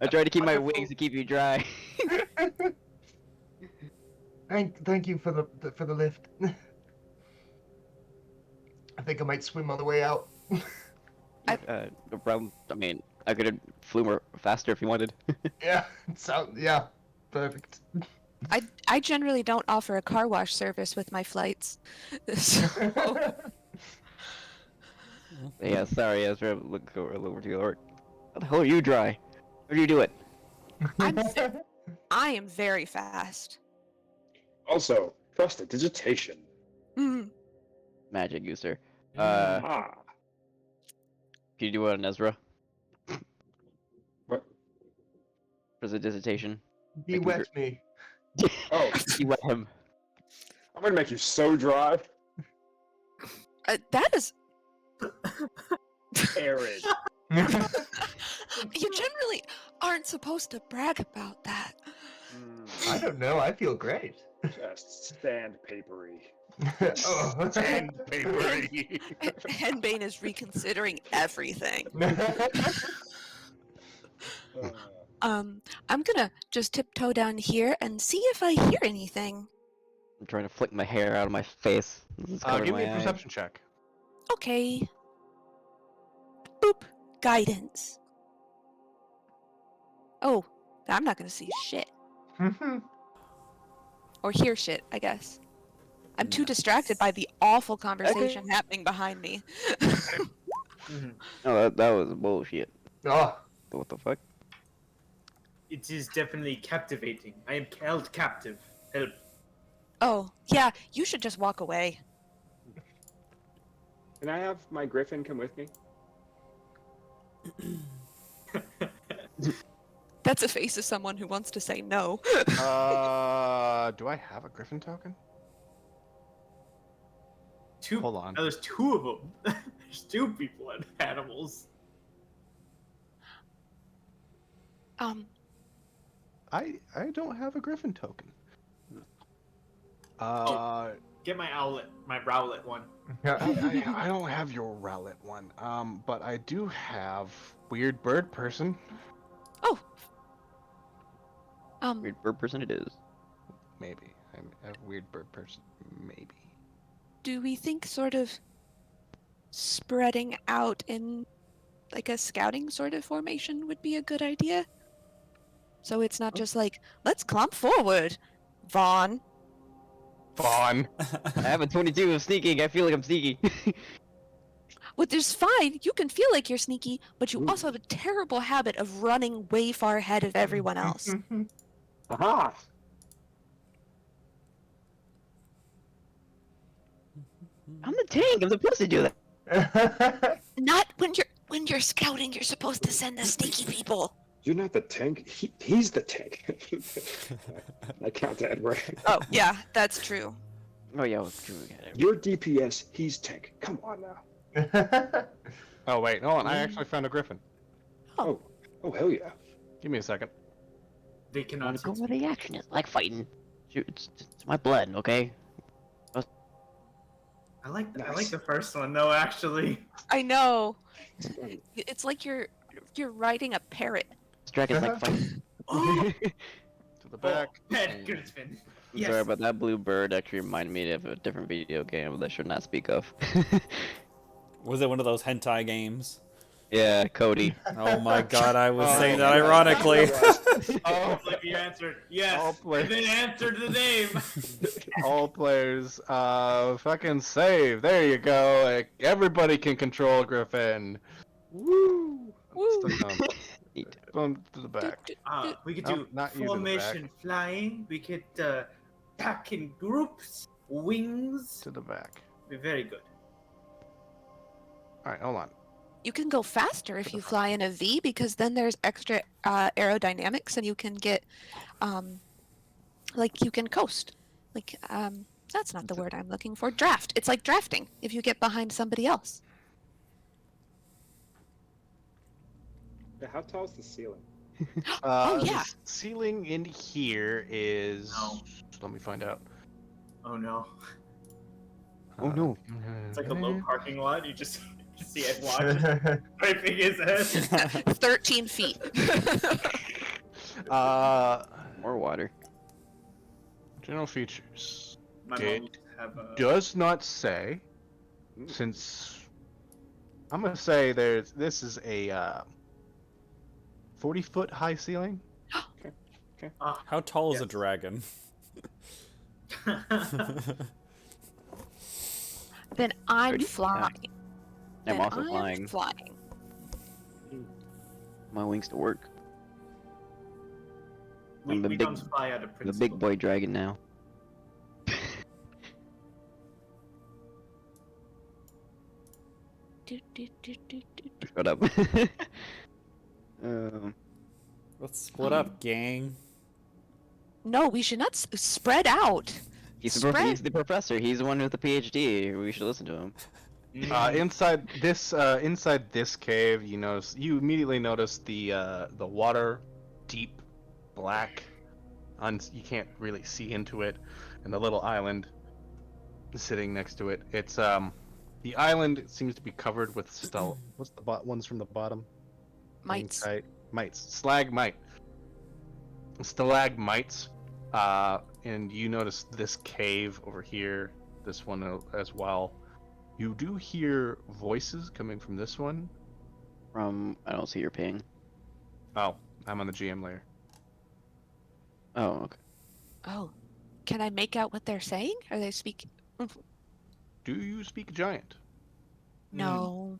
Speaker 9: I tried to keep my wings to keep you dry.
Speaker 4: Thank you for the lift. I think I might swim on the way out.
Speaker 9: No problem. I mean, I could have flew more faster if you wanted.
Speaker 4: Yeah, yeah, perfect.
Speaker 8: I generally don't offer a car wash service with my flights. So,
Speaker 9: Yeah, sorry, Ezra. Look over to your work. How the hell are you dry? How do you do it?
Speaker 8: I am very fast.
Speaker 6: Also, prestidigitation.
Speaker 8: Mm.
Speaker 9: Magic user.
Speaker 6: Ah.
Speaker 9: Can you do it on Ezra?
Speaker 6: What?
Speaker 9: Prestidigitation.
Speaker 4: He wet me.
Speaker 6: Oh,
Speaker 9: You wet him.
Speaker 6: I'm gonna make you so dry.
Speaker 8: That is.
Speaker 6: Arid.
Speaker 8: You generally aren't supposed to brag about that.
Speaker 4: I don't know. I feel great.
Speaker 6: Just sandpapery.
Speaker 4: Oh.
Speaker 3: Papery.
Speaker 8: Henbane is reconsidering everything. I'm gonna just tiptoe down here and see if I hear anything.
Speaker 9: I'm trying to flick my hair out of my face. This is covering
Speaker 3: Give me
Speaker 9: my
Speaker 3: a
Speaker 9: eyes.
Speaker 3: perception check.
Speaker 8: Okay. Boop. Guidance. Oh, I'm not gonna see shit. Or hear shit, I guess. I'm too distracted by the awful conversation happening behind me.
Speaker 9: No, that was bullshit.
Speaker 4: Oh,
Speaker 9: What the fuck?
Speaker 2: It is definitely captivating. I am held captive. Help.
Speaker 8: Oh, yeah, you should just walk away.
Speaker 6: Can I have my griffin come with me?
Speaker 7: That's a face of someone who wants to say no.
Speaker 3: Do I have a griffin token?
Speaker 2: Two.
Speaker 3: Hold on.
Speaker 2: Oh, there's two of them. There's two people and animals.
Speaker 3: I don't have a griffin token.
Speaker 2: Get my owlet, my rowlet one.
Speaker 3: I don't have your rowlet one. But I do have weird bird person.
Speaker 8: Oh.
Speaker 9: Weird bird person it is.
Speaker 3: Maybe. I'm a weird bird person. Maybe.
Speaker 8: Do we think sort of spreading out in like a scouting sort of formation would be a good idea? So it's not just like, let's clump forward, Vaughn.
Speaker 3: Vaughn.
Speaker 9: I have a 22 of sneaking. I feel like I'm sneaky.
Speaker 8: Which is fine. You can feel like you're sneaky, but you also have a terrible habit of running way far ahead of everyone else.
Speaker 6: Aha!
Speaker 9: I'm the tank. I'm supposed to do that.
Speaker 8: Not when you're scouting. You're supposed to send the sneaky people.
Speaker 6: You're not the tank. He's the tank. I count that right.
Speaker 7: Oh, yeah, that's true.
Speaker 9: Oh yeah, well, true.
Speaker 6: You're DPS. He's tank. Come on now.
Speaker 3: Oh wait, hold on. I actually found a griffin.
Speaker 6: Oh hell yeah.
Speaker 3: Give me a second.
Speaker 2: They
Speaker 9: I
Speaker 2: cannot.
Speaker 9: want to go where the action is. Like fighting. Shoot, it's my blood, okay?
Speaker 2: I like
Speaker 6: Nice.
Speaker 2: the first one though. Actually,
Speaker 7: I know.
Speaker 8: It's like you're riding a parrot.
Speaker 9: This dragon's like fighting.
Speaker 2: oh,
Speaker 3: To the back.
Speaker 2: Pet Griffin.
Speaker 9: I'm
Speaker 2: Yes.
Speaker 9: sorry, but that blue bird actually reminded me of a different video game that I should not speak of.
Speaker 1: Was it one of those hentai games?
Speaker 9: Yeah, Cody.
Speaker 1: Oh my god, I was
Speaker 3: Oh,
Speaker 1: saying that ironically.
Speaker 3: Oh,
Speaker 2: Like you answered yes,
Speaker 3: All players.
Speaker 2: and then answered the name.
Speaker 3: all players, fucking save. There you go. Like, everybody can control Griffin. Woo!
Speaker 8: Woo.
Speaker 3: Boom to the back.
Speaker 2: We could
Speaker 3: Oh,
Speaker 2: do
Speaker 3: not you to the
Speaker 2: formation flying. We could attack in groups, wings.
Speaker 3: To the back.
Speaker 2: Be very good.
Speaker 3: All right, hold on.
Speaker 8: You can go faster if you fly in a V because then there's extra aerodynamics and you can get, like you can coast. Like that's not the word I'm looking for. Draft. It's like drafting if you get behind somebody else.
Speaker 6: Yeah, how tall is the ceiling?
Speaker 8: Oh, yeah.
Speaker 3: The ceiling in here is.
Speaker 2: No.
Speaker 3: Let me find out.
Speaker 2: Oh no.
Speaker 9: Oh no.
Speaker 2: It's like a low parking lot. You just see Ed Watch scraping his head.
Speaker 8: 13 feet.
Speaker 9: More water.
Speaker 3: General features.
Speaker 2: My
Speaker 3: Okay.
Speaker 2: mom used to have a.
Speaker 3: Does not say. Since I'm gonna say this is a 40-foot high ceiling.
Speaker 1: How tall is a
Speaker 2: Yes.
Speaker 1: dragon?
Speaker 8: Then I'm
Speaker 9: 30?
Speaker 8: flying.
Speaker 9: I'm
Speaker 8: Then
Speaker 9: also
Speaker 8: I'm
Speaker 9: flying.
Speaker 8: flying.
Speaker 9: My wings to work.
Speaker 2: we
Speaker 9: I'm the
Speaker 2: we
Speaker 9: big-
Speaker 2: don't fly out of
Speaker 9: The
Speaker 2: principle.
Speaker 9: big boy dragon now.
Speaker 8: Do, do, do, do, do, do.
Speaker 9: Shut up. um,
Speaker 1: Let's split up, gang.
Speaker 8: No, we should not spread out.
Speaker 9: he's
Speaker 8: Spread.
Speaker 9: the professor. He's the one with the PhD. We should listen to him.
Speaker 3: Inside this cave, you immediately notice the water, deep, black, you can't really see into it, and the little island sitting next to it. It's the island seems to be covered with what's the ones from the bottom?
Speaker 8: Mites.
Speaker 3: Stalagmites. And you notice this cave over here, this one as well. You do hear voices coming from this one.
Speaker 9: I don't see your ping.
Speaker 3: Oh, I'm on the GM layer.
Speaker 9: Oh, okay.
Speaker 8: Oh, can I make out what they're saying? Are they speaking?
Speaker 3: Do you speak giant?
Speaker 8: No.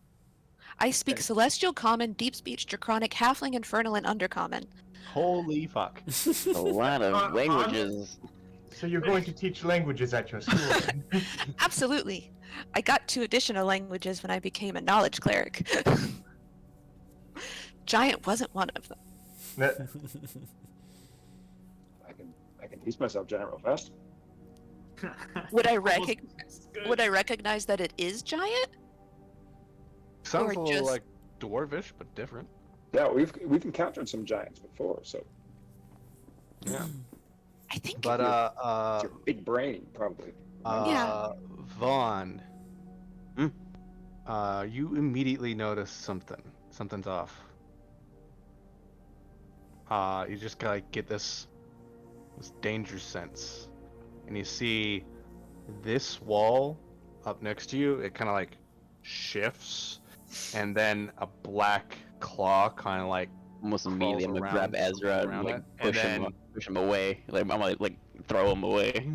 Speaker 8: I speak
Speaker 2: Okay.
Speaker 8: Celestial Common, Deep Speech, Draconic, Halfling, Infernal, and Undercommon.
Speaker 3: Holy fuck.
Speaker 9: A lot of
Speaker 2: On-
Speaker 9: languages.
Speaker 4: So you're going to teach languages at your school? then?
Speaker 8: Absolutely. I got 2 additional languages when I became a knowledge cleric. Giant wasn't one of them.
Speaker 6: I can teach myself giant real fast.
Speaker 8: Would I
Speaker 2: Almost
Speaker 8: recognize?
Speaker 2: good.
Speaker 8: Would I recognize that it is giant?
Speaker 3: Sounds
Speaker 8: Or
Speaker 3: a little
Speaker 8: just-
Speaker 3: like dwarvish, but different.
Speaker 6: Yeah, we've encountered some giants before, so
Speaker 3: Yeah.
Speaker 8: I think.
Speaker 3: But
Speaker 6: it's your big brain probably.
Speaker 8: Yeah.
Speaker 3: Vaughn.
Speaker 9: Hmm?
Speaker 3: You immediately notice something. Something's off. You just gotta get this danger sense, and you see this wall up next to you. It kind of like shifts, and then a black claw kind of like
Speaker 9: Almost immediately, I'm gonna grab
Speaker 3: around-
Speaker 9: Ezra and
Speaker 3: around
Speaker 9: like
Speaker 3: it, and
Speaker 9: push him away. Like I'm gonna like throw him away.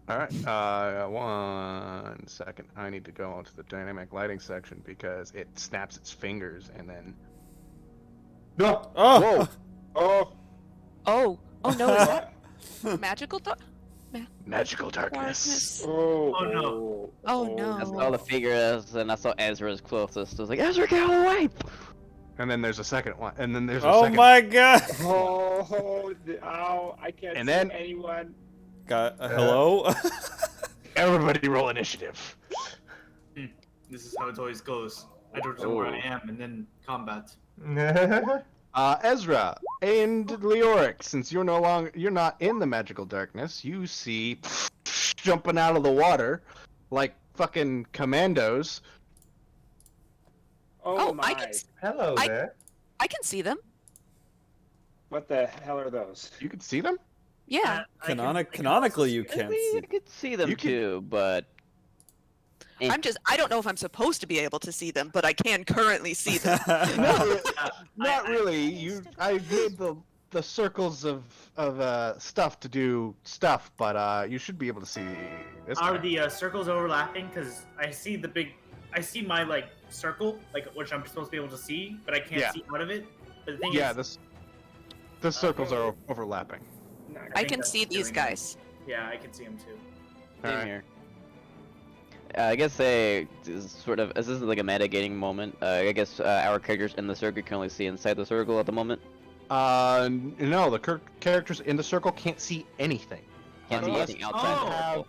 Speaker 3: All right, 1 second. I need to go onto the dynamic lighting section because it snaps its fingers and then.
Speaker 4: No.
Speaker 1: Oh!
Speaker 6: Oh,
Speaker 8: Oh no! Is that magical?
Speaker 3: Magical darkness.
Speaker 6: oh,
Speaker 2: Oh, no.
Speaker 8: Oh, no.
Speaker 9: I saw the figures and I saw Ezra's closest. I was like, Ezra, get out of the way!
Speaker 3: And then there's a second one. And then there's a
Speaker 1: Oh
Speaker 3: second.
Speaker 1: my god!
Speaker 6: Ow, I can't
Speaker 3: And
Speaker 6: see
Speaker 3: then-
Speaker 6: anyone.
Speaker 1: Got hello?
Speaker 3: Everybody roll initiative.
Speaker 2: This is how it always goes. I don't know where I am, and then combat.
Speaker 3: Ezra and Leoric, since you're not in the magical darkness, you see jumping out of the water like fucking commandos.
Speaker 6: Oh,
Speaker 8: Oh,
Speaker 6: my!
Speaker 8: I can.
Speaker 4: Hello
Speaker 8: I-
Speaker 4: there.
Speaker 8: I can see them.
Speaker 6: What the hell are those?
Speaker 3: You can see them.
Speaker 8: Yeah.
Speaker 1: Canonically, you
Speaker 9: I
Speaker 1: can't
Speaker 9: mean,
Speaker 1: see.
Speaker 9: I could see them
Speaker 3: You can-
Speaker 9: too, but
Speaker 8: I don't know if I'm supposed to be able to see them, but I can currently see them.
Speaker 3: Not really. I made the circles of stuff to do stuff, but you should be able to see this.
Speaker 2: Are
Speaker 3: guy.
Speaker 2: the circles overlapping? Because I see I see my like circle, like which I'm supposed to be able to see, but I can't
Speaker 3: Yeah.
Speaker 2: see out of it. But the thing
Speaker 3: Yeah,
Speaker 2: is,
Speaker 3: the circles are overlapping.
Speaker 8: I
Speaker 2: think
Speaker 8: can
Speaker 2: that's
Speaker 8: see
Speaker 2: what's
Speaker 8: these
Speaker 2: doing it.
Speaker 8: guys.
Speaker 2: Yeah, I can see them too.
Speaker 9: same
Speaker 3: Alright.
Speaker 9: here. I guess this is like a metagaming moment. I guess our characters in the circle can only see inside the circle at the moment.
Speaker 3: No, the characters in the circle can't see anything.
Speaker 9: Can't see
Speaker 3: Unless
Speaker 9: anything outside
Speaker 2: oh.
Speaker 9: the circle.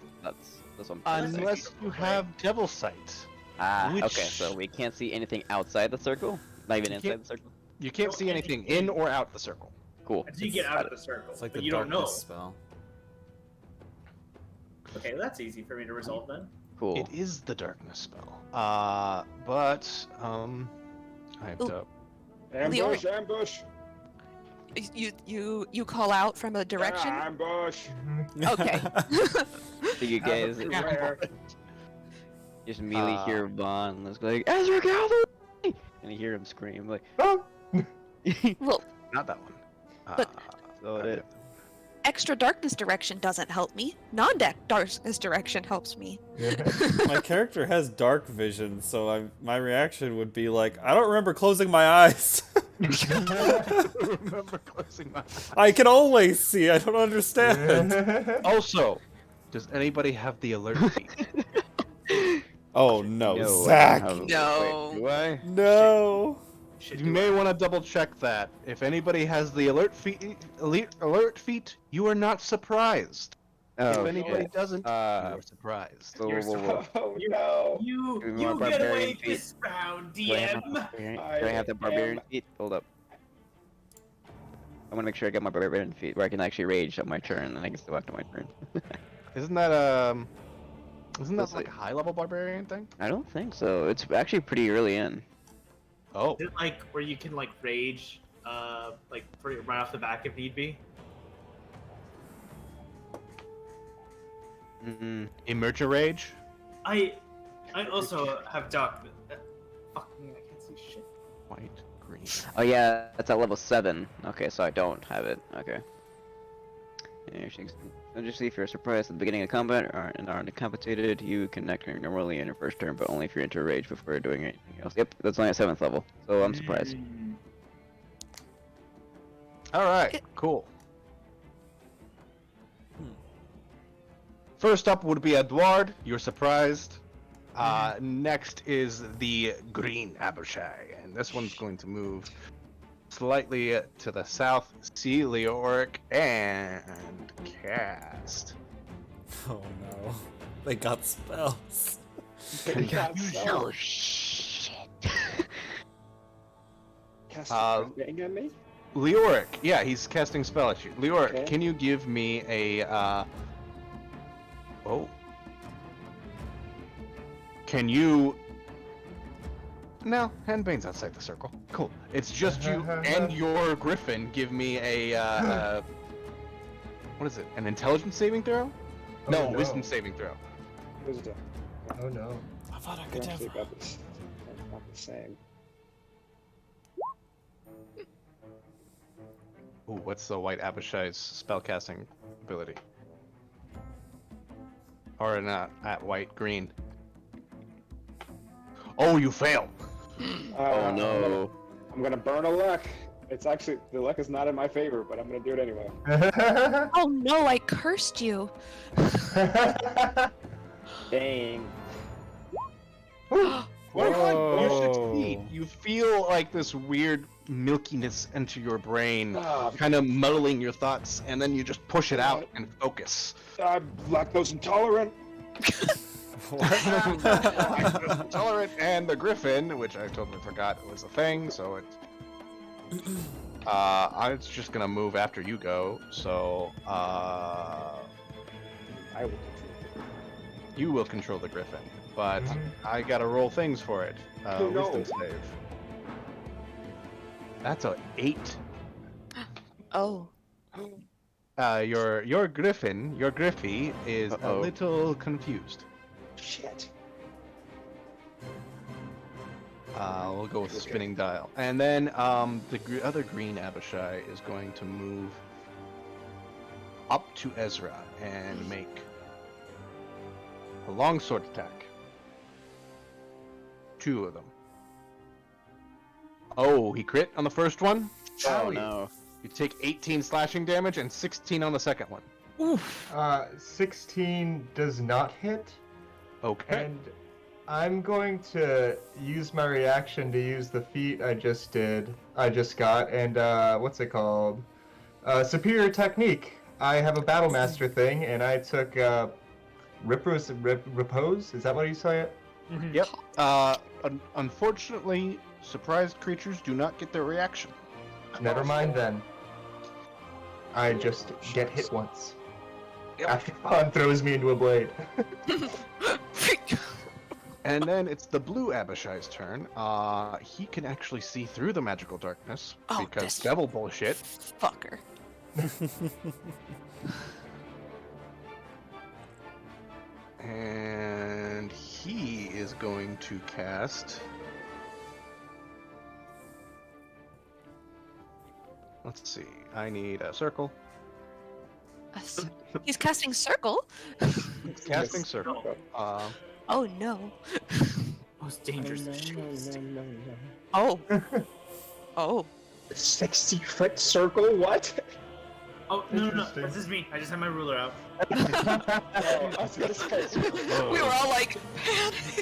Speaker 9: That's what I'm saying.
Speaker 3: Unless you have devil sight.
Speaker 9: Okay,
Speaker 3: which-
Speaker 9: so we can't see anything outside the circle? Not even
Speaker 3: You
Speaker 9: inside
Speaker 3: can't-
Speaker 9: the circle?
Speaker 3: You can't see anything in or out the circle.
Speaker 9: Cool.
Speaker 2: Until you get out of the circle,
Speaker 1: It's like
Speaker 2: but
Speaker 1: the
Speaker 2: you don't know.
Speaker 1: darkness spell.
Speaker 2: Okay, well, that's easy for me to resolve then.
Speaker 9: Cool.
Speaker 3: It is the darkness spell. But I have
Speaker 8: Ooh.
Speaker 3: to.
Speaker 6: Ambush! Ambush!
Speaker 8: You call out from a direction.
Speaker 6: Ah, ambush!
Speaker 8: Okay.
Speaker 9: So you guys
Speaker 6: Everywhere.
Speaker 9: just immediately hear Vaughn that's like, Ezra, get out of the way! And you hear him scream like,
Speaker 4: Oh.
Speaker 8: Well,
Speaker 3: Not that one.
Speaker 8: But-
Speaker 9: so it
Speaker 8: extra darkness direction doesn't help me. Non-darkness direction helps me.
Speaker 1: My character has dark vision, so my reaction would be like, I don't remember closing my eyes.
Speaker 3: remember closing my eyes.
Speaker 1: I can always see. I don't understand.
Speaker 3: Also, does anybody have the alert feat?
Speaker 1: Oh no,
Speaker 9: No, I don't
Speaker 1: Zach.
Speaker 9: have-
Speaker 8: No.
Speaker 9: Wait, do I?
Speaker 1: No.
Speaker 2: Should
Speaker 3: You
Speaker 2: do
Speaker 3: may
Speaker 2: it.
Speaker 3: want to double check that. If anybody has the alert feat, you are not surprised.
Speaker 9: Oh,
Speaker 3: if anybody
Speaker 9: shit.
Speaker 3: doesn't, you
Speaker 9: Uh,
Speaker 3: are surprised.
Speaker 9: whoa,
Speaker 2: You're
Speaker 9: whoa, whoa.
Speaker 6: Oh no!
Speaker 2: You
Speaker 9: Do we
Speaker 2: you
Speaker 9: want
Speaker 2: get
Speaker 9: barbarian
Speaker 2: away
Speaker 9: feat?
Speaker 2: this round,
Speaker 9: Do I have
Speaker 2: DM.
Speaker 9: the barbarian-
Speaker 6: I
Speaker 9: do I have the barbarian
Speaker 6: am-
Speaker 9: feat? Hold up. I want to make sure I get my barbarian feat where I can actually rage on my turn and I can still after my turn.
Speaker 3: Isn't that
Speaker 9: Let's
Speaker 3: like
Speaker 9: see.
Speaker 3: a high level barbarian thing?
Speaker 9: I don't think so. It's actually pretty early in.
Speaker 3: Oh,
Speaker 2: Is it like where you can like rage, like right off the back if need be?
Speaker 9: Mm-mm.
Speaker 3: Emerger Rage.
Speaker 2: I also have dark. Fuck me, I can't see shit.
Speaker 3: White, green.
Speaker 9: Oh yeah, that's at level 7. Okay, so I don't have it. Okay. Just see if you're surprised at the beginning of combat and are incapacitated, you can act normally in your first turn, but only if you're into rage before doing anything else. Yep, that's only at 7th level, so I'm surprised.
Speaker 2: Mm.
Speaker 3: All right, cool. First up would be Edward. You're surprised. Next is the green Abishai, and this one's going to move slightly to the south, see Leoric, and cast.
Speaker 1: Oh no. They got spells.
Speaker 9: Oh shit.
Speaker 6: Cast a thing on me?
Speaker 3: Leoric, yeah, he's casting spell at you. Leoric,
Speaker 6: Okay.
Speaker 3: can you give me a oh. Can you No, Handbane's outside the circle. Cool. It's just you and your griffin. Give me a what is it? An intelligence saving throw?
Speaker 4: Oh,
Speaker 3: No,
Speaker 4: no.
Speaker 3: wisdom saving throw.
Speaker 6: Wisdom.
Speaker 4: Oh no.
Speaker 1: I thought I
Speaker 6: They're
Speaker 1: could
Speaker 6: actually
Speaker 1: have.
Speaker 6: about the same.
Speaker 3: Ooh, what's the white Abishai's spellcasting ability? Or not at white, green. Oh, you fail.
Speaker 9: Oh no.
Speaker 6: I'm gonna burn a luck. It's actually, the luck is not in my favor, but I'm gonna do it anyway.
Speaker 8: Oh no, I cursed you.
Speaker 6: Dang.
Speaker 3: You
Speaker 1: Whoa.
Speaker 3: succeed. You feel like this weird milkiness enter your brain,
Speaker 6: Ah,
Speaker 3: kind of muddling your thoughts, and then you just push it out and focus.
Speaker 6: I'm lactose intolerant.
Speaker 3: Lactose intolerant and the griffin, which I totally forgot was a thing, so it. I'm just gonna move after you go. So,
Speaker 6: I will control
Speaker 3: you will control the griffin, but
Speaker 4: Mhm.
Speaker 3: I gotta roll things for it.
Speaker 6: Oh, no.
Speaker 3: Wisdom save. That's a 8.
Speaker 8: Oh.
Speaker 3: Your griffin, your griffy, is a
Speaker 9: Uh-oh.
Speaker 3: little confused.
Speaker 6: Shit.
Speaker 3: We'll go with
Speaker 6: Okay.
Speaker 3: spinning dial, and then the other green Abishai is going to move up to Ezra and make a longsword attack. 2 of them. Oh, he crit on the first one.
Speaker 9: Oh no.
Speaker 3: You take 18 slashing damage and 16 on the second one.
Speaker 4: 16 does not hit,
Speaker 3: Okay.
Speaker 4: and I'm going to use my reaction to use the feat I just got, and what's it called? Superior Technique. I have a Battle Master thing, and I took Repose? Is that what you say it?
Speaker 3: Yep. Unfortunately, surprised creatures do not get their reaction.
Speaker 4: Never mind then. I just get hit once.
Speaker 3: Yep.
Speaker 4: After Fawn throws me into a blade.
Speaker 3: And then it's the blue Abishai's turn. He can actually see through the magical darkness
Speaker 8: Oh,
Speaker 3: because
Speaker 8: this-
Speaker 3: devil bullshit.
Speaker 8: Fucker.
Speaker 3: And he is going to cast. Let's see. I need a circle.
Speaker 8: He's casting circle.
Speaker 3: Casting circle.
Speaker 8: Oh no.
Speaker 2: Most dangerous of shit.
Speaker 8: Oh. Oh.
Speaker 6: 60-foot circle? What?
Speaker 2: Oh, no.
Speaker 4: Interesting.
Speaker 2: This is me. I just had my ruler out.
Speaker 6: I was gonna say,
Speaker 8: We were all like,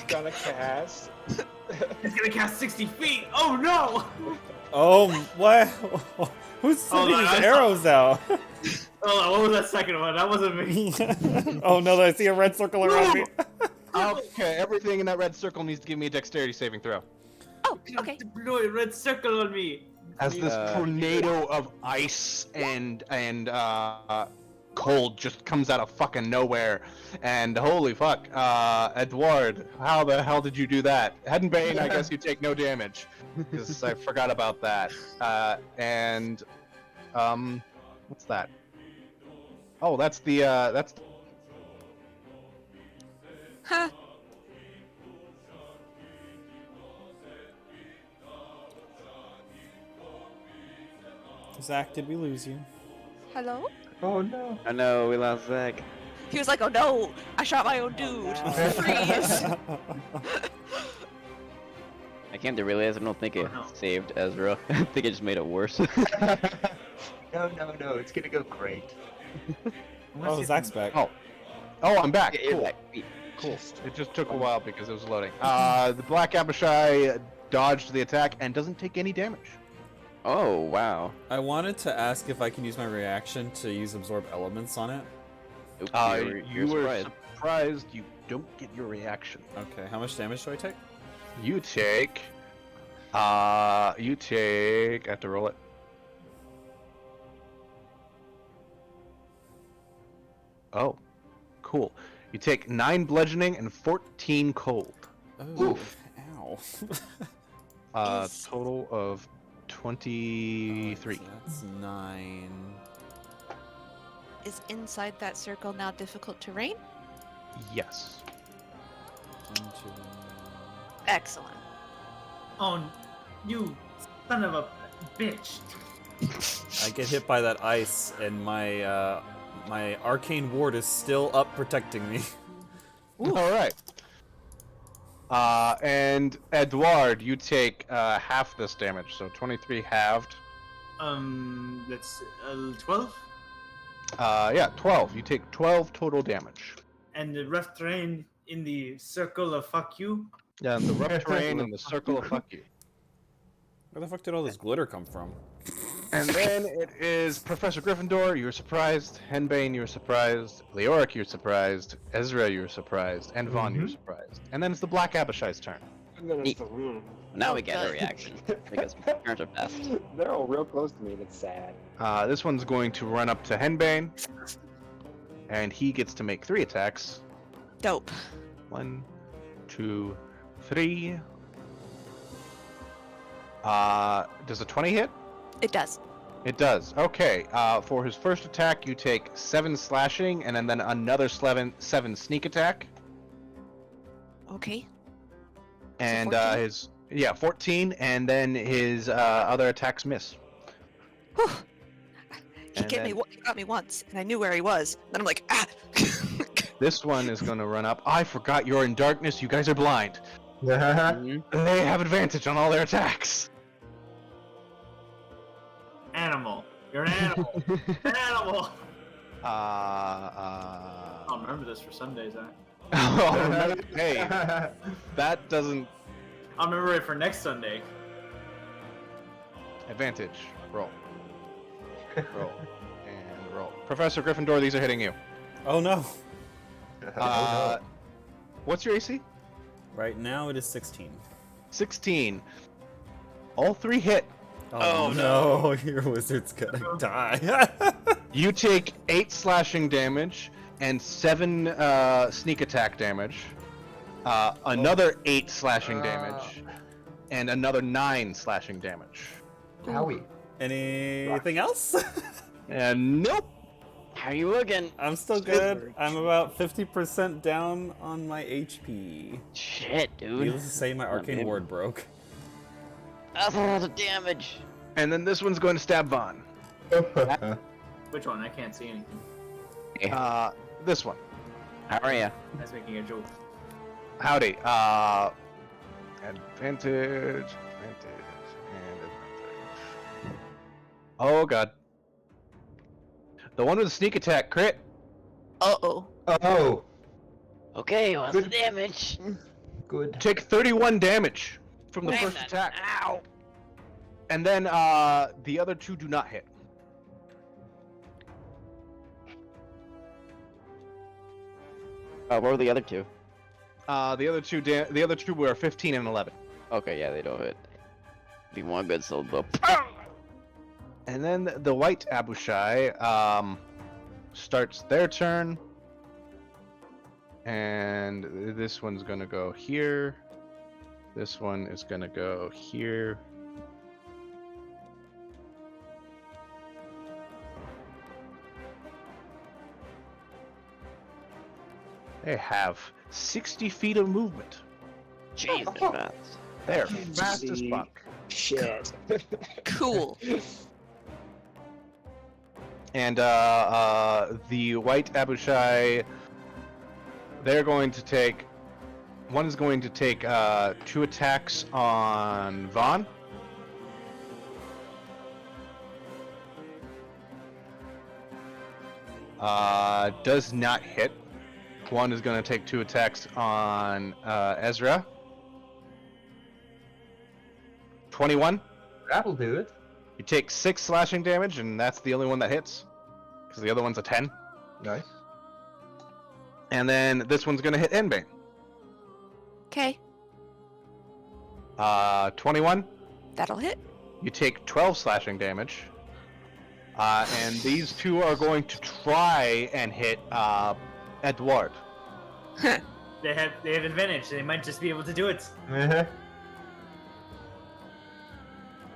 Speaker 6: gonna cast.
Speaker 2: He's gonna cast 60 feet. Oh no!
Speaker 1: Oh, what? Who's
Speaker 2: Hold
Speaker 1: sending
Speaker 2: on,
Speaker 1: his
Speaker 2: I-
Speaker 1: arrows out?
Speaker 2: Oh, what was that second one? That wasn't me.
Speaker 1: Oh no, I see a red circle around me.
Speaker 3: Okay, everything in that red circle needs to give me a dexterity saving throw.
Speaker 8: oh, okay.
Speaker 2: Deploy red circle on me.
Speaker 3: As this tornado of ice and cold just comes out of fucking nowhere, and holy fuck, Edward, how the hell did you do that? Headbane, I guess you take no damage, because I forgot about that. What's that? Oh, that's the that's.
Speaker 8: Huh.
Speaker 1: Zach, did we lose you?
Speaker 8: Hello?
Speaker 4: Oh no.
Speaker 9: I know, we lost Zach.
Speaker 8: He was like, oh no, I shot my own dude. Freeze.
Speaker 9: I came to realize I don't think it
Speaker 2: no.
Speaker 9: saved Ezra. I think it just made it worse.
Speaker 4: No, it's gonna go great.
Speaker 1: Oh, Zach's back.
Speaker 3: Oh, I'm back.
Speaker 9: You're
Speaker 3: Cool.
Speaker 9: back.
Speaker 3: Cool. It just took a while because it was loading. The Black Abishai dodged the attack and doesn't take any damage.
Speaker 9: Oh, wow.
Speaker 1: I wanted to ask if I can use my reaction to use absorb elements on it.
Speaker 9: Oops,
Speaker 3: You were
Speaker 9: surprised.
Speaker 3: surprised you don't get your reaction.
Speaker 1: Okay, how much damage do I take?
Speaker 3: You take. I have to roll it. Oh, cool. You take 9 bludgeoning and 14 cold.
Speaker 1: Oh, ow.
Speaker 3: Total of 23.
Speaker 1: So that's 9.
Speaker 8: Is inside that circle now difficult terrain?
Speaker 3: Yes.
Speaker 8: Excellent.
Speaker 2: Oh, you son of a bitch.
Speaker 1: I get hit by that ice, and my my arcane ward is still up protecting me.
Speaker 3: All right. And Edouard, you take half this damage, so 23 halved.
Speaker 2: That's 12.
Speaker 3: Yeah, 12. You take 12 total damage.
Speaker 2: And the rough terrain in the circle of fuck you.
Speaker 3: Yeah, and the rough terrain and the circle of fuck you.
Speaker 1: Where the fuck did all this glitter come from?
Speaker 3: And then it is Professor Gryffindor, you were surprised. Henbane, you were surprised. Leoric, you were surprised. Ezra, you were surprised. And Vaughn, you were surprised. And then it's the Black Abishai's turn.
Speaker 6: And then it's the
Speaker 9: Now we get a reaction because my parents are best.
Speaker 6: They're all real close to me, and it's sad.
Speaker 3: This one's going to run up to Henbane. And he gets to make 3 attacks.
Speaker 8: Dope.
Speaker 3: 1, 2, 3. Does a 20 hit?
Speaker 8: It does.
Speaker 3: It does. Okay. For his first attack, you take 7 slashing, and then another 7 sneak attack.
Speaker 8: Okay.
Speaker 3: And
Speaker 8: 14?
Speaker 3: his 14, and then his other attacks miss.
Speaker 8: Whew. He
Speaker 3: And
Speaker 8: got me once, and I knew where he was. Then I'm like, ah.
Speaker 3: This one is going to run up. I forgot you're in darkness. You guys are blind. They have advantage on all their attacks.
Speaker 2: Animal. You're an animal. An animal.
Speaker 3: I'll
Speaker 2: I'll remember this for Sundays, huh?
Speaker 3: hey, that doesn't
Speaker 2: I'll remember it for next Sunday.
Speaker 3: advantage. Roll. Roll. And roll. Professor Gryffindor, these are hitting you.
Speaker 1: Oh no.
Speaker 3: What's your AC?
Speaker 1: Right now it is 16.
Speaker 3: 16. All 3 hit.
Speaker 1: Oh no, your wizard's gonna die.
Speaker 3: You take 8 slashing damage and 7 sneak attack damage. Another 8 slashing damage. And another 9 slashing damage.
Speaker 4: Howie.
Speaker 1: Anything else?
Speaker 3: And nope.
Speaker 9: How you looking?
Speaker 1: I'm still good. I'm about 50% down on my HP.
Speaker 9: Shit, dude.
Speaker 1: Needless to say, my arcane
Speaker 9: maybe.
Speaker 1: ward broke.
Speaker 9: That's a lot of damage.
Speaker 3: And then this one's going to stab Vaughn.
Speaker 2: Which one? I can't see anything.
Speaker 3: This one.
Speaker 9: How are ya?
Speaker 2: I was making a joke.
Speaker 3: Howdy. Advantage, and advantage. Oh god. The one with the sneak attack crit.
Speaker 8: Uh-oh.
Speaker 4: Oh,
Speaker 9: Okay, what's the damage?
Speaker 4: good.
Speaker 3: Take 31 damage from the
Speaker 9: Damn
Speaker 3: first
Speaker 9: that.
Speaker 3: attack.
Speaker 9: Ow.
Speaker 3: And then the other 2 do not hit.
Speaker 9: What were the other 2?
Speaker 3: The other two were 15 and 11.
Speaker 9: Okay, yeah, they don't hit. Be one good soul though.
Speaker 3: And then the white Abishai starts their turn. And this one's gonna go here. This one is gonna go here. They have 60 feet of movement.
Speaker 9: Jesus, man.
Speaker 3: They're fast as fuck.
Speaker 6: Shit.
Speaker 8: Cool.
Speaker 3: And the white Abishai, they're going to take. One is going to take 2 attacks on Vaughn. Does not hit. One is going to take 2 attacks on Ezra. 21.
Speaker 4: That'll do it.
Speaker 3: You take 6 slashing damage, and that's the only one that hits. Because the other one's a 10.
Speaker 4: Nice.
Speaker 3: And then this one's going to hit Enbane.
Speaker 8: Okay,
Speaker 3: 21.
Speaker 8: that'll hit.
Speaker 3: You take 12 slashing damage. And these 2 are going to try and hit Edward.
Speaker 2: They have advantage. They might just be able to do it.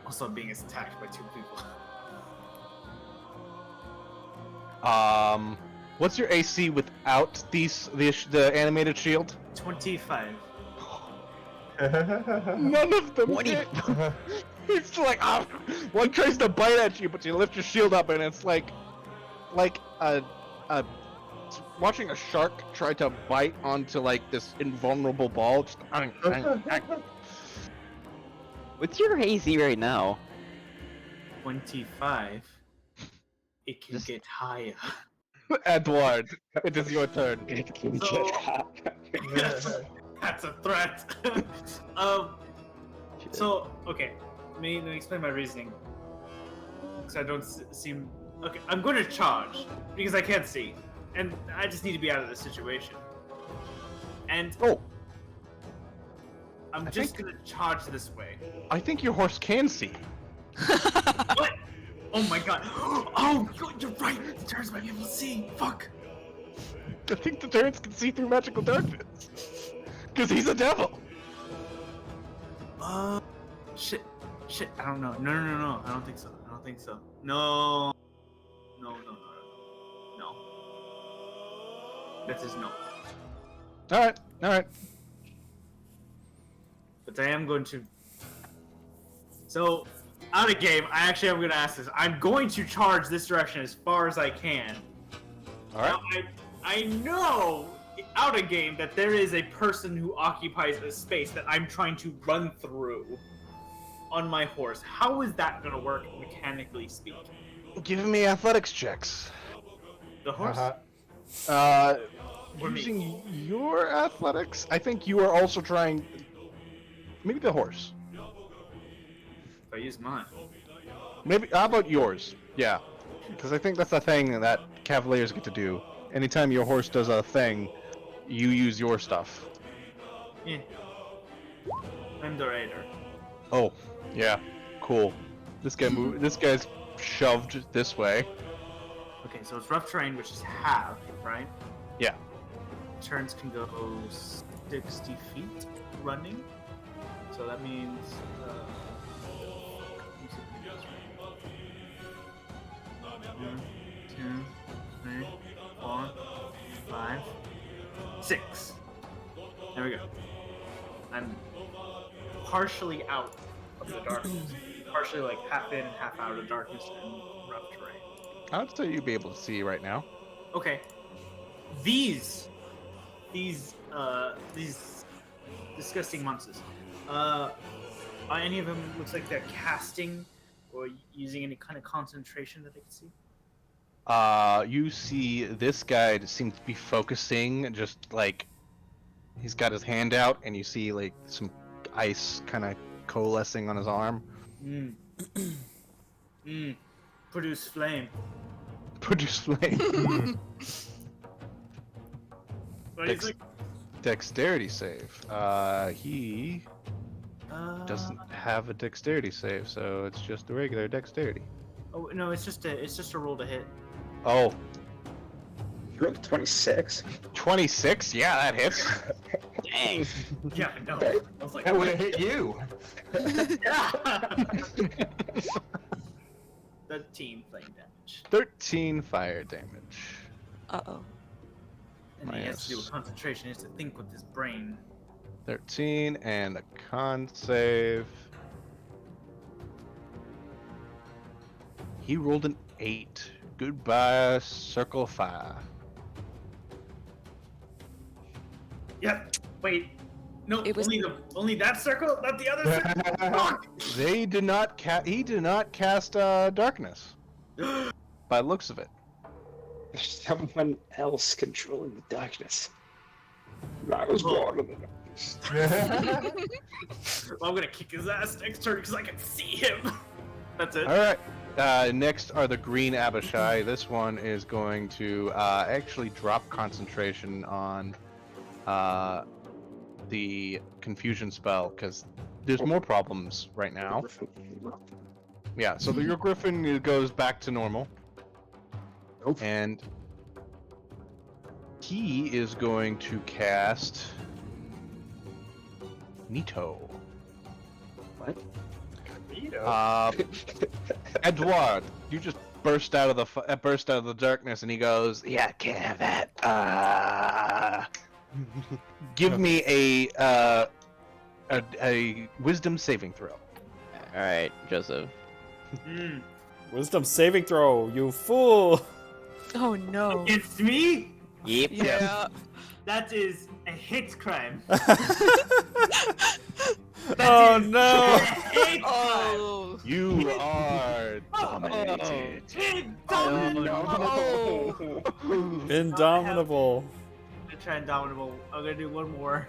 Speaker 2: Also, I'm being attacked by 2 people.
Speaker 3: What's your AC without the animated shield?
Speaker 2: 25.
Speaker 3: None of them hit. It's like one tries to bite at you, but you lift your shield up, and it's like a watching a shark try to bite onto like this invulnerable ball. Just,
Speaker 9: What's your AC right now?
Speaker 2: 25. It can get higher.
Speaker 3: Edward, it is your turn.
Speaker 2: That's a threat. So okay, let me explain my reasoning. Because I don't seem okay. I'm going to charge because I can't see, and I just need to be out of this situation. And I'm just going to charge this way.
Speaker 3: I think your horse can see.
Speaker 2: What? Oh my god! Oh, you're right. The turns might be able to see. Fuck.
Speaker 3: I think the turrets can see through magical darkness. Because he's a devil.
Speaker 2: Shit. I don't know. No. I don't think so. No. That is no.
Speaker 3: All right.
Speaker 2: But I am going to. So, out of game, I actually am going to ask this. I'm going to charge this direction as far as I can.
Speaker 3: All right.
Speaker 2: Now, I know out of game that there is a person who occupies a space that I'm trying to run through on my horse. How is that going to work mechanically speaking?
Speaker 3: Give me athletics checks.
Speaker 2: The horse?
Speaker 3: Using your athletics, I think you are also trying. Maybe the horse.
Speaker 2: If I use mine.
Speaker 3: Maybe. How about yours? Yeah, because I think that's a thing that Cavaliers get to do. Anytime your horse does a thing, you use your stuff.
Speaker 2: Yeah. I'm the raider.
Speaker 3: Oh, yeah, cool. This guy's shoved this way.
Speaker 2: Okay, so it's rough terrain, which is half, right?
Speaker 3: Yeah.
Speaker 2: Turns can go 60 feet running. So that means. One, 2, 3, 4, 5, 6. There we go. I'm partially out of the darkness. Partially like half in, half out of darkness and rough terrain.
Speaker 3: I would say you'd be able to see right now.
Speaker 2: Okay. These disgusting monsters. Are any of them looks like they're casting or using any kind of concentration that I can see?
Speaker 3: You see this guy seems to be focusing, just like he's got his hand out, and you see like some ice kind of coalescing on his arm.
Speaker 2: Produce flame.
Speaker 3: Produce flame.
Speaker 2: What is it?
Speaker 3: Dexterity save. He doesn't have a dexterity save, so it's just a regular dexterity.
Speaker 2: Oh no, it's just a roll to hit.
Speaker 3: Oh.
Speaker 6: You rolled 26.
Speaker 3: 26? Yeah, that hits.
Speaker 9: Dang!
Speaker 2: Yeah, I know. I was like,
Speaker 4: That would have hit you.
Speaker 2: yeah. 13 flame damage.
Speaker 3: 13 fire damage.
Speaker 8: Uh-oh.
Speaker 2: And he has to do with concentration. He has to think with his brain.
Speaker 3: 13 and a con save. He rolled an 8. Goodbye, Circle of Fire.
Speaker 2: Yep. Wait. No,
Speaker 8: It was-
Speaker 2: only that circle, not the other circle. Fuck!
Speaker 3: They did not he did not cast darkness. By the looks of it.
Speaker 6: There's someone else controlling the darkness. I was born in the
Speaker 2: Well, I'm gonna kick his ass next turn because I can see him. That's it.
Speaker 3: All right. Next are the green Abishai. This one is going to actually drop concentration on the confusion spell because there's more problems right now. Yeah, so your griffin goes back to normal.
Speaker 6: Nope.
Speaker 3: And he is going to cast Nito.
Speaker 6: What?
Speaker 3: Edward, you just burst out of the darkness, and he goes, "Yeah, can't have that. Give me a wisdom saving throw."
Speaker 9: All right, Joseph.
Speaker 1: Wisdom saving throw, you fool!
Speaker 8: Oh no.
Speaker 2: Against me?
Speaker 9: Yep.
Speaker 7: Yeah.
Speaker 2: That is a hate crime.
Speaker 1: Oh no!
Speaker 2: A hate crime.
Speaker 7: Oh.
Speaker 3: You are
Speaker 2: dominated.
Speaker 1: Indomitable.
Speaker 2: I'm gonna try Indomitable. I'm gonna do one more.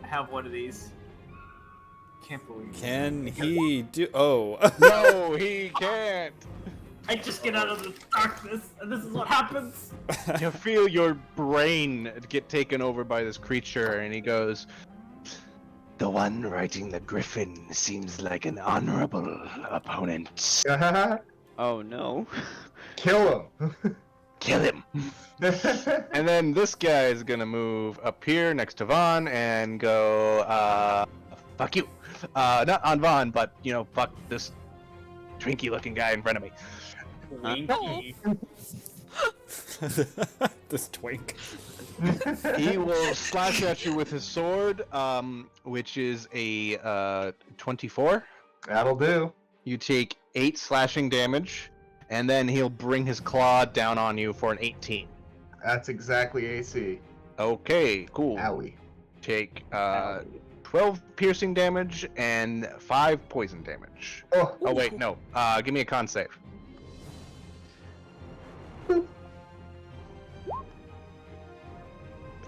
Speaker 2: I have one of these. Can't believe it.
Speaker 1: Can he do? Oh.
Speaker 3: No, he can't.
Speaker 2: I just get out of the darkness, and this is what happens.
Speaker 3: You feel your brain get taken over by this creature, and he goes, "The one riding the griffin seems like an honorable opponent.
Speaker 9: Oh no.
Speaker 4: Kill him.
Speaker 3: Kill him." And then this guy is gonna move up here next to Vaughn and go, fuck you. Not on Vaughn, but, fuck this Twinkie-looking guy in front of me.
Speaker 2: Winky.
Speaker 1: This twink.
Speaker 3: He will slash at you with his sword, which is a 24.
Speaker 4: That'll do.
Speaker 3: You take 8 slashing damage, and then he'll bring his claw down on you for an 18.
Speaker 4: That's exactly AC.
Speaker 3: Okay, cool.
Speaker 4: Owie.
Speaker 3: Take 12 piercing damage and 5 poison damage.
Speaker 4: Oh,
Speaker 3: Oh wait, no. Give me a con save.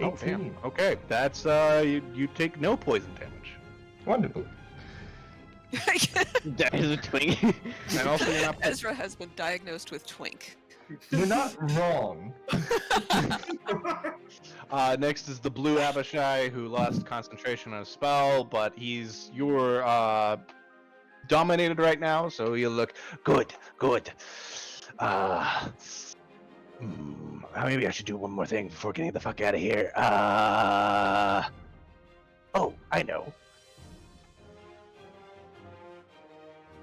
Speaker 3: Oh,
Speaker 4: 18.
Speaker 3: damn. Okay, that's you take no poison damage.
Speaker 4: Wonderful.
Speaker 9: That is a twink.
Speaker 3: And also you're not
Speaker 7: Ezra has been diagnosed with twink.
Speaker 4: You're not wrong.
Speaker 3: next is the blue Abishai who lost concentration on a spell, but you're dominated right now, so you look good. Maybe I should do one more thing before getting the fuck out of here. Oh, I know.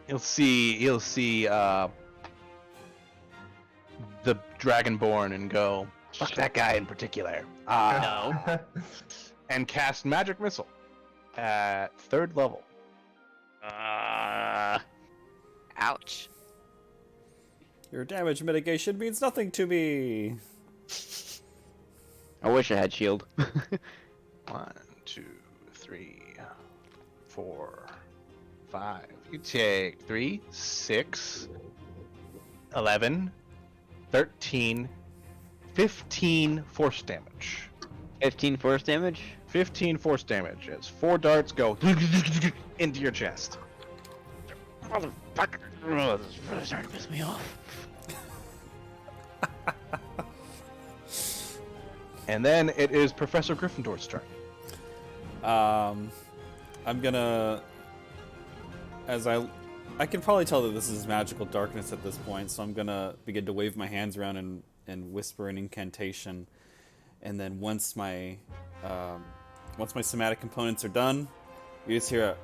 Speaker 3: You'll see the Dragonborn and go, fuck that guy in particular.
Speaker 9: No.
Speaker 3: And cast Magic Missile at 3rd level.
Speaker 7: Ouch.
Speaker 1: Your damage mitigation means nothing to me.
Speaker 9: I wish I had shield.
Speaker 3: 1, 2, 3, 4, 5. You take 3, 6, 11, 13, 15 force damage.
Speaker 9: 15 force damage?
Speaker 3: 15 force damage as 4 darts go into your chest.
Speaker 9: Motherfucker. Oh, this is really starting to piss me off.
Speaker 3: And then it is Professor Gryffindor's turn.
Speaker 1: I'm gonna, I can probably tell that this is magical darkness at this point, so I'm gonna begin to wave my hands around and whisper an incantation, and then once my somatic components are done, you just hear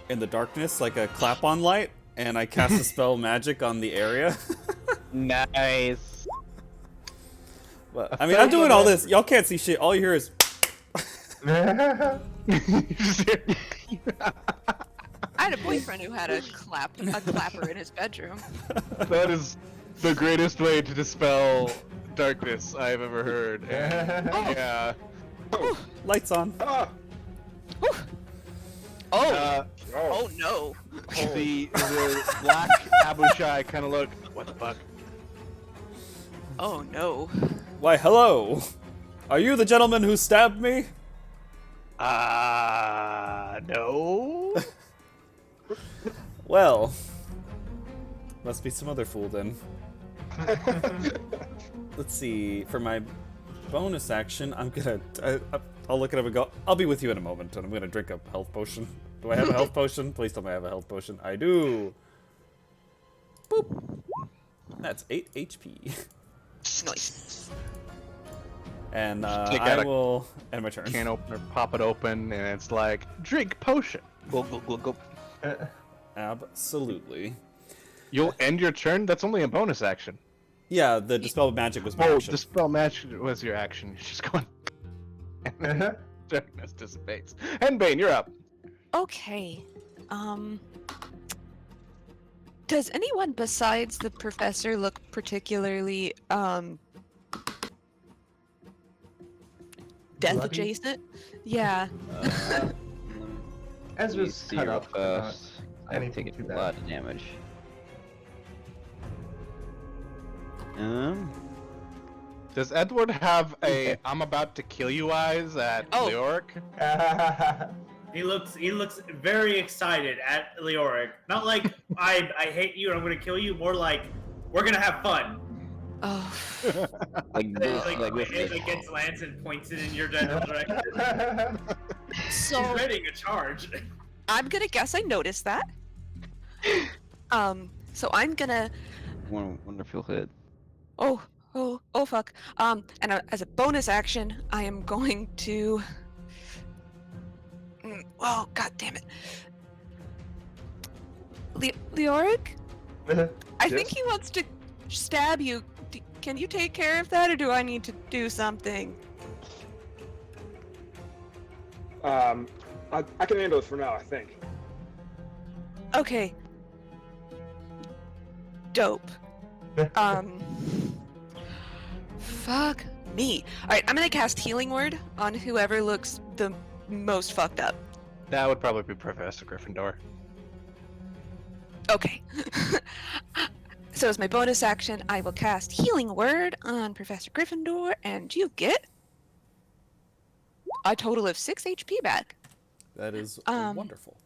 Speaker 1: in the darkness like a clap-on light, and I cast a spell magic on the area.
Speaker 9: Nice.
Speaker 1: Well, I mean, I'm doing all this. Y'all can't see shit. All you hear is.
Speaker 7: I had a boyfriend who had a clapper in his bedroom.
Speaker 3: That is the greatest way to dispel darkness I've ever heard. And, yeah.
Speaker 1: Lights on.
Speaker 7: Oh no.
Speaker 3: The black Abishai kind of look. What the fuck?
Speaker 7: Oh no.
Speaker 1: Why, hello. Are you the gentleman who stabbed me?
Speaker 3: No.
Speaker 1: Well, must be some other fool then. Let's see. For my bonus action, I'm gonna. I'll look at him and go. I'll be with you in a moment, and I'm gonna drink a health potion. Do I have a health potion? Please tell me I have a health potion. I do. Boop. That's 8 HP.
Speaker 7: Nice.
Speaker 1: And
Speaker 3: Take
Speaker 1: I
Speaker 3: out a
Speaker 1: will end my turn.
Speaker 3: Can opener, pop it open, and it's like, drink potion. Go, go, go, go.
Speaker 1: Absolutely.
Speaker 3: You'll end your turn? That's only a bonus action.
Speaker 1: Yeah, the dispel magic was my
Speaker 3: Oh,
Speaker 1: action.
Speaker 3: dispel magic was your action. You're just going. Darkness dissipates. Henbane, you're up.
Speaker 8: Okay. Does anyone besides the professor look particularly death
Speaker 4: Bloody?
Speaker 8: adjacent? Yeah.
Speaker 4: Ezra's
Speaker 9: see
Speaker 4: cut
Speaker 9: real
Speaker 4: up.
Speaker 9: fast. I'm
Speaker 4: anything
Speaker 9: taking
Speaker 4: too
Speaker 9: a
Speaker 4: bad.
Speaker 9: lot of damage.
Speaker 3: Does Edward have a "I'm about to kill you" eyes at
Speaker 7: Oh.
Speaker 3: Leoric?
Speaker 2: He looks very excited at Leoric. Not like I hate you and I'm gonna kill you. More like we're gonna have fun.
Speaker 8: Oh.
Speaker 9: Like this,
Speaker 2: Like
Speaker 9: with
Speaker 2: it
Speaker 9: this.
Speaker 2: gets Lance and points it in your general direction.
Speaker 8: So
Speaker 2: He's readying a charge.
Speaker 8: I'm gonna guess I noticed that. So I'm gonna.
Speaker 9: Wonderful hit.
Speaker 8: Oh fuck. And as a bonus action, I am going to. Oh, god damn it. Leoric? I think he wants to stab you. Can you take care of that, or do I need to do something?
Speaker 6: I can handle it for now, I think.
Speaker 8: Okay. Dope. Fuck me. Alright, I'm gonna cast Healing Word on whoever looks the most fucked up.
Speaker 3: That would probably be Professor Gryffindor.
Speaker 8: Okay. So as my bonus action, I will cast Healing Word on Professor Gryffindor, and you get a total of 6 HP back.
Speaker 1: That is
Speaker 8: Um,
Speaker 1: wonderful.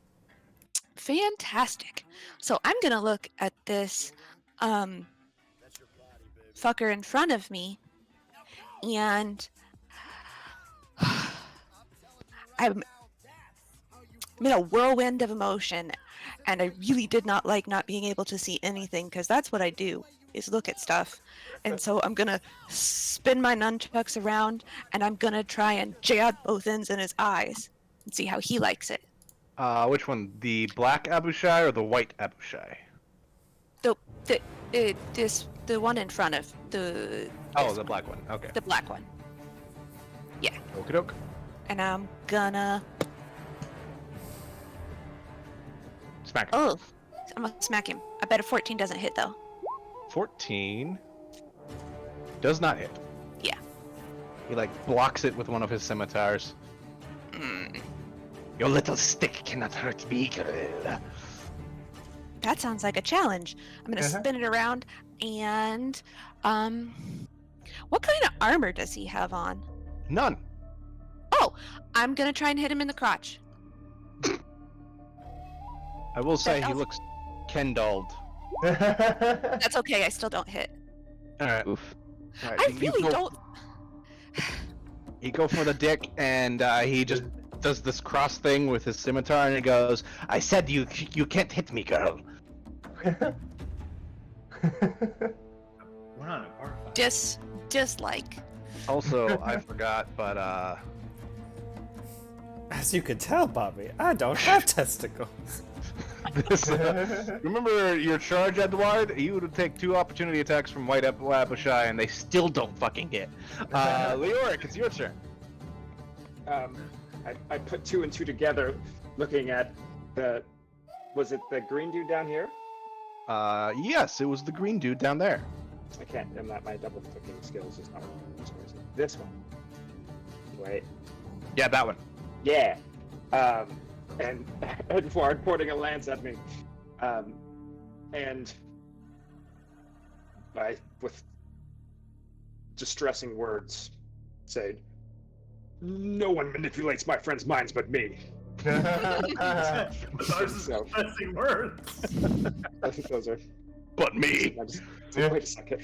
Speaker 8: Fantastic. So I'm gonna look at this fucker in front of me, and I'm in a whirlwind of emotion, and I really did not like not being able to see anything, because that's what I do, is look at stuff. And so I'm gonna spin my nunchucks around, and I'm gonna try and jab both ends in his eyes and see how he likes it.
Speaker 3: Which one? The black Abishai or the white Abishai?
Speaker 8: The one in front of the
Speaker 3: Oh, the black one. Okay.
Speaker 8: the black one.
Speaker 3: Okie doke.
Speaker 8: And I'm gonna
Speaker 3: Smack.
Speaker 8: I'm gonna smack him. I bet a 14 doesn't hit though.
Speaker 3: 14 does not hit.
Speaker 8: Yeah.
Speaker 3: He like blocks it with one of his scimitars. Your little stick cannot hurt me, girl.
Speaker 8: That sounds like a challenge. I'm gonna spin it around, and what kind of armor does he have on?
Speaker 3: None.
Speaker 8: Oh, I'm gonna try and hit him in the crotch.
Speaker 3: I will say he
Speaker 8: That-
Speaker 3: looks kendalled.
Speaker 8: That's okay. I still don't hit.
Speaker 3: All right.
Speaker 9: Oof.
Speaker 3: All right.
Speaker 8: I
Speaker 3: you
Speaker 8: really
Speaker 3: go-
Speaker 8: don't.
Speaker 3: You go for the dick, and he just does this cross thing with his scimitar, and he goes, "I said you can't hit me, girl."
Speaker 2: We're not a bar fight.
Speaker 8: Dislike.
Speaker 3: Also, I forgot, but
Speaker 1: As you can tell, Bobby, I don't have testicles.
Speaker 3: this, remember your charge, Edward? You would take 2 opportunity attacks from White Abishai, and they still don't fucking hit. Leoric, it's your turn.
Speaker 6: I put 2 and 2 together, looking at was it the green dude down here?
Speaker 3: Yes, it was the green dude down there.
Speaker 6: I'm not, my double clicking skills is not working. So is it this one? Wait.
Speaker 3: Yeah, that one.
Speaker 6: Yeah. And Edward pointing a lance at me. And I, with distressing words, say, No one manipulates my friends' minds but me.
Speaker 2: Ours is
Speaker 6: So-
Speaker 2: confessing words.
Speaker 6: I think those are.
Speaker 3: But me.
Speaker 6: Wait a second.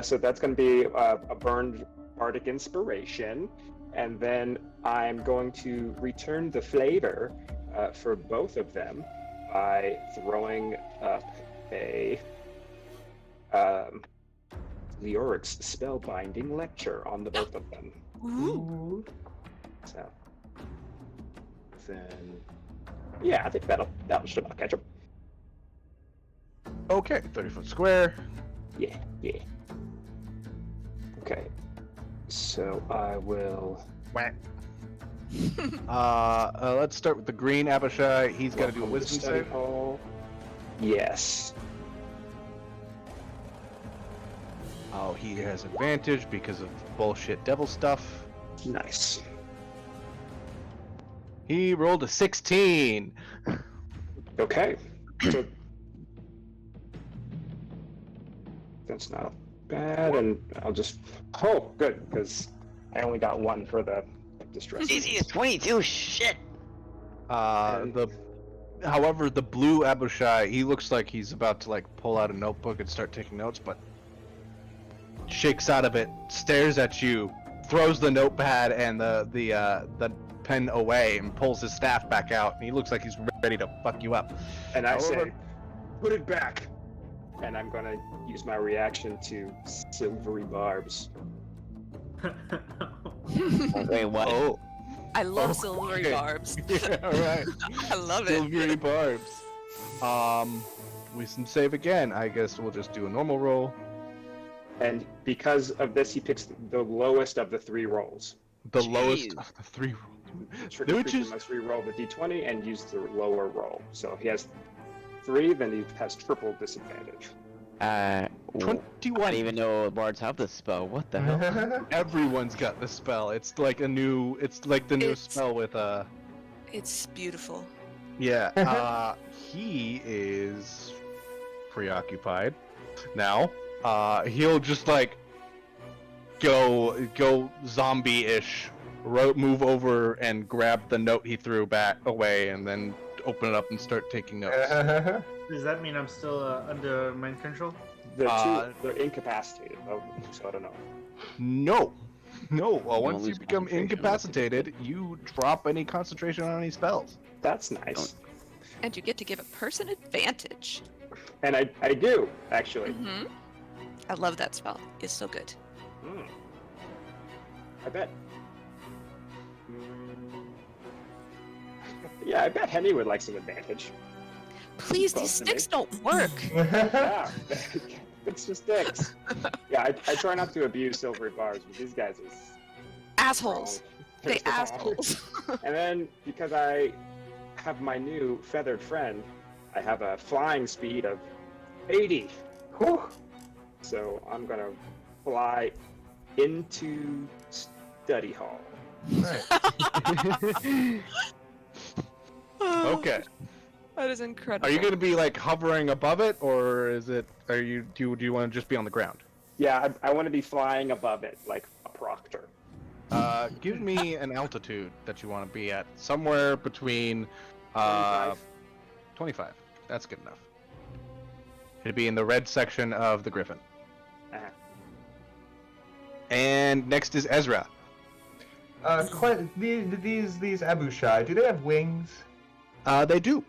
Speaker 6: So that's going to be a burned bardic inspiration, and then I'm going to return the flavor for both of them by throwing up a Leoric's spellbinding lecture on the both of them.
Speaker 8: Ooh.
Speaker 6: So then, yeah, I think that'll just about catch them.
Speaker 3: Okay, 30-foot square.
Speaker 6: Yeah. Okay, so I will.
Speaker 3: Whack. Let's start with the green Abishai. He's got to do a
Speaker 6: Welcome to
Speaker 3: wisdom
Speaker 6: study
Speaker 3: save.
Speaker 6: hall. Yes.
Speaker 3: Oh, he has advantage because of bullshit devil stuff.
Speaker 6: Nice.
Speaker 3: He rolled a 16.
Speaker 6: Okay. So that's not bad, and I'll just. Oh, good, because I only got one for the distress.
Speaker 9: Easy as 22. Shit.
Speaker 3: However, the blue Abishai, he looks like he's about to pull out a notebook and start taking notes, but shakes out of it, stares at you, throws the notepad and the pen away, and pulls his staff back out. And he looks like he's ready to fuck you up.
Speaker 6: And I
Speaker 3: However-
Speaker 6: say, put it back. And I'm gonna use my reaction to silvery barbs.
Speaker 9: Wait, what?
Speaker 3: Oh,
Speaker 8: I love silvery
Speaker 3: Okay.
Speaker 8: barbs.
Speaker 3: yeah, all right.
Speaker 8: I love it.
Speaker 3: Silvery barbs. Wisdom save again. I guess we'll just do a normal roll.
Speaker 6: And because of this, he picks the lowest of the three rolls.
Speaker 3: The
Speaker 9: Jeez.
Speaker 3: lowest of the 3 rolls.
Speaker 6: Tricky
Speaker 3: Which
Speaker 6: creature
Speaker 3: is
Speaker 6: must re-roll the d20 and use the lower roll. So if he has 3, then he has triple disadvantage.
Speaker 9: I
Speaker 3: 21.
Speaker 9: didn't even know bards have this spell. What the hell?
Speaker 3: Everyone's got the spell. It's like the new
Speaker 8: It's-
Speaker 3: spell with
Speaker 8: It's beautiful.
Speaker 3: yeah. He is preoccupied now. He'll just go zombie-ish, move over and grab the note he threw back away, and then open it up and start taking notes.
Speaker 2: Does that mean I'm still under mind control?
Speaker 6: They're incapacitated, so I don't know.
Speaker 3: No. Well, once
Speaker 9: lose
Speaker 3: you become
Speaker 9: concentration.
Speaker 3: incapacitated, you drop any concentration on any spells.
Speaker 6: That's nice.
Speaker 8: And you get to give a person advantage.
Speaker 6: And I do, actually.
Speaker 8: Mm-hmm. I love that spell. It's so good.
Speaker 6: Mm. I bet. Yeah, I bet Henny would like some advantage.
Speaker 8: Please, these
Speaker 6: Close to
Speaker 8: sticks
Speaker 6: me.
Speaker 8: don't work.
Speaker 6: Yeah, it's just dicks. Yeah, I try not to abuse silvery bars, but these guys are
Speaker 8: Assholes. They
Speaker 6: strong.
Speaker 8: assholes.
Speaker 6: And then, because I have my new feathered friend, I have a flying speed of 80.
Speaker 4: Whew.
Speaker 6: So I'm gonna fly into study hall.
Speaker 4: Right.
Speaker 3: Okay.
Speaker 8: That is incredible.
Speaker 3: Are you going to be hovering above it, or is it? Do you want to just be on the ground?
Speaker 6: Yeah, I want to be flying above it, like a proctor.
Speaker 3: Give me an altitude that you want to be at, somewhere between
Speaker 6: 25.
Speaker 3: 25. That's good enough. It'd be in the red section of the Griffin.
Speaker 6: Uh-huh.
Speaker 3: And next is Ezra.
Speaker 4: These Abishai, do they have wings?
Speaker 3: They do.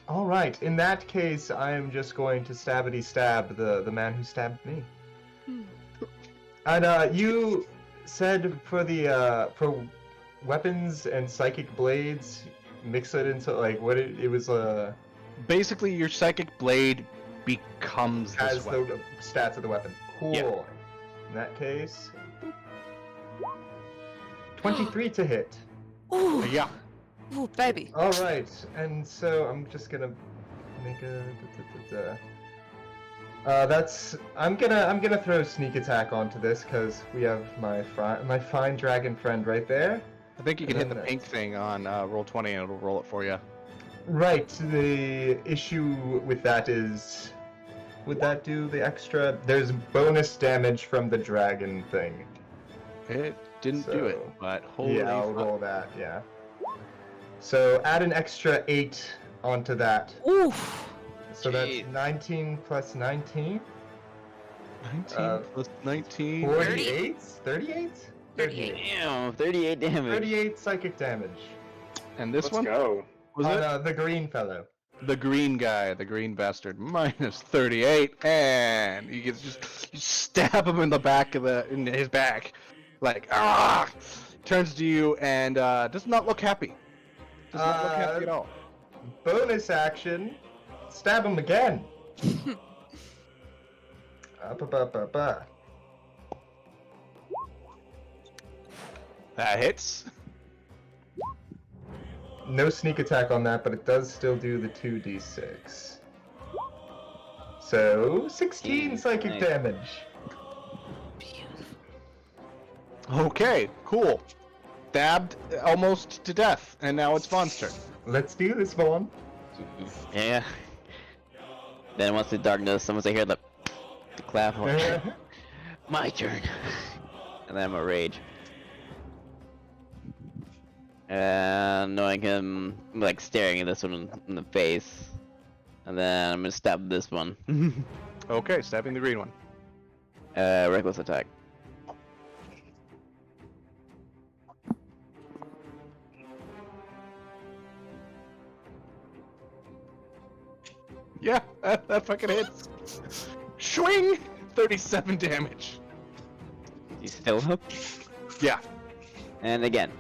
Speaker 4: All right. In that case, I am just going to stab the man who stabbed me.
Speaker 8: Hmm.
Speaker 4: And you said for weapons and psychic blades, mix it into what it was
Speaker 3: Basically, your psychic blade becomes this
Speaker 4: as
Speaker 3: weapon.
Speaker 4: the stats of the weapon. Cool.
Speaker 3: Yeah.
Speaker 4: In that case, 23 to hit.
Speaker 8: Ooh,
Speaker 3: Yeah.
Speaker 8: ooh, baby.
Speaker 4: All right, and so I'm just gonna make a. I'm gonna throw sneak attack onto this because we have my fine dragon friend right there.
Speaker 3: I think you can hit the
Speaker 4: And then
Speaker 3: pink thing on roll 20 and it'll roll it for you.
Speaker 4: Right. The issue with that is, would that do the extra? There's bonus damage from the dragon thing.
Speaker 3: It didn't do it,
Speaker 4: So,
Speaker 3: but holy
Speaker 4: yeah, I'll
Speaker 3: fuck.
Speaker 4: roll that. Yeah. So add an extra 8 onto that.
Speaker 8: Oof.
Speaker 4: So
Speaker 9: Jeez.
Speaker 4: that's 19 plus 19.
Speaker 3: 19 plus 19.
Speaker 4: 48? 38?
Speaker 8: 38.
Speaker 9: Damn, 38 damage.
Speaker 4: 38 psychic damage.
Speaker 3: And this
Speaker 6: Let's
Speaker 3: one
Speaker 6: go.
Speaker 3: was
Speaker 4: On
Speaker 3: it?
Speaker 4: the green fellow.
Speaker 3: The green guy, the green bastard, minus 38, and you can just you stab him in the back of in his back, like ah. Turns to you and does not look happy. Does not look happy at all.
Speaker 4: Bonus action. Stab him again. Up.
Speaker 3: That hits.
Speaker 4: No sneak attack on that, but it does still do the 2d6. So 16 psychic
Speaker 9: Nice.
Speaker 4: damage.
Speaker 3: Okay, cool. Stabbed almost to death, and now it's Vaughn's turn.
Speaker 4: Let's do this, Vaughn.
Speaker 9: Yeah. Then once the darkness, once I hear the clap, my turn. And then I'm a rage. And knowing him, like staring at this one in the face. And then I'm gonna stab this one.
Speaker 3: Okay, stabbing the green one.
Speaker 9: Reckless attack.
Speaker 3: Yeah, that fucking hits. Swing! 37 damage.
Speaker 9: You still up?
Speaker 3: Yeah.
Speaker 9: And again.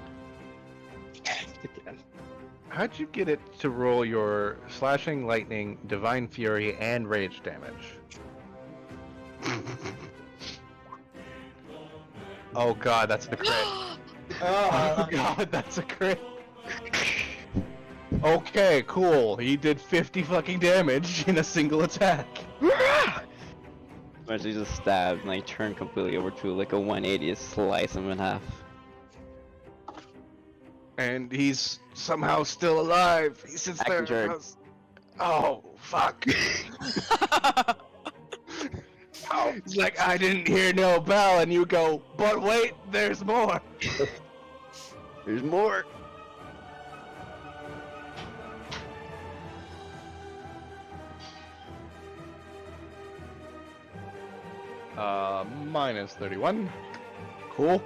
Speaker 3: How'd you get it to roll your slashing, lightning, divine fury, and rage damage? Oh god, that's a crit. Oh god, that's a crit. Okay, cool. He did 50 fucking damage in a single attack.
Speaker 9: Actually just stabbed and I turn completely over to like a 180 to slice him in half.
Speaker 3: And he's somehow still alive. He sits there.
Speaker 9: Action turn.
Speaker 3: And goes, oh, fuck. He's like, I didn't hear no bell. And you go, but wait, there's more.
Speaker 9: There's more.
Speaker 3: Minus 31. Cool.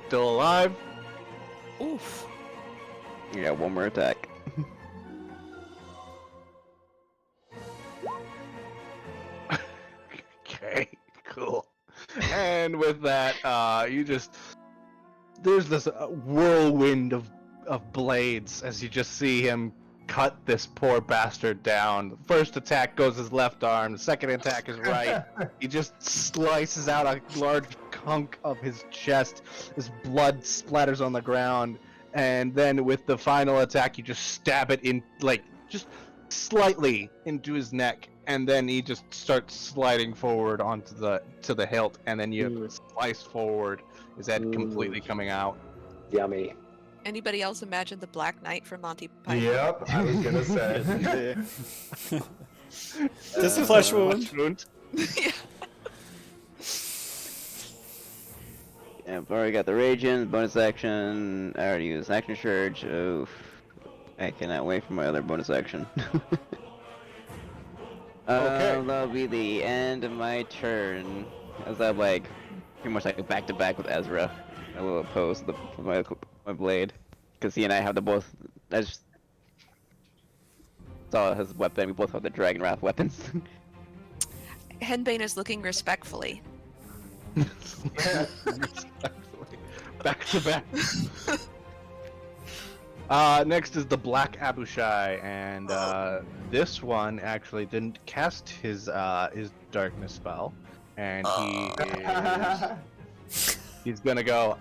Speaker 3: Still alive.
Speaker 8: Oof.
Speaker 9: Yeah, one more attack.
Speaker 3: Okay, cool. And with that, you just there's this whirlwind of blades as you just see him cut this poor bastard down. The first attack goes his left arm. The second attack is right. He just slices out a large hunk of his chest. His blood splatters on the ground. And then with the final attack, you just stab it in, like, just slightly into his neck. And then he just starts sliding forward onto the hilt. And then you slice forward, his head completely coming out.
Speaker 6: Yummy.
Speaker 7: Anybody else imagine the Black Knight from Monty Python?
Speaker 4: Yep, I was gonna say.
Speaker 1: Just a flesh wound.
Speaker 7: Yeah.
Speaker 9: Yeah, I've already got the rage in, bonus action. I already used action surge. Oof. I cannot wait for my other bonus action.
Speaker 3: Okay.
Speaker 9: That'll be the end of my turn. As I'm like, pretty much like back to back with Ezra. I will oppose my blade. Because he and I have the both. I just saw his weapon. We both have the Dragon Wrath weapons.
Speaker 7: Henbane is looking respectfully.
Speaker 3: Back to back. Next is the Black Abishai, and this one actually didn't cast his darkness spell, and he's gonna go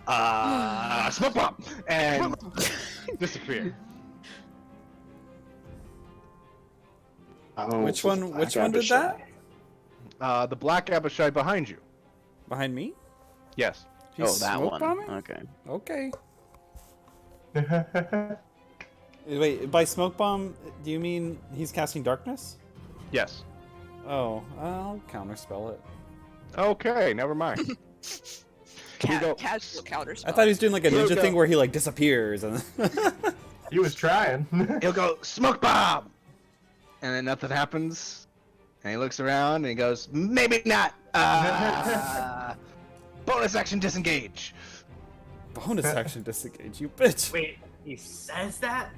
Speaker 3: smoke bomb and disappear.
Speaker 6: Oh,
Speaker 1: Which one did that?
Speaker 3: The Black Abishai behind you.
Speaker 1: Behind me?
Speaker 3: Yes.
Speaker 1: He's
Speaker 9: that
Speaker 1: smoke
Speaker 9: one.
Speaker 1: bombing?
Speaker 9: Okay.
Speaker 1: Okay. Wait, by smoke bomb, do you mean he's casting darkness?
Speaker 3: Yes.
Speaker 1: Oh, I'll counterspell it.
Speaker 3: Okay, never mind. Here you go.
Speaker 7: Casual counter spell.
Speaker 1: I thought he was doing like a
Speaker 3: Here we
Speaker 1: ninja
Speaker 3: go.
Speaker 1: thing where he like disappears and.
Speaker 4: He was trying.
Speaker 3: He'll go smoke bomb, and then nothing happens. And he looks around and he goes, maybe not. Bonus action disengage.
Speaker 1: Bonus action disengage, you bitch.
Speaker 2: Wait, he says that?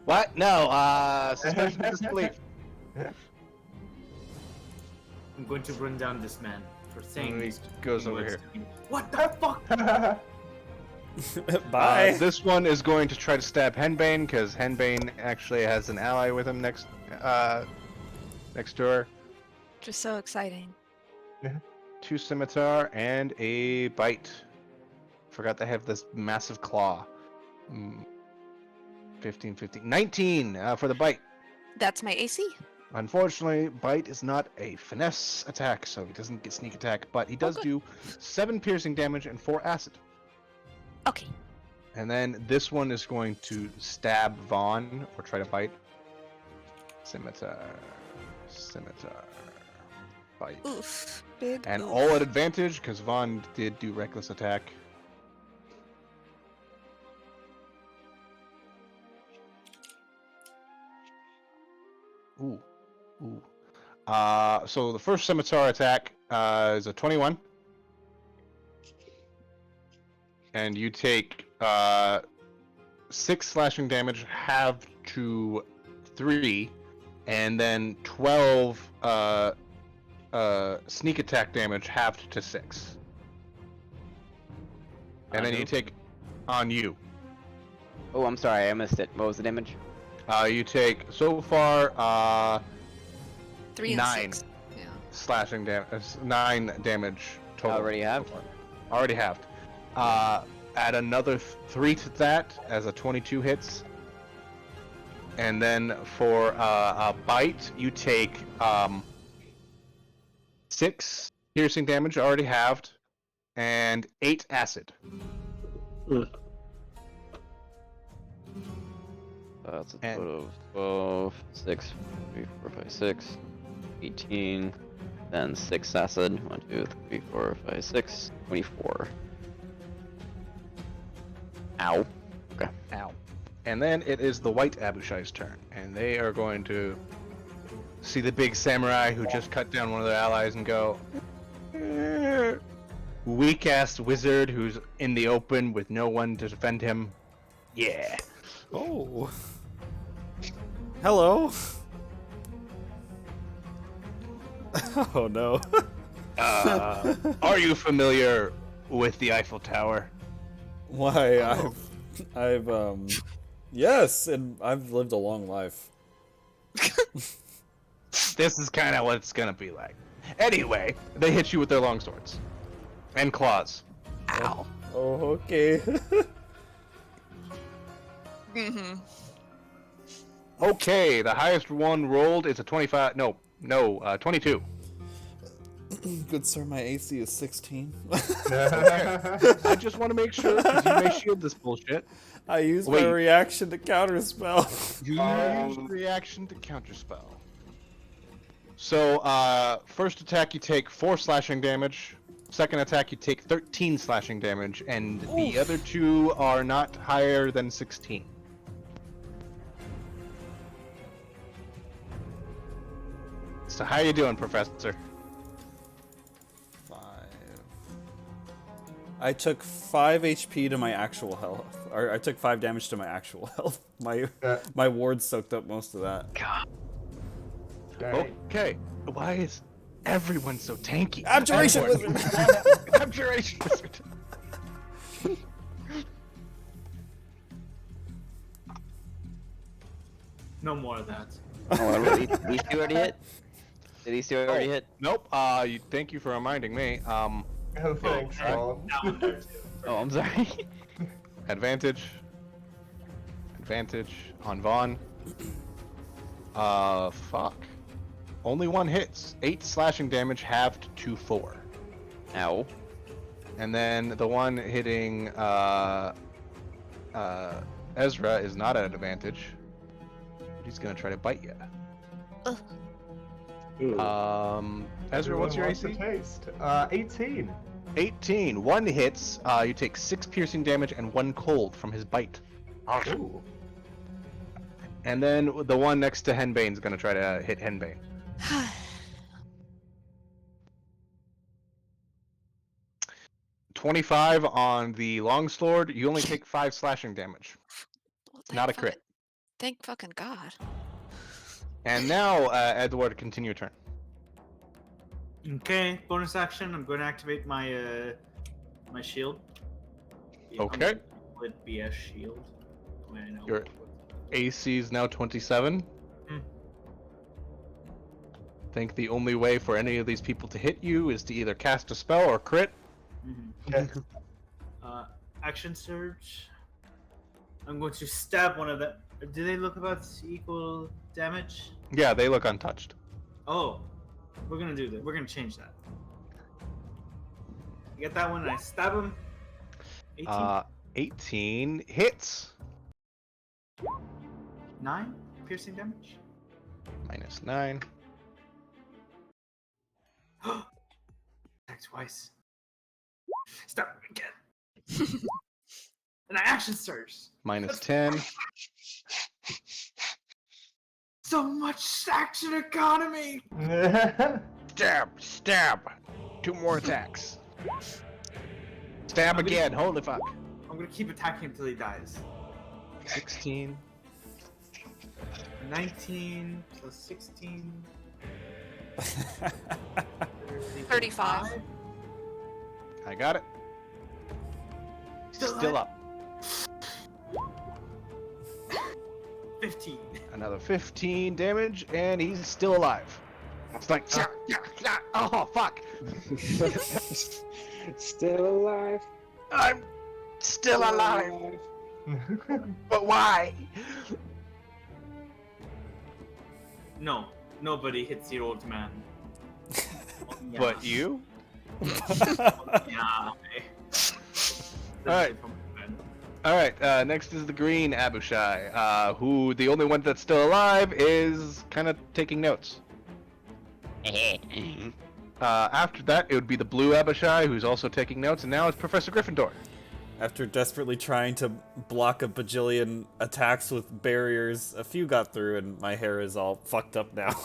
Speaker 3: What? No. Suspension of disbelief.
Speaker 2: I'm going to run down this man for saying
Speaker 3: He
Speaker 2: these
Speaker 3: goes over
Speaker 2: words
Speaker 3: here.
Speaker 2: to me. What the fuck?
Speaker 1: Bye.
Speaker 3: This one is going to try to stab Henbane because Henbane actually has an ally with him next to her.
Speaker 8: Just so exciting.
Speaker 3: 2 scimitar and a bite. Forgot they have this massive claw. 15, 19 for the bite.
Speaker 8: That's my AC.
Speaker 3: Unfortunately, bite is not a finesse attack, so he doesn't get sneak attack, but he does
Speaker 8: good.
Speaker 3: do 7 piercing damage and 4 acid.
Speaker 8: Okay.
Speaker 3: And then this one is going to stab Vaughn or try to bite. Scimitar. Bite.
Speaker 8: Oof. Big.
Speaker 3: And
Speaker 8: oof.
Speaker 3: all at advantage because Vaughn did do reckless attack. Ooh. So the first scimitar attack is a 21. And you take 6 slashing damage halved to 3, and then 12 sneak attack damage halved to 6. And then you take on you.
Speaker 9: Oh, I'm sorry, I missed it. What was the damage?
Speaker 3: You take so far
Speaker 8: 3 and
Speaker 3: 9
Speaker 8: 6. Yeah.
Speaker 3: slashing damage, 9 damage total.
Speaker 9: Already have?
Speaker 3: Already halved. Add another 3 to that as a 22 hits. And then for a bite, you take 6 piercing damage, already halved, and 8 acid.
Speaker 9: That's a
Speaker 3: And-
Speaker 9: total of 12, 6, 3, 4, 5, 6, 18, then 6 acid. 1, 2, 3, 4, 5, 6, 24. Ow. Okay.
Speaker 3: Ow. And then it is the white Abishai's turn, and they are going to see the big samurai who just cut down one of their allies and go, weak-ass wizard who's in the open with no one to defend him. Yeah.
Speaker 1: Oh. Hello. Oh no.
Speaker 3: Are you familiar with the Eiffel Tower?
Speaker 1: Why yes, and I've lived a long life.
Speaker 3: This is kind of what it's gonna be like. Anyway, they hit you with their long swords and claws.
Speaker 8: Ow.
Speaker 1: Oh, okay.
Speaker 7: Mm-hmm.
Speaker 3: Okay, the highest one rolled is a 25. No, 22.
Speaker 1: Good sir, my AC is 16.
Speaker 3: I just want to make sure because you may shield this bullshit.
Speaker 1: I used
Speaker 3: Wait.
Speaker 1: my reaction to counterspell.
Speaker 3: You use reaction to counterspell. So, first attack you take 4 slashing damage. Second attack you take 13 slashing damage, and the other 2 are not higher than 16. So how you doing, Professor?
Speaker 1: 5. I took 5 HP to my actual health. Or I took 5 damage to my actual health. My ward soaked up most of that.
Speaker 4: Dang.
Speaker 3: Okay, why is everyone so tanky?
Speaker 1: Abjuration
Speaker 3: Everyone.
Speaker 1: wizard.
Speaker 3: Abjuration wizard.
Speaker 2: No more of that.
Speaker 9: Oh, these 2 already hit? Did these 2 already hit?
Speaker 3: Nope. Thank you for reminding me.
Speaker 4: Oh, thanks, Colin.
Speaker 2: That one there too.
Speaker 9: Oh, I'm sorry.
Speaker 3: Advantage on Vaughn. Fuck. Only 1 hits. 8 slashing damage halved to 4.
Speaker 9: Ow.
Speaker 3: And then the one hitting Ezra is not at advantage. He's gonna try to bite you. Ezra, what's your
Speaker 4: Everyone wants
Speaker 3: AC?
Speaker 4: a taste. 18.
Speaker 3: 18. One hits. You take 6 piercing damage and 1 cold from his bite.
Speaker 4: Ooh.
Speaker 3: And then the one next to Henbane's gonna try to hit Henbane. 25 on the longsword. You only take 5 slashing damage.
Speaker 8: Well,
Speaker 3: Not a crit.
Speaker 8: Thank fucking God.
Speaker 3: And now, Edward, continue your turn.
Speaker 2: Okay, bonus action. I'm going to activate my my shield.
Speaker 3: Okay.
Speaker 2: Would be a shield. I know.
Speaker 3: Your AC is now 27.
Speaker 2: Hmm.
Speaker 3: Think the only way for any of these people to hit you is to either cast a spell or crit.
Speaker 2: Mm-hmm. Action surge. I'm going to stab one of them. Do they look about equal damage?
Speaker 3: Yeah, they look untouched.
Speaker 2: Oh, we're gonna do that. We're gonna change that. You get that one, and I stab him. 18.
Speaker 3: 18 hits.
Speaker 2: 9 piercing damage.
Speaker 3: Minus 9.
Speaker 2: Attack twice. Stab him again. And I action surge.
Speaker 3: Minus 10.
Speaker 2: So much action economy.
Speaker 3: Stab! Stab! 2 more attacks. Stab again. Holy fuck.
Speaker 2: I'm gonna keep attacking until he dies.
Speaker 3: 16.
Speaker 2: 19 plus 16.
Speaker 8: 35.
Speaker 3: I got it. Still up.
Speaker 2: 15.
Speaker 3: Another 15 damage, and he's still alive. It's like, oh fuck!
Speaker 6: Still alive.
Speaker 3: I'm still alive, but why?
Speaker 2: No, nobody hits the old man. Yeah.
Speaker 3: But you?
Speaker 2: Yeah.
Speaker 3: Alright. Alright, next is the green Abishai, who the only one that's still alive is kind of taking notes. After that, it would be the blue Abishai, who's also taking notes, and now it's Professor Gryffindor.
Speaker 1: After desperately trying to block a bajillion attacks with barriers, a few got through, and my hair is all fucked up now.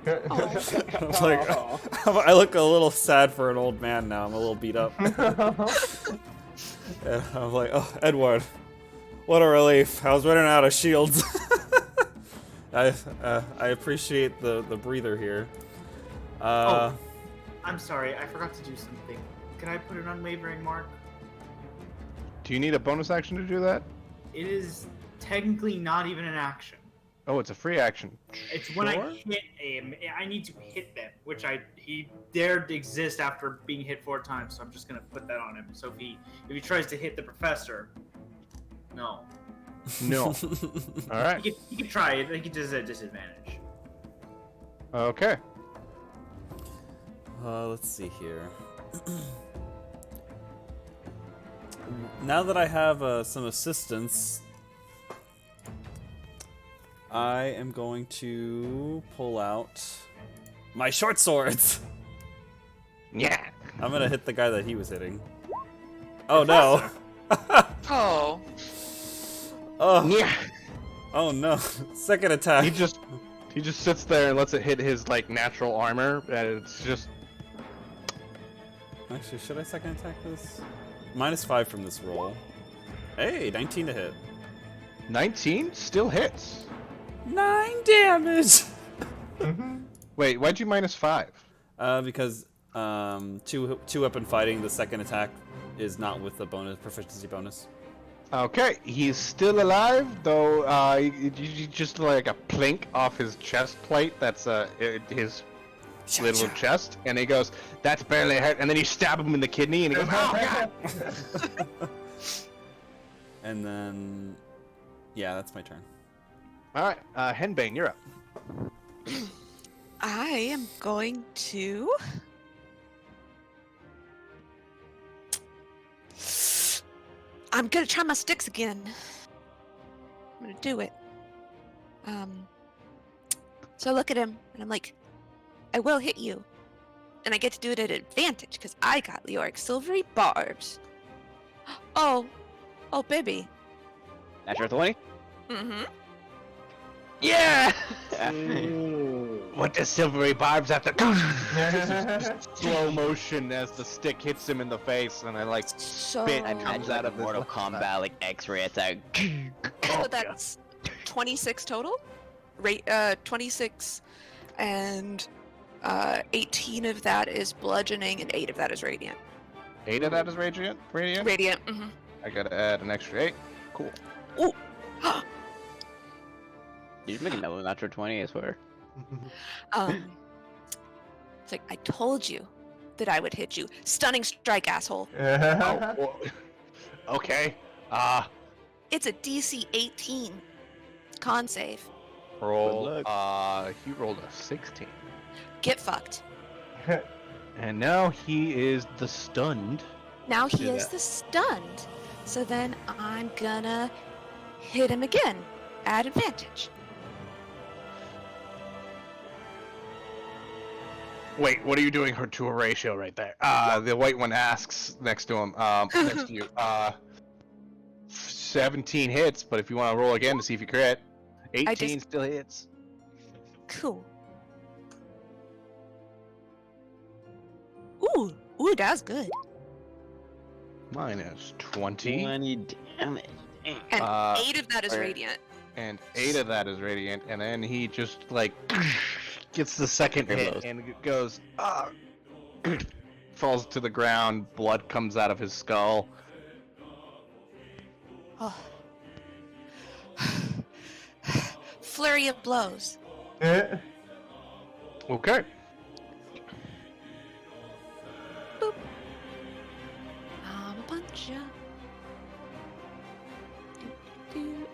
Speaker 1: I'm like, I look a little sad for an old man now. I'm a little beat up. And I'm like, oh, Edward, what a relief. I was running out of shields. I appreciate the breather here.
Speaker 2: I'm sorry, I forgot to do something. Can I put an unwavering mark?
Speaker 3: Do you need a bonus action to do that?
Speaker 2: It is technically not even an action.
Speaker 3: Oh, it's a free action.
Speaker 2: It's when I hit him. I need to hit them, which he dared exist after being hit 4 times. So I'm just gonna put that on him. So if he tries to hit the professor, no.
Speaker 3: No. All right.
Speaker 2: He can try it. He does at disadvantage.
Speaker 3: Okay.
Speaker 1: Let's see here. Now that I have some assistance, I am going to pull out my short swords.
Speaker 3: Yeah.
Speaker 1: I'm gonna hit the guy that he was hitting. Oh no!
Speaker 7: Oh.
Speaker 1: Oh
Speaker 3: Yeah.
Speaker 1: Oh no! Second attack.
Speaker 3: He just sits there and lets it hit his like natural armor, and it's just.
Speaker 1: Actually, should I second attack this? -5 from this roll. Hey, 19 to hit.
Speaker 3: 19 still hits.
Speaker 1: 9 damage.
Speaker 3: Wait, why'd you -5?
Speaker 1: Because two weapon fighting, the second attack is not with the bonus proficiency bonus.
Speaker 3: Okay, he's still alive, though. You just like a plink off his chest plate. That's his little chest, and he goes, "That's barely hurt." And then you stab him in the kidney, and he goes, "Oh god!"
Speaker 1: And then, yeah, that's my turn.
Speaker 3: All right, Henbane, you're up.
Speaker 8: I am going to. I'm gonna try my sticks again. I'm gonna do it. So I look at him and I'm like, I will hit you. And I get to do it at advantage because I got Leoric's silvery barbs. Oh, baby.
Speaker 9: Natural 20?
Speaker 8: Mm-hmm.
Speaker 9: Yeah!
Speaker 3: What does silvery barbs have to slow motion as the stick hits him in the face, and I like
Speaker 8: So,
Speaker 3: spit
Speaker 9: I
Speaker 3: comes
Speaker 9: imagine
Speaker 3: out
Speaker 9: like
Speaker 3: of
Speaker 9: a
Speaker 3: his
Speaker 9: Mortal
Speaker 3: left
Speaker 9: Kombat like X-ray attack.
Speaker 8: so that's 26 total. 26, and 18 of that is bludgeoning, and 8 of that is radiant.
Speaker 3: 8 of that is radiant.
Speaker 8: Radiant. Mm-hmm.
Speaker 3: I gotta add an extra 8. Cool.
Speaker 8: Ooh.
Speaker 9: You're making that natural 20, I swear.
Speaker 8: It's like, I told you that I would hit you. Stunning strike, asshole.
Speaker 3: Oh, well, okay.
Speaker 8: It's a DC 18 con save.
Speaker 3: Roll. He rolled a 16.
Speaker 8: Get fucked.
Speaker 3: And now he is the stunned.
Speaker 8: Now he
Speaker 3: Do
Speaker 8: is
Speaker 3: that.
Speaker 8: the stunned. So then I'm gonna hit him again at advantage.
Speaker 3: Wait, what are you doing to a ratio right there? The white one asks next to him, next to you. 17 hits, but if you want to roll again to see if you crit, 18 still hits.
Speaker 8: Cool. Ooh, that's good.
Speaker 3: Minus 20.
Speaker 9: 20 damage. Dang.
Speaker 8: And 8 of that is
Speaker 3: or-
Speaker 8: radiant.
Speaker 3: And 8 of that is radiant, and then he just like gets the second
Speaker 9: Very
Speaker 3: hit
Speaker 9: low.
Speaker 3: and goes, falls to the ground. Blood comes out of his skull.
Speaker 8: Oh. Flurry of blows.
Speaker 3: Okay.
Speaker 8: I'm a puncher. Do.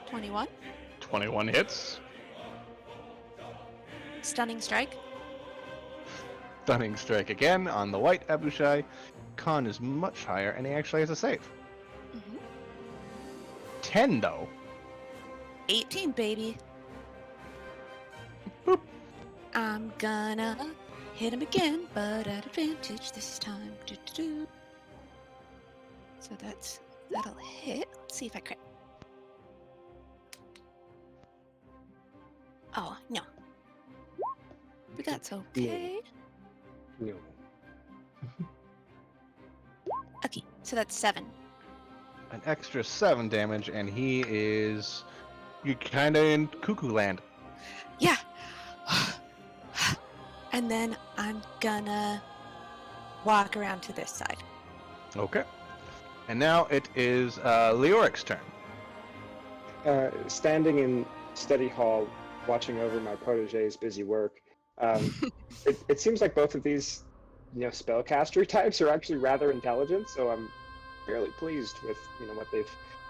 Speaker 8: 21.
Speaker 3: 21 hits.
Speaker 8: Stunning strike.
Speaker 3: Stunning strike again on the white Abishai. Con is much higher, and he actually has a save.
Speaker 8: Mm-hmm.
Speaker 3: 10 though.
Speaker 8: 18, baby.
Speaker 3: Boop.
Speaker 8: I'm gonna hit him again, but at advantage this time. Do. So that'll hit. Let's see if I crit. Oh, no. But that's okay.
Speaker 6: No.
Speaker 8: Okay, so that's 7.
Speaker 3: An extra 7 damage, and he is kind of in cuckoo land.
Speaker 8: Yeah. And then I'm gonna walk around to this side.
Speaker 3: Okay. And now it is Leoric's turn.
Speaker 6: Standing in study hall, watching over my protege's busy work. It seems like both of these, spellcaster types are actually rather intelligent. So I'm fairly pleased with what they've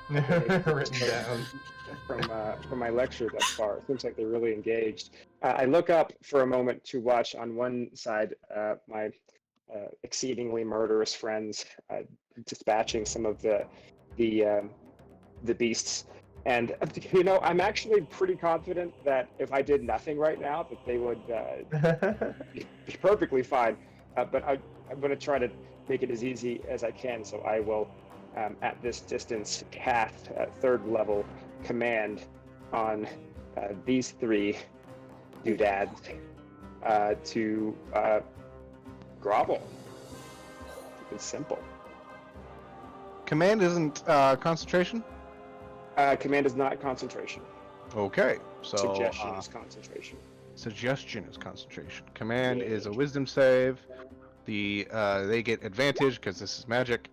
Speaker 4: Written down.
Speaker 6: from my lecture thus far. It seems like they're really engaged. I look up for a moment to watch on one side my exceedingly murderous friends dispatching some of the beasts. And I'm actually pretty confident that if I did nothing right now, that they would be perfectly fine. But I'm going to try to make it as easy as I can. So I will, at this distance, cast third level command on these 3 doodads to grovel. It's simple.
Speaker 3: Command isn't concentration?
Speaker 6: Command is not concentration.
Speaker 3: Okay, so
Speaker 6: Suggestion is concentration.
Speaker 3: suggestion is concentration. Command is a wisdom save. They get advantage because this is magic.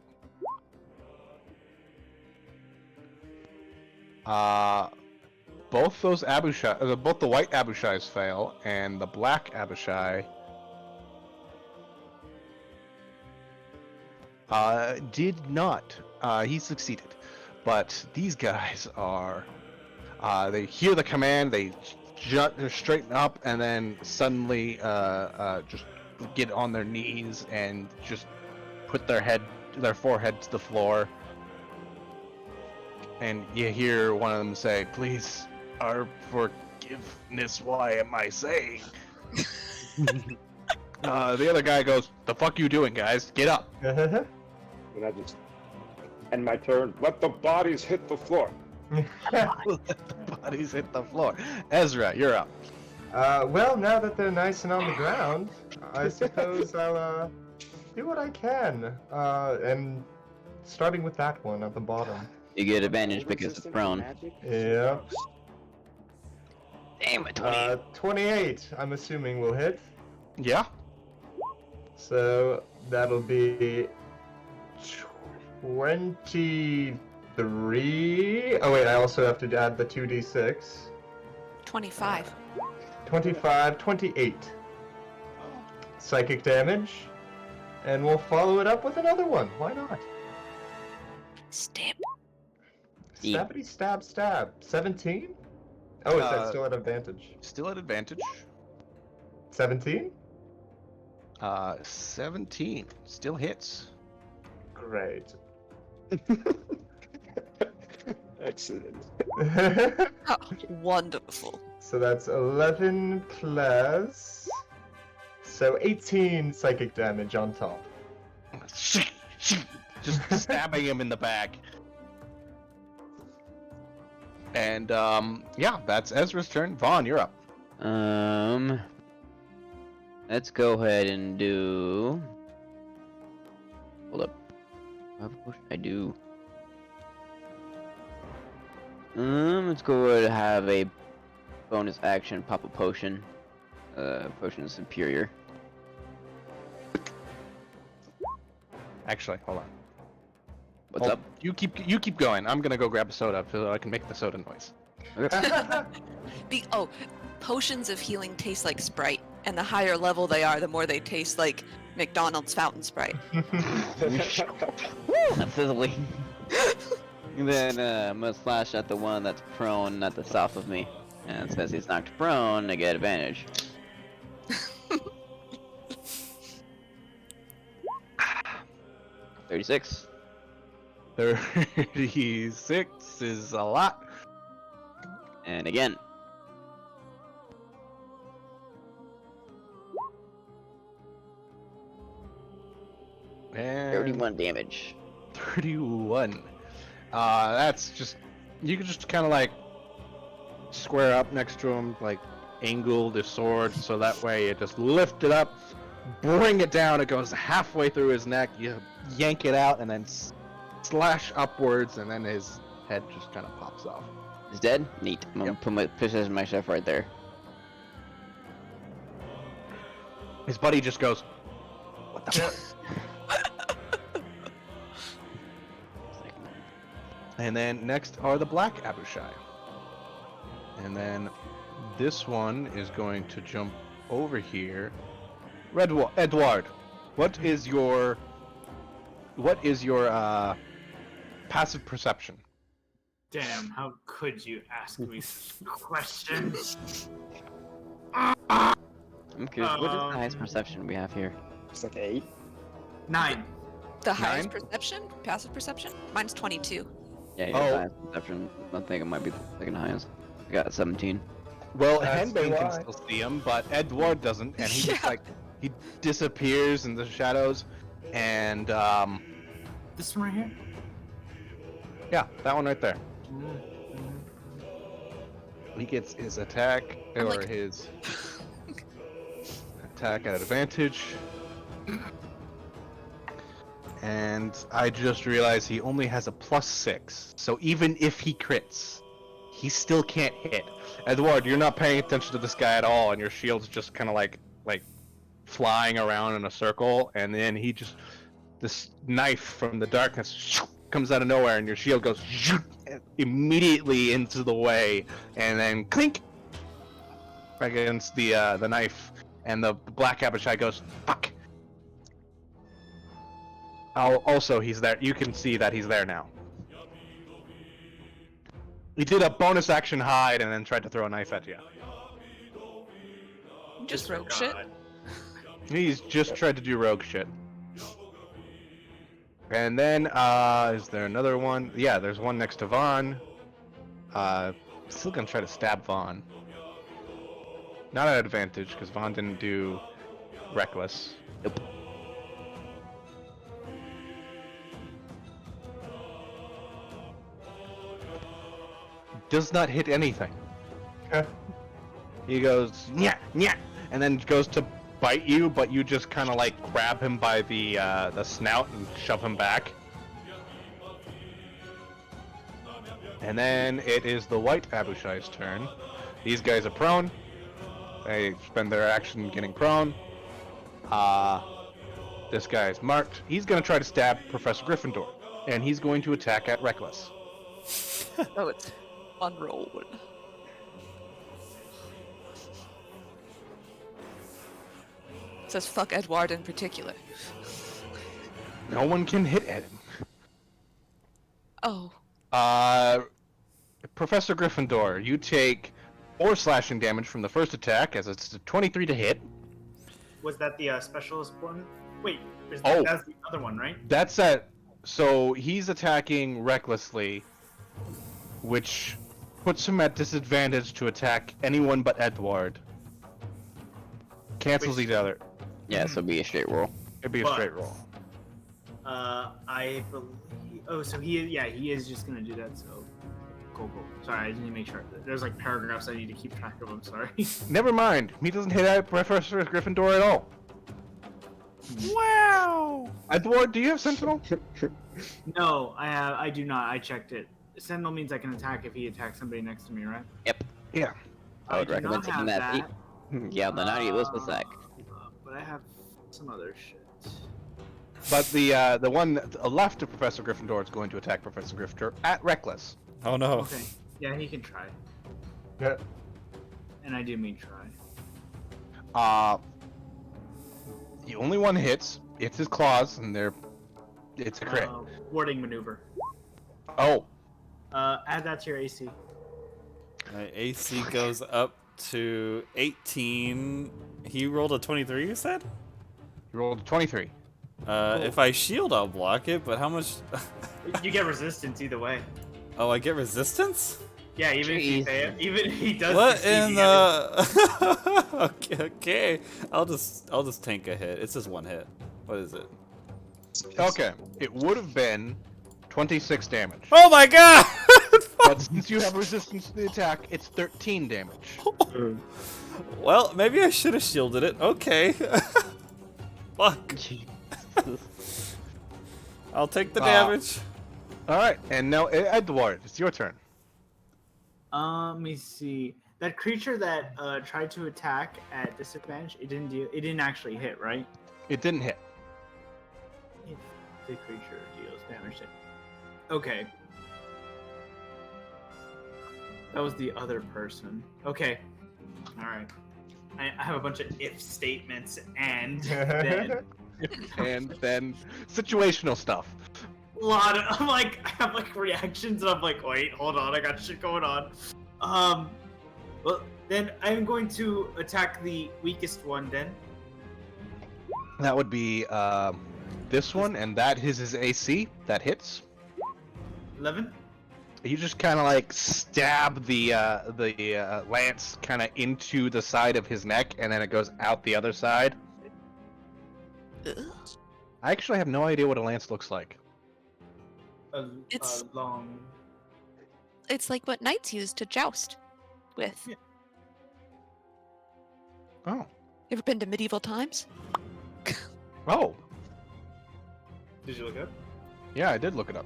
Speaker 3: Both those Abishai, both the white Abishais fail, and the black Abishai did not. He succeeded. But these guys are, they hear the command, they straighten up, and then suddenly just get on their knees and just put their forehead to the floor. And you hear one of them say, "Please, our forgiveness, why am I saying?" The other guy goes, "The fuck you doing, guys? Get up!"
Speaker 6: And I just end my turn. Let the bodies hit the floor.
Speaker 3: Let the bodies hit the floor. Ezra, you're up.
Speaker 4: Well, now that they're nice and on the ground, I suppose I'll do what I can. And starting with that one at the bottom.
Speaker 9: You get advantage because it's prone.
Speaker 4: Yep.
Speaker 9: Damn it, 28.
Speaker 4: 28, I'm assuming will hit.
Speaker 3: Yeah.
Speaker 4: So that'll be 23. Oh wait, I also have to add the 2d6.
Speaker 8: 25.
Speaker 4: 25, 28. Psychic damage. And we'll follow it up with another one. Why not?
Speaker 8: Stab.
Speaker 4: Stabbity stab stab. 17? Oh, is that still at advantage?
Speaker 3: Still at advantage.
Speaker 4: 17?
Speaker 3: 17 still hits.
Speaker 4: Great.
Speaker 6: Excellent.
Speaker 8: Oh, wonderful.
Speaker 4: So that's 11 plus... So 18 psychic damage on top.
Speaker 3: Just stabbing him in the back. And yeah, that's Ezra's turn. Vaughn, you're up.
Speaker 9: Let's go ahead and do. Hold up. What should I do? Let's go ahead and have a bonus action. Pop a potion. Potion is superior.
Speaker 3: Actually, hold on.
Speaker 9: What's up?
Speaker 3: You keep going. I'm gonna go grab a soda so I can make the soda noise.
Speaker 8: Potions of healing taste like Sprite, and the higher level they are, the more they taste like McDonald's fountain Sprite.
Speaker 9: That's sizzling. And then I'm gonna slash at the one that's prone at the south of me. And since he's knocked prone, I get advantage. 36.
Speaker 3: 36 is a lot.
Speaker 9: And again.
Speaker 3: And
Speaker 9: 31 damage.
Speaker 3: 31. That's just, you can just kind of like square up next to him, like angle the sword so that way it just lift it up, bring it down. It goes halfway through his neck. You yank it out and then slash upwards, and then his head just kind of pops off.
Speaker 9: He's dead? Neat. I'm gonna put my position myself right there.
Speaker 3: His buddy just goes, "What the fuck?" And then next are the black Abishai. And then this one is going to jump over here. Edward, what is your passive perception?
Speaker 2: Damn, how could you ask me such questions?
Speaker 9: I'm curious, what is the highest perception we have here?
Speaker 6: It's like 8.
Speaker 2: 9.
Speaker 8: The highest
Speaker 3: 9?
Speaker 8: perception? Passive perception? Mine's 22.
Speaker 9: Yeah, your highest perception. I think it might be the second highest. I got 17.
Speaker 3: Well,
Speaker 4: That's
Speaker 3: Henbane can
Speaker 4: why.
Speaker 3: still see him, but Edward doesn't, and he just like he disappears in the shadows, and
Speaker 2: This one right here?
Speaker 3: yeah, that one right there. He gets his attack or his attack at advantage. And I just realized he only has a +6, so even if he crits, he still can't hit. Edward, you're not paying attention to this guy at all, and your shield's just kind of like flying around in a circle, and then this knife from the darkness comes out of nowhere, and your shield goes immediately into the way, and then clink against the knife, and the black Abishai goes, "Fuck." Also, he's there. You can see that he's there now. He did a bonus action hide and then tried to throw a knife at you.
Speaker 8: Just rogue shit.
Speaker 3: He's just tried to do rogue shit. And then, is there another one? Yeah, there's one next to Vaughn. Still gonna try to stab Vaughn. Not at advantage, because Vaughn didn't do Reckless.
Speaker 9: Nope.
Speaker 3: Does not hit anything. He goes, yeah, yeah, and then goes to bite you, but you just kind of like grab him by the snout and shove him back. And then it is the white Abishai's turn. These guys are prone. They spend their action getting prone. This guy is marked. He's going to try to stab Professor Gryffindor, and he's going to attack at Reckless.
Speaker 7: Oh, it's on roll. It says fuck Edward in particular.
Speaker 3: No one can hit at him.
Speaker 7: Oh.
Speaker 3: Professor Gryffindor, you take 4 slashing damage from the first attack, as it's a 23 to hit.
Speaker 2: Was that the specialist one? Wait,
Speaker 3: Oh.
Speaker 2: that's the other one, right?
Speaker 3: That's at... So he's attacking recklessly, which puts him at disadvantage to attack anyone but Edward. Cancels each other.
Speaker 9: Yeah, so it'd be a straight roll.
Speaker 3: It'd be a
Speaker 2: But-
Speaker 3: straight roll.
Speaker 2: I believe. Oh, so he is just gonna do that. So, cool. Sorry, I just need to make sure. There's like paragraphs I need to keep track of. I'm sorry.
Speaker 3: Never mind. He doesn't hit at Professor Gryffindor at all.
Speaker 1: Wow!
Speaker 3: Edward, do you have Sentinel?
Speaker 2: No, I do not. I checked it. Sentinel means I can attack if he attacks somebody next to me, right?
Speaker 3: Yeah.
Speaker 9: I would
Speaker 2: do
Speaker 9: recommend
Speaker 2: not
Speaker 9: taking
Speaker 2: have
Speaker 9: that. Yeah, the naughty was the sack.
Speaker 2: But I have some other shit.
Speaker 3: But the one left of Professor Gryffindor is going to attack Professor Gryffindor at Reckless.
Speaker 1: Oh no.
Speaker 2: Okay. Yeah, he can try.
Speaker 4: Yeah.
Speaker 2: And I do mean try.
Speaker 3: The only one hits. It's his claws, and it's a crit.
Speaker 2: Warding maneuver.
Speaker 3: Oh,
Speaker 2: Add that to your AC.
Speaker 1: My AC goes up to 18. He rolled a 23, you said?
Speaker 3: you rolled a 23.
Speaker 1: If I shield, I'll block it, but how much?
Speaker 2: You get resistance either way.
Speaker 1: Oh, I get resistance?
Speaker 2: Yeah, even if you
Speaker 9: Jeez.
Speaker 2: fail, even if he does.
Speaker 1: What
Speaker 2: succeed,
Speaker 1: in
Speaker 2: you get
Speaker 1: the? Okay, I'll just tank a hit. It's just one hit. What is it?
Speaker 3: Okay, it would have been 26 damage.
Speaker 1: Oh my god!
Speaker 3: But since you have resistance to the attack, it's 13 damage.
Speaker 1: Well, maybe I should have shielded it. Okay. Fuck. I'll take the damage.
Speaker 3: Alright, and now Edward, it's your turn.
Speaker 2: Let me see. That creature that tried to attack at disadvantage, it didn't actually hit, right?
Speaker 3: It didn't hit.
Speaker 2: If the creature deals damage to it. Okay. That was the other person. Okay. Alright. I have a bunch of if statements and then
Speaker 3: And then situational stuff.
Speaker 2: a lot of I have like reactions and I'm like, wait, hold on, I got shit going on. Well then I'm going to attack the weakest one then.
Speaker 3: That would be this one, and that is his AC. That hits.
Speaker 2: 11?
Speaker 3: You just kind of like stab the lance kind of into the side of his neck, and then it goes out the other side.
Speaker 8: Ugh.
Speaker 3: I actually have no idea what a lance looks like.
Speaker 8: It's-
Speaker 2: long.
Speaker 8: It's like what knights use to joust with.
Speaker 2: Yeah.
Speaker 3: Oh.
Speaker 8: Ever been to medieval times?
Speaker 3: Oh.
Speaker 2: Did you look it up?
Speaker 3: Yeah, I did look it up.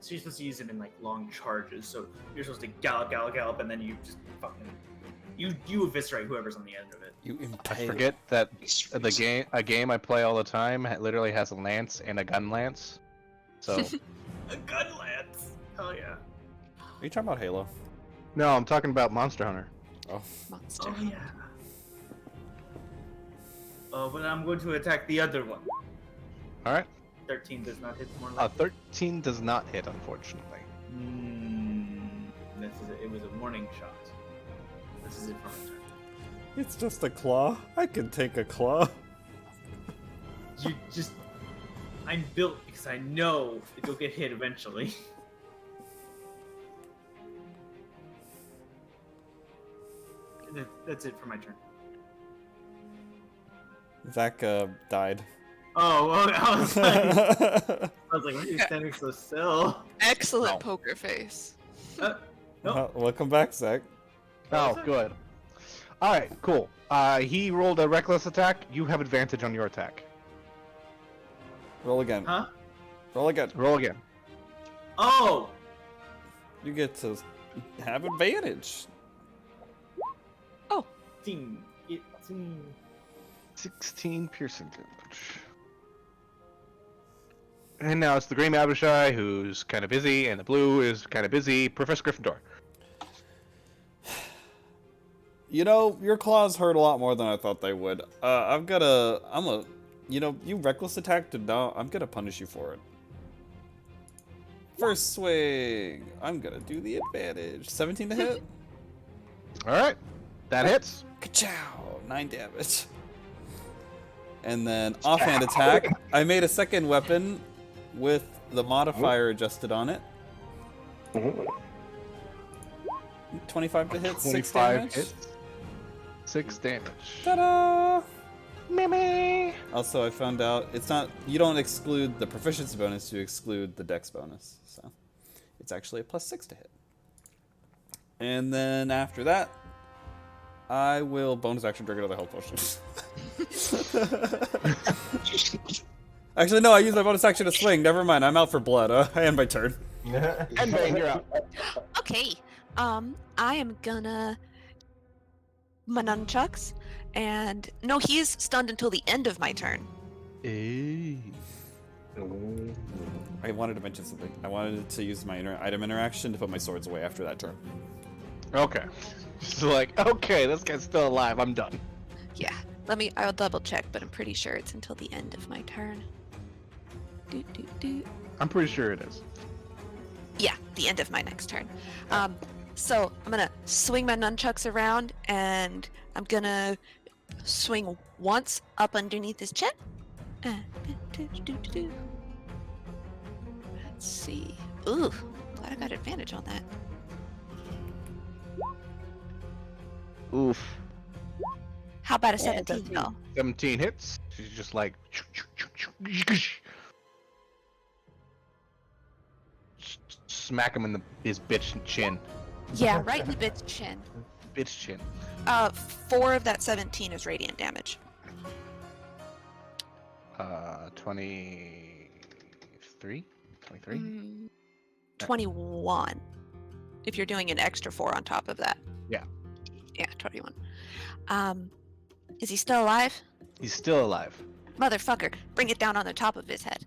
Speaker 2: So you're supposed to use it in like long charges. So you're supposed to gallop, and then you just fucking you eviscerate whoever's on the end of it.
Speaker 1: You
Speaker 3: I
Speaker 1: impale.
Speaker 3: forget that a game I play all the time literally has a lance and a gun lance. So
Speaker 2: A gun lance. Hell yeah.
Speaker 1: Are you talking about Halo?
Speaker 3: no, I'm talking about Monster Hunter.
Speaker 8: Monster.
Speaker 2: Oh yeah. But I'm going to attack the other one.
Speaker 3: All right.
Speaker 2: 13 does not hit more like.
Speaker 3: 13 does not hit, unfortunately.
Speaker 2: It was a warning shot. This is it for my turn.
Speaker 1: It's just a claw. I can take a claw.
Speaker 2: You just... I'm built because I know that you'll get hit eventually. That's it for my turn.
Speaker 1: Zach died.
Speaker 2: Oh, well, I was like, why are you standing so still?
Speaker 7: Excellent poker face.
Speaker 2: No.
Speaker 1: Welcome back, Zach.
Speaker 3: Oh, good. All right, cool. He rolled a reckless attack. You have advantage on your attack.
Speaker 1: Roll again.
Speaker 2: Huh?
Speaker 1: Roll again.
Speaker 3: Roll again.
Speaker 2: Oh!
Speaker 1: You get to have advantage.
Speaker 3: 16 piercing damage. And now it's the green Abishai, who's kind of busy, and the blue is kind of busy. Professor Gryffindor.
Speaker 1: You know, your claws hurt a lot more than I thought they would. You reckless attacked, and now I'm gonna punish you for it. First swing. I'm gonna do the advantage. 17 to hit.
Speaker 3: All right, that hits.
Speaker 1: Ka-chow! 9 damage. And then offhand attack. I made a second weapon with the modifier adjusted on it. 25 to hit, 6 damage.
Speaker 3: Hits. 6 damage.
Speaker 1: Ta-da!
Speaker 3: Mimi.
Speaker 1: Also, I found out you don't exclude the proficiency bonus, you exclude the dex bonus. So it's actually a +6 to hit. And then after that, I will bonus action drink another health potion. Actually, no, I used my bonus action to swing. Never mind, I'm out for blood. I end my turn.
Speaker 3: And Bane, you're up.
Speaker 8: Okay. I am gonna my nunchucks, and no, he is stunned until the end of my turn.
Speaker 1: I wanted to mention something. I wanted to use my item interaction to put my swords away after that turn.
Speaker 3: Okay. So okay, this guy's still alive. I'm done.
Speaker 8: Yeah. I'll double check, but I'm pretty sure it's until the end of my turn.
Speaker 3: I'm pretty sure it is.
Speaker 8: Yeah, the end of my next turn. So I'm gonna swing my nunchucks around, and I'm gonna swing once up underneath his chin. Let's see. Ooh, glad I got advantage on that.
Speaker 9: Oof.
Speaker 8: How about a 17 though?
Speaker 3: 17 hits. She's just like. Smack him in his bitch chin.
Speaker 8: Yeah, right in the bit's chin.
Speaker 3: Bitch chin.
Speaker 8: 4 of that 17 is radiant damage.
Speaker 3: 23? 23?
Speaker 8: 21. If you're doing an extra 4 on top of that.
Speaker 3: Yeah.
Speaker 8: Yeah, 21. Is he still alive?
Speaker 3: He's still alive.
Speaker 8: Motherfucker, bring it down on the top of his head.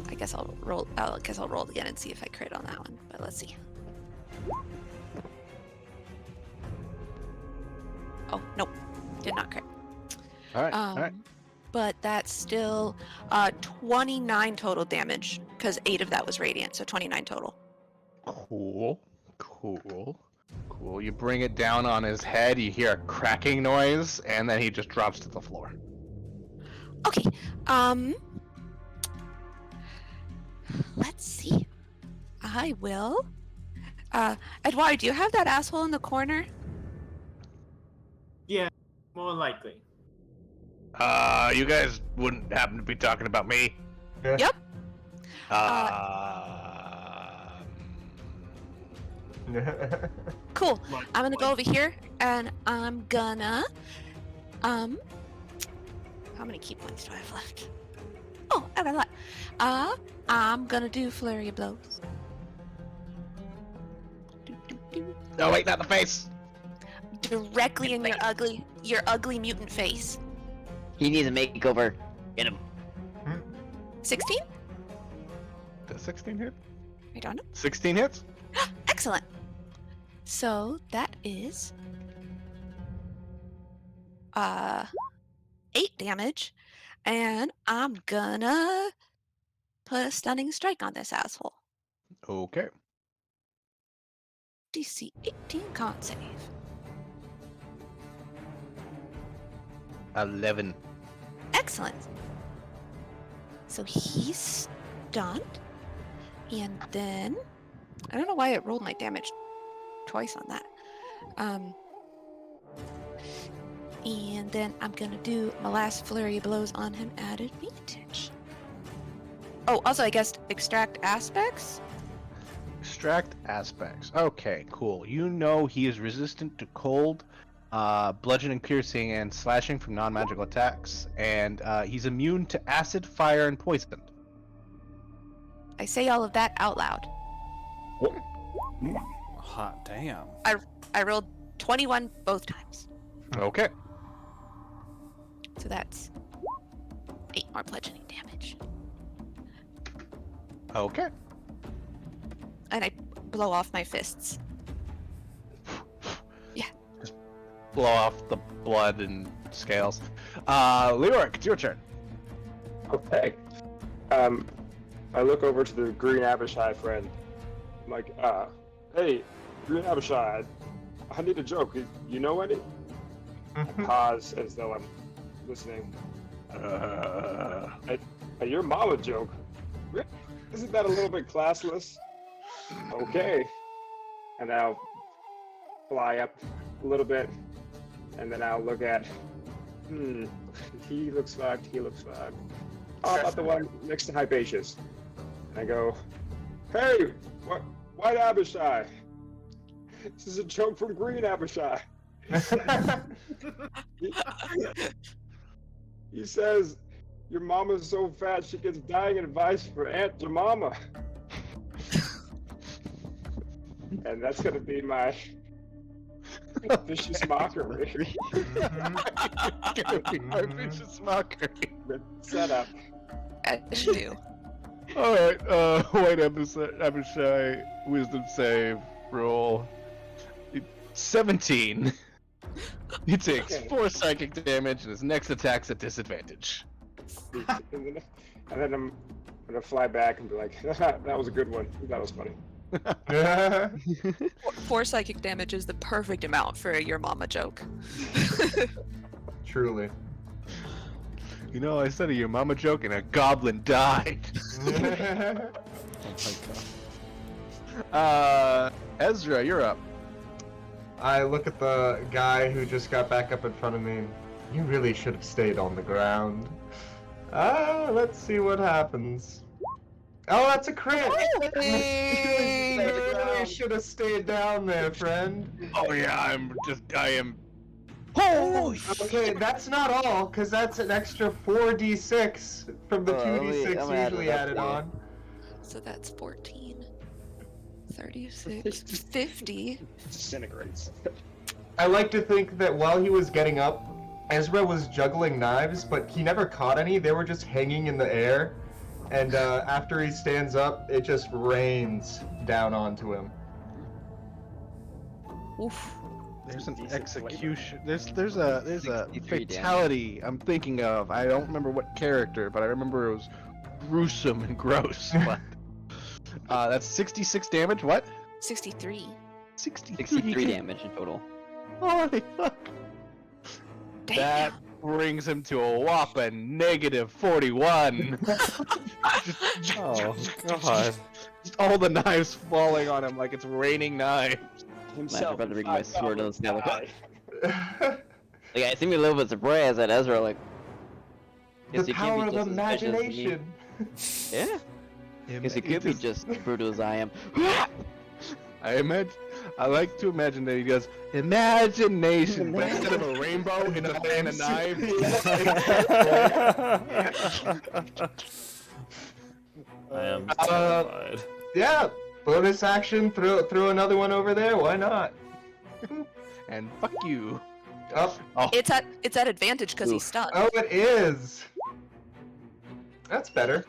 Speaker 8: I guess I'll roll again and see if I crit on that one, but let's see. Oh, nope. Did not crit.
Speaker 3: Alright,
Speaker 8: But that's still 29 total damage, because 8 of that was radiant, so 29 total.
Speaker 3: Cool. You bring it down on his head, you hear a cracking noise, and then he just drops to the floor.
Speaker 8: Okay, let's see. I will. Edouard, do you have that asshole in the corner?
Speaker 2: Yeah, more likely.
Speaker 3: You guys wouldn't happen to be talking about me?
Speaker 8: Yep. Cool. I'm gonna go over here, and I'm gonna, how many key points do I have left? Oh, I got a lot. I'm gonna do flurry of blows.
Speaker 3: No, wait, not the face!
Speaker 8: Directly in your ugly mutant face.
Speaker 9: He needs a makeover. Get him.
Speaker 8: 16?
Speaker 3: Does 16 hit?
Speaker 8: I don't know.
Speaker 3: 16 hits?
Speaker 8: Excellent. So that is 8 damage, and I'm gonna put a stunning strike on this asshole.
Speaker 3: Okay.
Speaker 8: DC 18 con save.
Speaker 3: 11.
Speaker 8: Excellent. So he's stunned. And then I don't know why it rolled my damage twice on that. And then I'm gonna do my last flurry of blows on him at advantage. Oh, also I guess extract aspects.
Speaker 3: Extract aspects. Okay, cool. You know he is resistant to cold, bludgeoning, piercing, and slashing from non-magical attacks, and he's immune to acid, fire, and poison.
Speaker 8: I say all of that out loud.
Speaker 1: Hot damn.
Speaker 8: I rolled 21 both times.
Speaker 3: Okay.
Speaker 8: So that's 8 more bludgeoning damage.
Speaker 3: Okay.
Speaker 8: And I blow off my fists.
Speaker 3: Blow off the blood and scales. Leoric, it's your turn.
Speaker 6: Okay. I look over to the green Abishai friend. I'm like, hey, green Abishai, I need a joke. You know any? I pause as though I'm listening. Your mama joke? Isn't that a little bit classless? Okay. And I'll fly up a little bit, and then I'll look at, he looks fucked, he looks fucked. How about the one next to Hypatius? And I go, hey, White Abishai. This is a joke from Green Abishai. He says, your mama's so fat she gets dying advice for Aunt Jemima. And that's gonna be my vicious mockery.
Speaker 3: My vicious mockery.
Speaker 6: Setup.
Speaker 7: As you do.
Speaker 3: Alright, White Abishai, wisdom save, roll. 17. He takes
Speaker 6: Okay.
Speaker 3: 4 psychic damage and his next attack's at disadvantage.
Speaker 6: And then I'm gonna fly back and be like, that was a good one. That was funny.
Speaker 7: 4 psychic damage is the perfect amount for a your mama joke.
Speaker 4: Truly.
Speaker 3: You know, I said a your mama joke and a goblin died.
Speaker 1: Oh my god.
Speaker 3: Ezra, you're up.
Speaker 4: I look at the guy who just got back up in front of me. You really should have stayed on the ground. Let's see what happens. Oh, that's a crit! You really should have stayed down there, friend.
Speaker 3: Oh yeah, I am.
Speaker 4: Holy okay, that's not all, because that's an extra 4d6 from the 2d6 usually added on.
Speaker 8: So that's 14, 36, 50.
Speaker 6: Disintegrates.
Speaker 4: I like to think that while he was getting up, Ezra was juggling knives, but he never caught any. They were just hanging in the air. And after he stands up, it just rains down onto him.
Speaker 8: Oof.
Speaker 3: There's an
Speaker 6: Decent
Speaker 3: execution. There's a
Speaker 9: 63
Speaker 3: fatality I'm thinking of. I don't remember what character, but I remember it was gruesome and gross. But that's 66 damage. What?
Speaker 8: 63.
Speaker 9: 63 damage in total.
Speaker 3: Holy fuck!
Speaker 8: Damn.
Speaker 3: That brings him to a whopping negative 41.
Speaker 1: Oh god.
Speaker 3: Just all the knives falling on him like it's raining knives.
Speaker 9: I'm about to bring my sword on this guy.
Speaker 6: guy.
Speaker 9: Like, I seem a little bit surprised that Ezra, like,
Speaker 4: The
Speaker 9: guess he can't
Speaker 4: power
Speaker 9: be
Speaker 4: of
Speaker 9: just as vicious as me.
Speaker 4: imagination.
Speaker 9: Yeah. Guess he could be just as brutal as I am.
Speaker 3: I like to imagine that he goes imagination, but instead of a rainbow in a fan of knives.
Speaker 1: I am terrified.
Speaker 4: Yeah, bonus action, throw another one over there, why not?
Speaker 3: And fuck you.
Speaker 4: Oh,
Speaker 7: It's at advantage because he's stunned.
Speaker 4: oh, it is! That's better.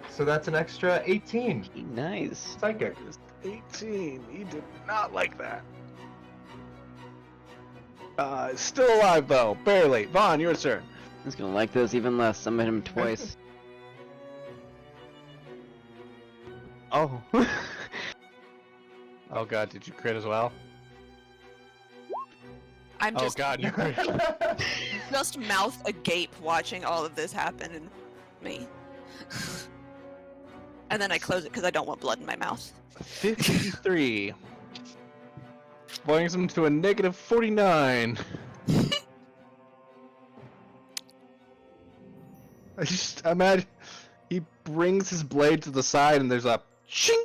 Speaker 4: So that's an extra 18.
Speaker 9: Nice.
Speaker 4: Psychic.
Speaker 3: 18. He did not like that. Still alive though, barely. Vaughn, your turn.
Speaker 9: He's gonna like this even less. I'm gonna hit him twice. Oh.
Speaker 3: Oh god, did you crit as well?
Speaker 7: I'm
Speaker 3: Oh
Speaker 7: just
Speaker 3: god, you crit.
Speaker 7: just mouth agape watching all of this happen and me. And then I close it because I don't want blood in my mouth.
Speaker 3: 53. Brings him to a negative 49. I just imagine he brings his blade to the side and there's a ching.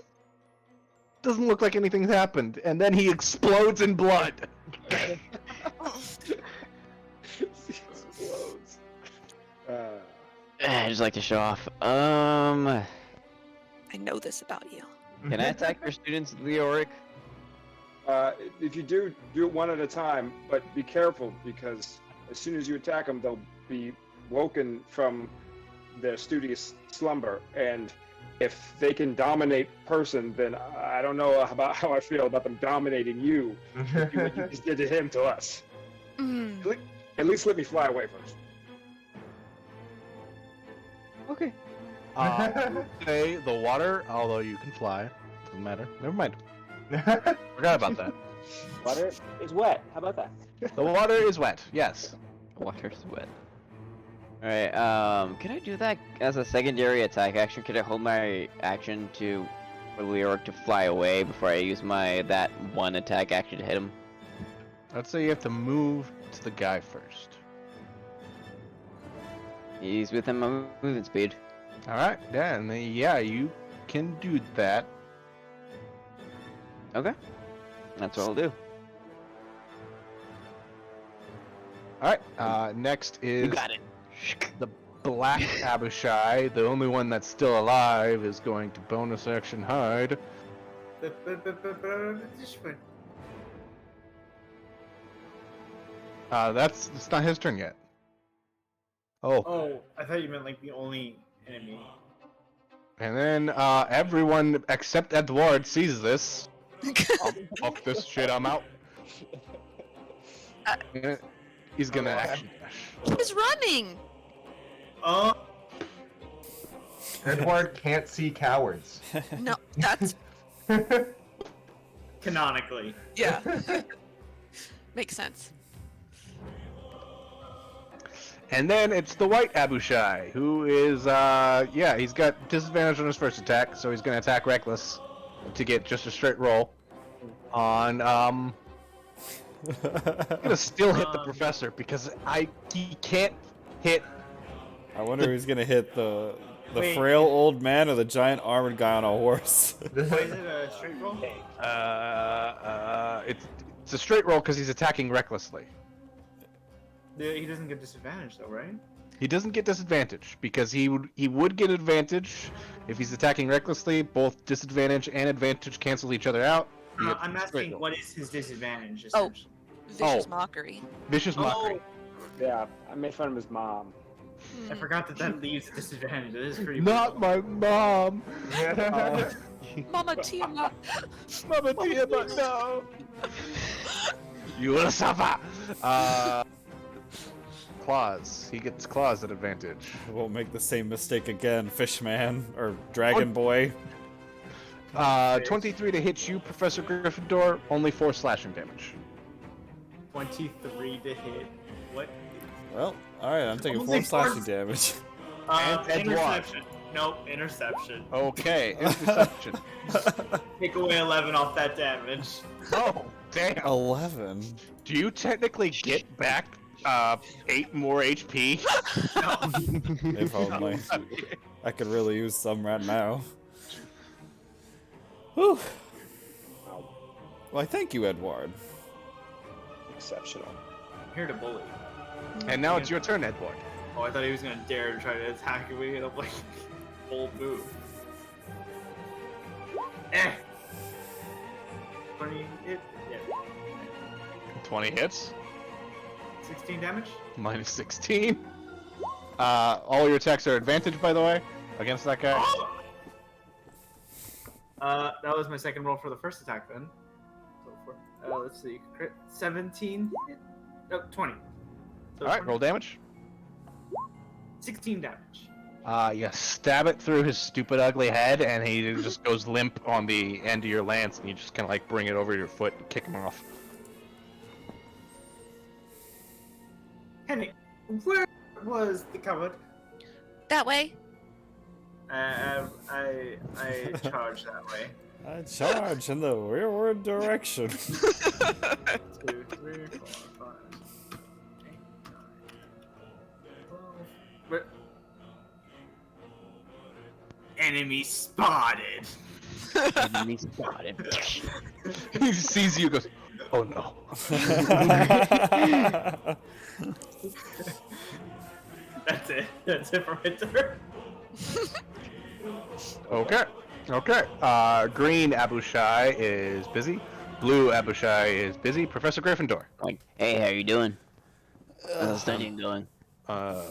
Speaker 3: Doesn't look like anything's happened, and then he explodes in blood.
Speaker 6: Explodes.
Speaker 9: I just like to show off.
Speaker 7: I know this about you.
Speaker 9: Can I attack your students, Leoric?
Speaker 6: If you do it one at a time, but be careful because as soon as you attack them, they'll be woken from their studious slumber, and if they can dominate person, then I don't know about how I feel about them dominating you. What you just did to him to us.
Speaker 7: Mm.
Speaker 6: At least let me fly away first.
Speaker 9: Okay.
Speaker 3: Say the water, although you can fly. Doesn't matter. Never mind. Forgot about that.
Speaker 6: Water is wet. How about that?
Speaker 3: The water is wet, yes.
Speaker 9: Water's wet. Alright, can I do that as a secondary attack action? Can I hold my action for Leoric to fly away before I use that one attack action to hit him?
Speaker 3: I'd say you have to move to the guy first.
Speaker 9: He's within my movement speed.
Speaker 3: Alright, then, yeah, you can do that.
Speaker 9: Okay. That's what I'll do.
Speaker 3: Alright, next is
Speaker 9: You got it.
Speaker 3: the Black Abishai. The only one that's still alive is going to bonus action hide. It's not his turn yet. Oh,
Speaker 2: Oh, I thought you meant like the only enemy.
Speaker 3: and then everyone except Edward sees this. Oh, fuck this shit, I'm out. Yeah, he's gonna action dash.
Speaker 7: He's running.
Speaker 4: Edward can't see cowards.
Speaker 7: No, that's
Speaker 2: Canonically.
Speaker 7: yeah. Makes sense.
Speaker 3: And then it's the White Abishai, who is, he's got disadvantage on his first attack, so he's gonna attack Reckless to get just a straight roll. On, I'm gonna still hit the Professor, because he can't hit.
Speaker 1: I wonder who's gonna hit the
Speaker 2: Wait.
Speaker 1: frail old man or the giant armored guy on a horse.
Speaker 2: Why is it a straight roll?
Speaker 3: It's a straight roll because he's attacking recklessly.
Speaker 2: He doesn't get disadvantage though, right?
Speaker 3: He doesn't get disadvantage because he would get advantage if he's attacking recklessly. Both disadvantage and advantage cancel each other out. He gets
Speaker 2: I'm
Speaker 3: a straight
Speaker 2: asking,
Speaker 3: roll.
Speaker 2: what is his disadvantage?
Speaker 7: Oh.
Speaker 2: essentially?
Speaker 7: Vicious
Speaker 3: Oh.
Speaker 7: mockery.
Speaker 3: Vicious mockery.
Speaker 6: Yeah, I made fun of his mom.
Speaker 2: I forgot that leaves disadvantage. That is pretty.
Speaker 3: Not my mom.
Speaker 7: Mama Tia.
Speaker 3: Mama Tia, but no. You will suffer. Claws. He gets claws at advantage.
Speaker 1: Won't make the same mistake again, Fishman or Dragon Boy.
Speaker 3: 23 to hit you, Professor Gryffindor. Only 4 slashing damage.
Speaker 2: 23 to hit. What?
Speaker 1: Well, alright, I'm taking
Speaker 2: Almost
Speaker 1: 4
Speaker 2: like
Speaker 1: slashing damage.
Speaker 3: And Edouard.
Speaker 2: Interception. Nope, interception.
Speaker 3: Okay, interception.
Speaker 2: Take away 11 off that damage.
Speaker 3: Oh, damn.
Speaker 1: 11.
Speaker 3: Do you technically get back 8 more HP?
Speaker 1: If only. I could really use some right now. Whew. Why, thank you, Edward.
Speaker 6: Exceptional.
Speaker 2: I'm here to bully.
Speaker 3: And now it's your turn, Edward.
Speaker 2: Oh, I thought he was gonna dare to try to attack me, and I'm like, bold move. 20 hit? Yeah.
Speaker 3: 20 hits.
Speaker 2: 16 damage?
Speaker 3: Minus 16. All your attacks are advantage, by the way, against that guy.
Speaker 2: That was my second roll for the first attack then. So for, let's see, crit 17 hit? No, 20. So
Speaker 3: Alright,
Speaker 2: 20.
Speaker 3: roll damage.
Speaker 2: 16 damage.
Speaker 3: You stab it through his stupid, ugly head, and he just goes limp on the end of your lance, and you just kind of like bring it over your foot and kick him off.
Speaker 2: Henry, where was the cupboard?
Speaker 8: That way.
Speaker 2: I charge that way.
Speaker 1: I charge in the rearward direction.
Speaker 2: 2, 3, 4, 5, 8, 9, 12. Where? Enemy spotted.
Speaker 9: Enemy spotted.
Speaker 3: He sees you, goes, "Oh no."
Speaker 2: That's it. That's it for my turn.
Speaker 3: Okay. Green Abishai is busy. Blue Abishai is busy. Professor Gryffindor.
Speaker 9: Like, hey, how you doing? How's the studying going?
Speaker 3: I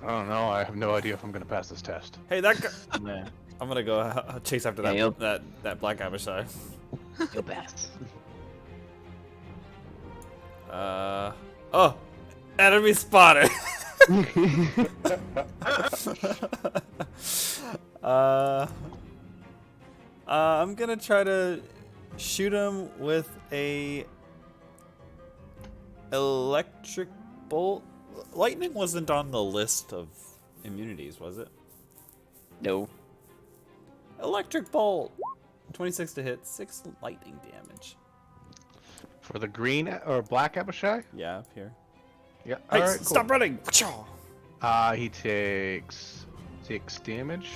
Speaker 3: don't know. I have no idea if I'm gonna pass this test.
Speaker 1: Hey, that guy.
Speaker 9: Yeah,
Speaker 1: I'm gonna go chase after that,
Speaker 9: Yeah, you'll-
Speaker 1: that black Abishai.
Speaker 9: you'll pass.
Speaker 1: Oh, enemy spotted. I'm gonna try to shoot him with a electric bolt. Lightning wasn't on the list of immunities, was it?
Speaker 9: No.
Speaker 1: Electric bolt. 26 to hit, 6 lightning damage.
Speaker 3: For the green or black Abishai?
Speaker 1: Yeah, up here.
Speaker 3: Yeah.
Speaker 1: Hey,
Speaker 3: All right,
Speaker 1: stop running!
Speaker 3: He takes 6 damage.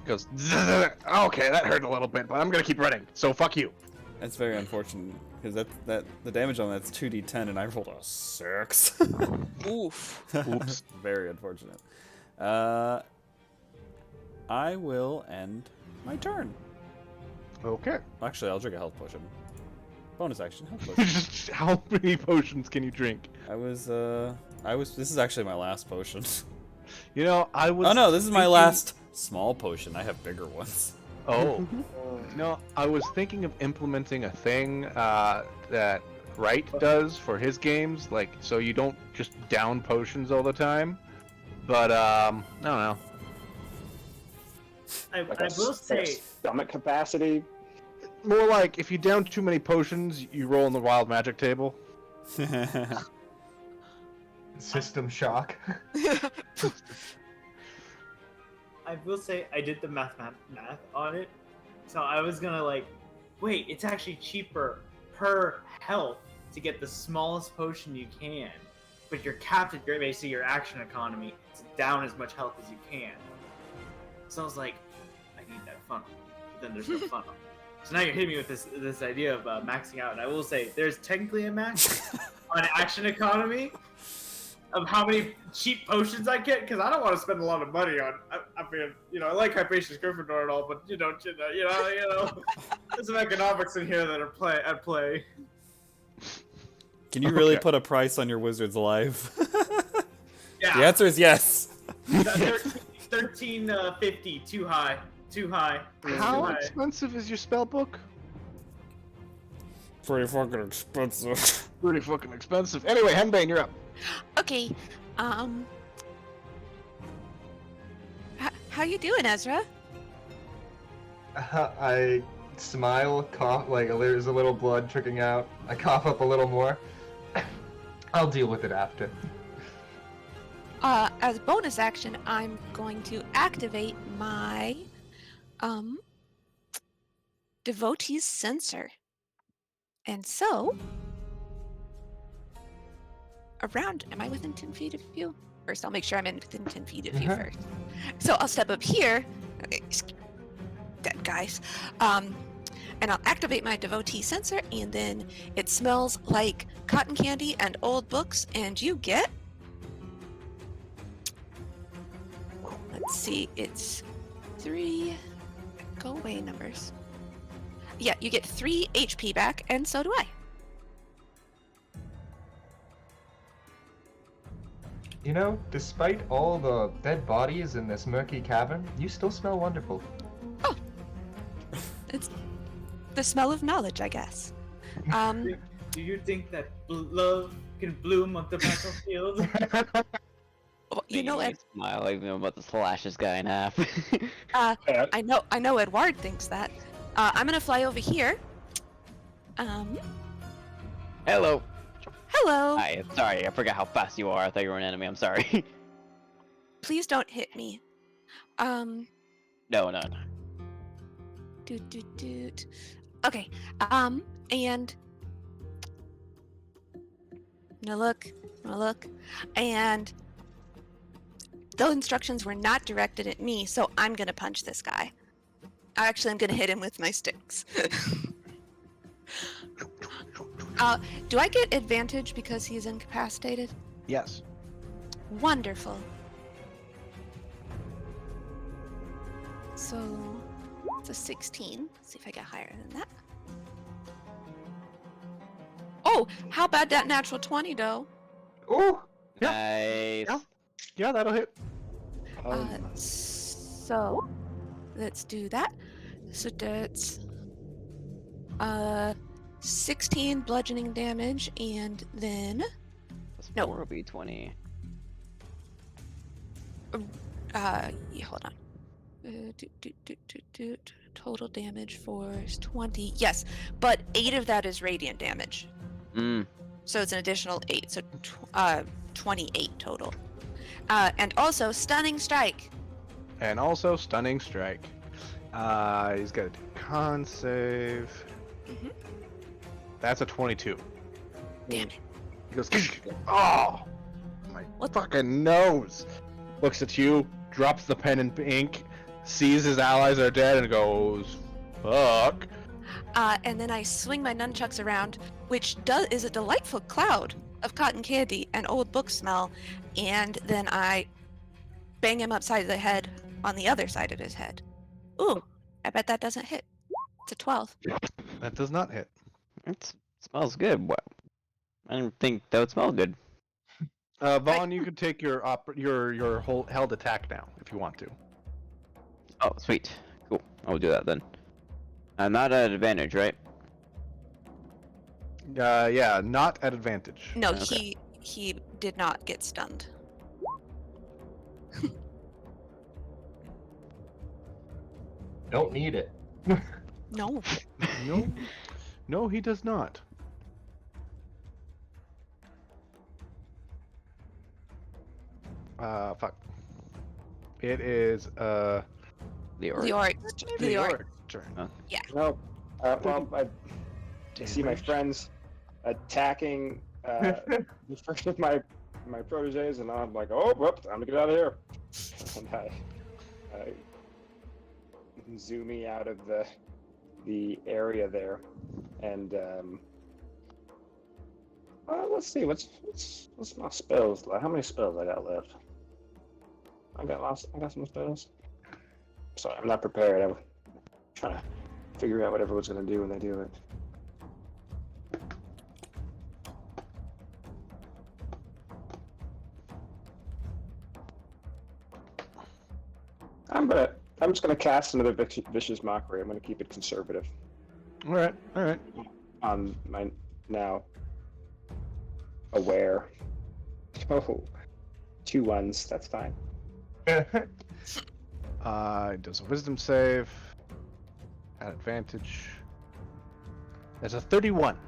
Speaker 3: Goes. Okay, that hurt a little bit, but I'm gonna keep running. So fuck you.
Speaker 1: That's very unfortunate because that the damage on that's 2d10 and I rolled a 6.
Speaker 7: Oof.
Speaker 3: Oops.
Speaker 1: Very unfortunate. I will end my turn.
Speaker 3: Okay.
Speaker 1: Actually, I'll drink a health potion. Bonus action, health potion.
Speaker 3: How many potions can you drink?
Speaker 1: This is actually my last potion.
Speaker 3: You know, I was.
Speaker 1: Oh no, this is my
Speaker 3: thinking-
Speaker 1: last small potion. I have bigger ones.
Speaker 3: Oh. No, I was thinking of implementing a thing that Wright does for his games, like so you don't just down potions all the time. But I don't know.
Speaker 2: I
Speaker 6: Like
Speaker 2: will say,
Speaker 6: stomach capacity.
Speaker 3: More like if you down too many potions, you roll in the wild magic table.
Speaker 4: System shock.
Speaker 2: I will say I did the math on it, so I was gonna like, wait, it's actually cheaper per health to get the smallest potion you can, but you're capped at basically your action economy to down as much health as you can. So I was like, I need that funnel, but then there's no funnel. So now you're hitting me with this idea of maxing out, and I will say there's technically a max on action economy of how many cheap potions I get, because I don't want to spend a lot of money on. I mean, you know, I like Hypatius Gryffindor and all, but you know, there's some economics in here that are at play.
Speaker 1: Can you really
Speaker 3: Okay.
Speaker 1: put a price on your wizard's life?
Speaker 2: Yeah,
Speaker 1: The answer is yes.
Speaker 2: 1350, too high, too high.
Speaker 3: How
Speaker 2: Too high.
Speaker 3: expensive is your spell book?
Speaker 1: Pretty fucking expensive.
Speaker 3: Pretty fucking expensive. Anyway, Henbane, you're up.
Speaker 8: Okay. How you doing, Ezra?
Speaker 4: I smile, cough, like there's a little blood trickling out. I cough up a little more. I'll deal with it after.
Speaker 8: As bonus action, I'm going to activate my devotee's sensor. And so, am I within 10 feet of you? First, I'll make sure I'm within 10 feet of you
Speaker 4: Mhm.
Speaker 8: first. So I'll step up here. Okay, dead guys. And I'll activate my devotee sensor, and then it smells like cotton candy and old books, and you get... Let's see, it's 3... Go away, numbers. Yeah, you get 3 HP back, and so do I.
Speaker 4: You know, despite all the dead bodies in this murky cavern, you still smell wonderful.
Speaker 8: It's the smell of knowledge, I guess.
Speaker 2: Do you think that love can bloom on the battlefield?
Speaker 8: You know,
Speaker 9: Making me smile even about to slash this guy in half.
Speaker 8: I know Edward thinks that. I'm gonna fly over here.
Speaker 9: Hello.
Speaker 8: Hello.
Speaker 9: Hi, sorry, I forgot how fast you are. I thought you were an enemy. I'm sorry.
Speaker 8: Please don't hit me.
Speaker 9: No.
Speaker 8: Doot. Okay. And I'm gonna look, and the instructions were not directed at me, so I'm gonna punch this guy. Actually, I'm gonna hit him with my sticks. Do I get advantage because he's incapacitated?
Speaker 3: Yes.
Speaker 8: Wonderful. So it's a 16. Let's see if I get higher than that. Oh, how about that natural 20, though?
Speaker 4: Ooh.
Speaker 9: Nice.
Speaker 3: Yeah, that'll hit.
Speaker 8: So let's do that. So that's 16 bludgeoning damage, and then
Speaker 9: No. 4 will be 20.
Speaker 8: yeah, hold on. Total damage for 20. Yes, but 8 of that is radiant damage. So it's an additional 8, so 28 total. And also stunning strike.
Speaker 3: And also stunning strike. He's got to do con save.
Speaker 8: Mhm.
Speaker 3: That's a 22.
Speaker 8: Damn it.
Speaker 3: He goes, oh, my fucking nose. Looks at you, drops the pen and ink, sees his allies are dead, and goes, fuck.
Speaker 8: And then I swing my nunchucks around, which is a delightful cloud of cotton candy and old book smell, and then I bang him upside the head on the other side of his head. Ooh, I bet that doesn't hit. It's a 12.
Speaker 3: That does not hit.
Speaker 9: It smells good. What? I didn't think that would smell good.
Speaker 3: Vaughn, you could take your whole held attack now if you want to.
Speaker 9: Oh, sweet. Cool. I'll do that then. I'm not at advantage, right?
Speaker 3: Yeah, not at advantage.
Speaker 8: No,
Speaker 9: Okay.
Speaker 8: he did not get stunned.
Speaker 4: Don't need it.
Speaker 8: No.
Speaker 3: No, he does not. Fuck. It is
Speaker 8: Leoric's
Speaker 3: turn.
Speaker 6: No. Well, I see my friends attacking the first of my proteges, and I'm like, oh, whoop, time to get out of here. And I zooming out of the area there, and let's see, what's my spells like? How many spells I got left? I got some spells. Sorry, I'm not prepared. I'm trying to figure out what everyone's gonna do when they do it. I'm just gonna cast another vicious mockery. I'm gonna keep it conservative.
Speaker 3: All right.
Speaker 6: On my now aware. Oh, 2 1s. That's fine.
Speaker 3: It does a wisdom save. At advantage. That's a 31.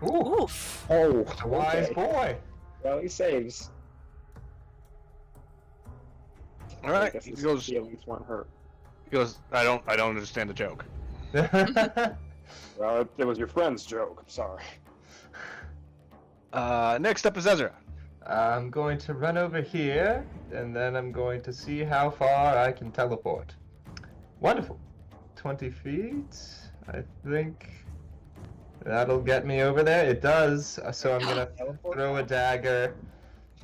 Speaker 4: Ooh.
Speaker 8: Oof.
Speaker 6: Oh,
Speaker 4: A wise boy.
Speaker 6: well, he saves.
Speaker 3: All right.
Speaker 6: I guess
Speaker 3: He
Speaker 6: his
Speaker 3: goes.
Speaker 6: feelings weren't hurt.
Speaker 3: He goes. I don't understand the joke.
Speaker 6: Well, it was your friend's joke. I'm sorry.
Speaker 3: Next up is Ezra.
Speaker 4: I'm going to run over here, and then I'm going to see how far I can teleport. Wonderful. 20 feet. I think that'll get me over there. It does. So I'm gonna throw a dagger.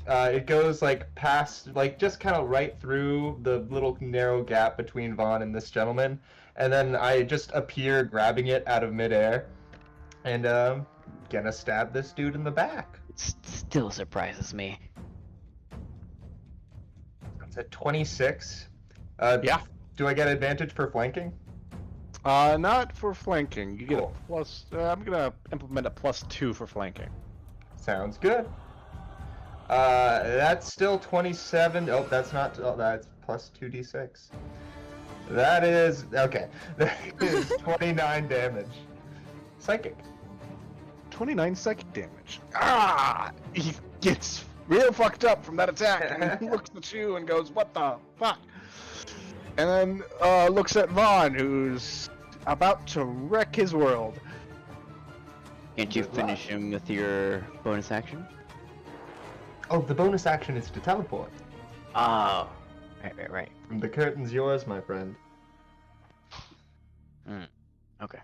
Speaker 4: It goes like past, like just kind of right through the little narrow gap between Vaughn and this gentleman, and then I just appear grabbing it out of midair, and gonna stab this dude in the back.
Speaker 9: It still surprises me.
Speaker 4: It's at 26.
Speaker 3: Yeah.
Speaker 4: Do I get advantage for flanking?
Speaker 3: Not for flanking. You get
Speaker 4: Cool.
Speaker 3: a plus. I'm gonna implement a +2 for flanking.
Speaker 4: Sounds good. That's still 27. Oh, that's not. Oh, that's plus 2d6. That is okay. That is 29 damage. Psychic.
Speaker 3: 29 psychic damage. Ah! He gets real fucked up from that attack and he looks at you and goes, "What the fuck?" And then looks at Vaughn, who's about to wreck his world.
Speaker 9: Can't you finish him with your bonus action?
Speaker 4: Oh, the bonus action is to teleport.
Speaker 9: Oh. Right.
Speaker 4: The curtain's yours, my friend.
Speaker 9: Okay.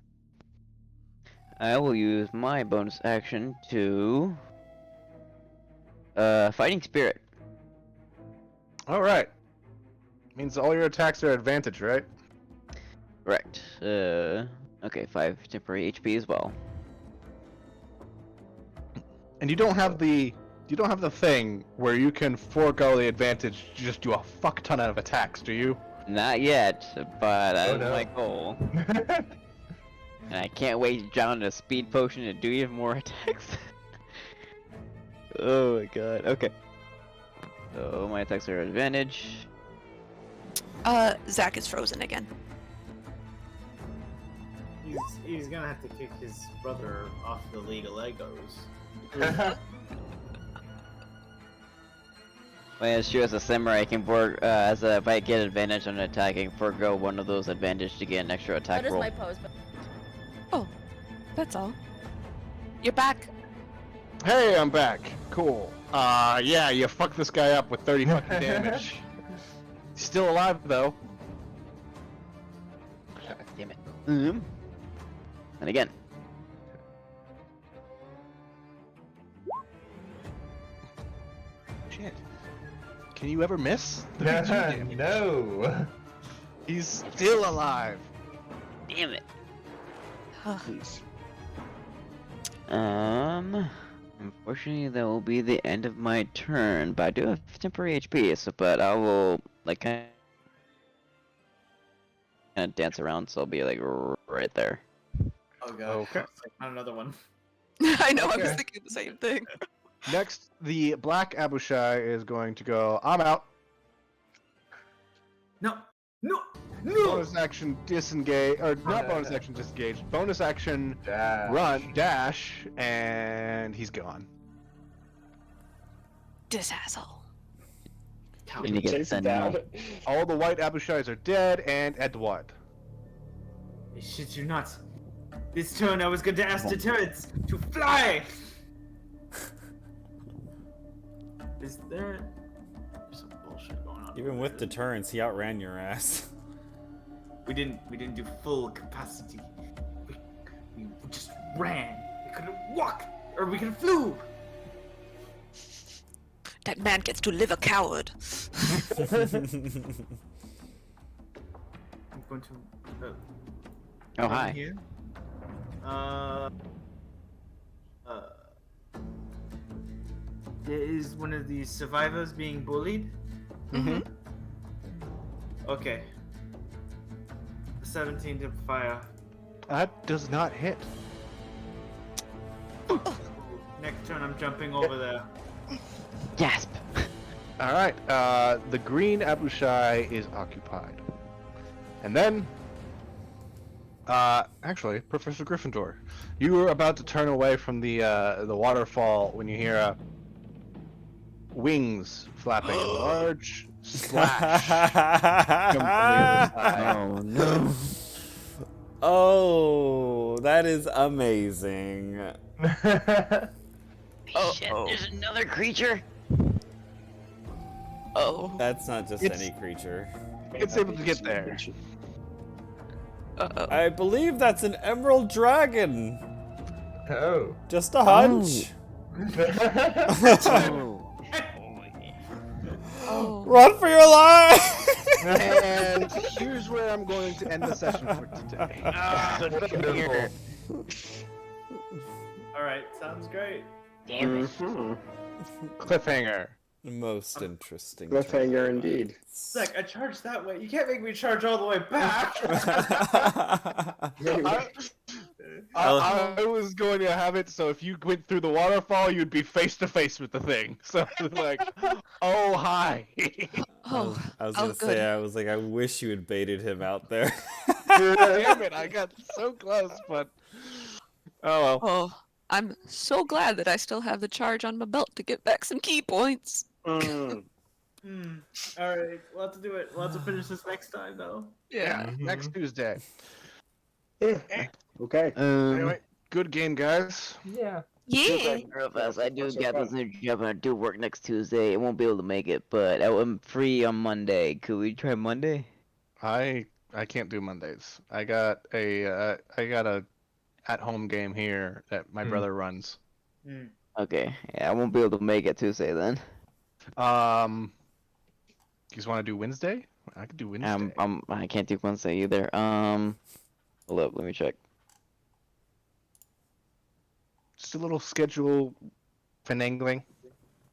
Speaker 9: I will use my bonus action to Fighting Spirit.
Speaker 3: Alright. Means all your attacks are advantage, right?
Speaker 9: Correct. Okay, 5 temporary HP as well.
Speaker 3: And you don't have the thing where you can forego the advantage to just do a fuck ton of attacks, do you?
Speaker 9: Not yet, but that's
Speaker 4: no.
Speaker 9: my goal. And I can't wait down a speed potion to do even more attacks. Oh my god. Okay. So my attacks are advantage.
Speaker 8: Zach is frozen again.
Speaker 2: He's gonna have to kick his brother off the League of Legos.
Speaker 9: Well, it's true, as a samurai, I can if I get advantage on an attack, I can forego one of those advantage to get an extra attack
Speaker 10: That is
Speaker 9: roll.
Speaker 10: my pose, but
Speaker 8: Oh, that's all. You're back.
Speaker 3: Hey, I'm back. Cool. Yeah, you fucked this guy up with 30 fucking damage. He's still alive, though.
Speaker 9: Damn it. And again.
Speaker 3: Shit. Can you ever miss? 32 damage.
Speaker 4: No.
Speaker 3: He's still alive.
Speaker 9: Damn it.
Speaker 6: Please.
Speaker 9: Unfortunately, that will be the end of my turn, but I do have temporary HP, so, but I will, like, kind of dance around, so I'll be, like, right there.
Speaker 2: Oh god.
Speaker 3: Okay.
Speaker 2: Not another one.
Speaker 8: I know, I was
Speaker 4: Okay.
Speaker 8: thinking the same thing.
Speaker 3: Next, the black Abishai is going to go, I'm out.
Speaker 2: No. No.
Speaker 3: Bonus action disengage, or not bonus action disengage, bonus action dash, and he's gone.
Speaker 8: This asshole.
Speaker 9: And you get
Speaker 6: Chase it
Speaker 9: sent
Speaker 6: down.
Speaker 3: All the white Abishais are dead, and Edward.
Speaker 2: I shit you not. This turn I was going to ask the turrets to fly. Is there some bullshit going on?
Speaker 1: Even with deterrence, he outran your ass.
Speaker 2: We didn't do full capacity. We just ran. We could have walked, or we could have flew.
Speaker 8: That man gets to live a coward.
Speaker 2: I'm going to.
Speaker 9: Oh, hi.
Speaker 2: Here. There is one of the survivors being bullied.
Speaker 3: Mm-hmm.
Speaker 2: Okay. 17 to fire.
Speaker 3: That does not hit.
Speaker 2: Next turn, I'm jumping over there.
Speaker 9: Gasp!
Speaker 3: Alright, the green Abishai is occupied. And then, actually, Professor Gryffindor, you were about to turn away from the waterfall when you hear wings flapping, a large splash.
Speaker 1: Oh no. Oh, that is amazing.
Speaker 9: Oh, shit, there's another creature! Oh.
Speaker 1: That's not just
Speaker 3: It's-
Speaker 1: any creature.
Speaker 3: It's able to get there.
Speaker 8: Uh-oh.
Speaker 1: I believe that's an emerald dragon.
Speaker 4: Oh.
Speaker 1: Just a hunch.
Speaker 8: Oh.
Speaker 1: Run for your life!
Speaker 3: And here's where I'm going to end the session for today.
Speaker 4: Wonderful.
Speaker 2: Alright, sounds great.
Speaker 3: Cliffhanger.
Speaker 1: Most interesting.
Speaker 6: Cliffhanger indeed.
Speaker 2: Zach, I charged that way. You can't make me charge all the way back.
Speaker 3: I was going to have it so if you went through the waterfall, you'd be face to face with the thing. So like, oh hi.
Speaker 8: Oh,
Speaker 1: I was
Speaker 8: oh,
Speaker 1: gonna
Speaker 8: good.
Speaker 1: say, I was like, I wish you had baited him out there.
Speaker 3: Damn it! I got so close, but oh well.
Speaker 8: Oh, I'm so glad that I still have the charge on my belt to get back some key points.
Speaker 6: Mm.
Speaker 2: All right, we'll have to do it. We'll have to finish this next time, though.
Speaker 3: Yeah, next Tuesday.
Speaker 6: Okay.
Speaker 3: Anyway, good game, guys.
Speaker 4: Yeah.
Speaker 8: Yeah.
Speaker 9: Real fast, I do
Speaker 6: So
Speaker 9: get
Speaker 6: fun.
Speaker 9: this new job and I do work next Tuesday. I won't be able to make it, but I'm free on Monday. Could we try Monday?
Speaker 3: I can't do Mondays. I got a at-home game here that my brother runs.
Speaker 9: Okay, yeah, I won't be able to make it Tuesday then.
Speaker 3: You just want to do Wednesday? I could do Wednesday.
Speaker 9: I can't do Wednesday either. Hold up, let me check.
Speaker 3: Just a little schedule finagling.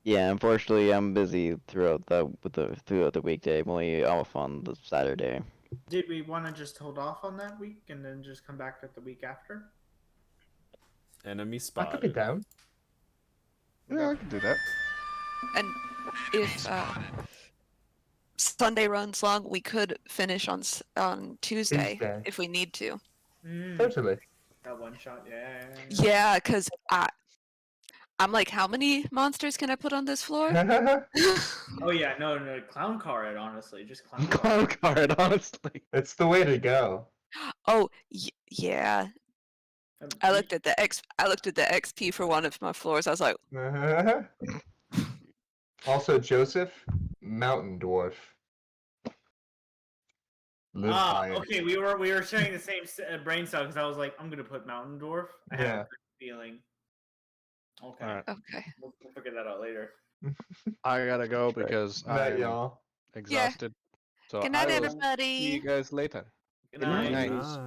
Speaker 9: Yeah, unfortunately, I'm busy throughout the weekday. I'm only off on the Saturday.
Speaker 2: Did we want to just hold off on that week and then just come back at the week after?
Speaker 1: Enemy
Speaker 4: I
Speaker 1: spot.
Speaker 4: could be down.
Speaker 3: Yeah, I can do that.
Speaker 7: And if Sunday runs long, we could finish on Tuesday
Speaker 4: Tuesday.
Speaker 7: if we need to.
Speaker 4: Totally.
Speaker 2: That one shot, yeah.
Speaker 7: Yeah, because I'm like, how many monsters can I put on this floor?
Speaker 2: Oh yeah, no, clown car it, honestly. Just clown car.
Speaker 3: Clown card, honestly.
Speaker 4: It's the way to go.
Speaker 7: Oh, yeah. I looked at the XP for one of my floors. I was like,
Speaker 4: Also, Joseph, Mountain Dwarf. Live by it.
Speaker 2: Okay, we were sharing the same brain cell because I was like, I'm gonna put Mountain Dwarf. I have
Speaker 4: Yeah.
Speaker 2: a good feeling. Okay,
Speaker 3: All right.
Speaker 7: okay.
Speaker 2: we'll figure that out later.
Speaker 3: I gotta go because
Speaker 4: Night,
Speaker 3: I'm
Speaker 4: y'all.
Speaker 3: exhausted. So
Speaker 7: Good night,
Speaker 3: I will
Speaker 7: everybody.
Speaker 3: see you guys later.
Speaker 2: Good
Speaker 6: Good
Speaker 2: night.
Speaker 6: night.
Speaker 1: Nice.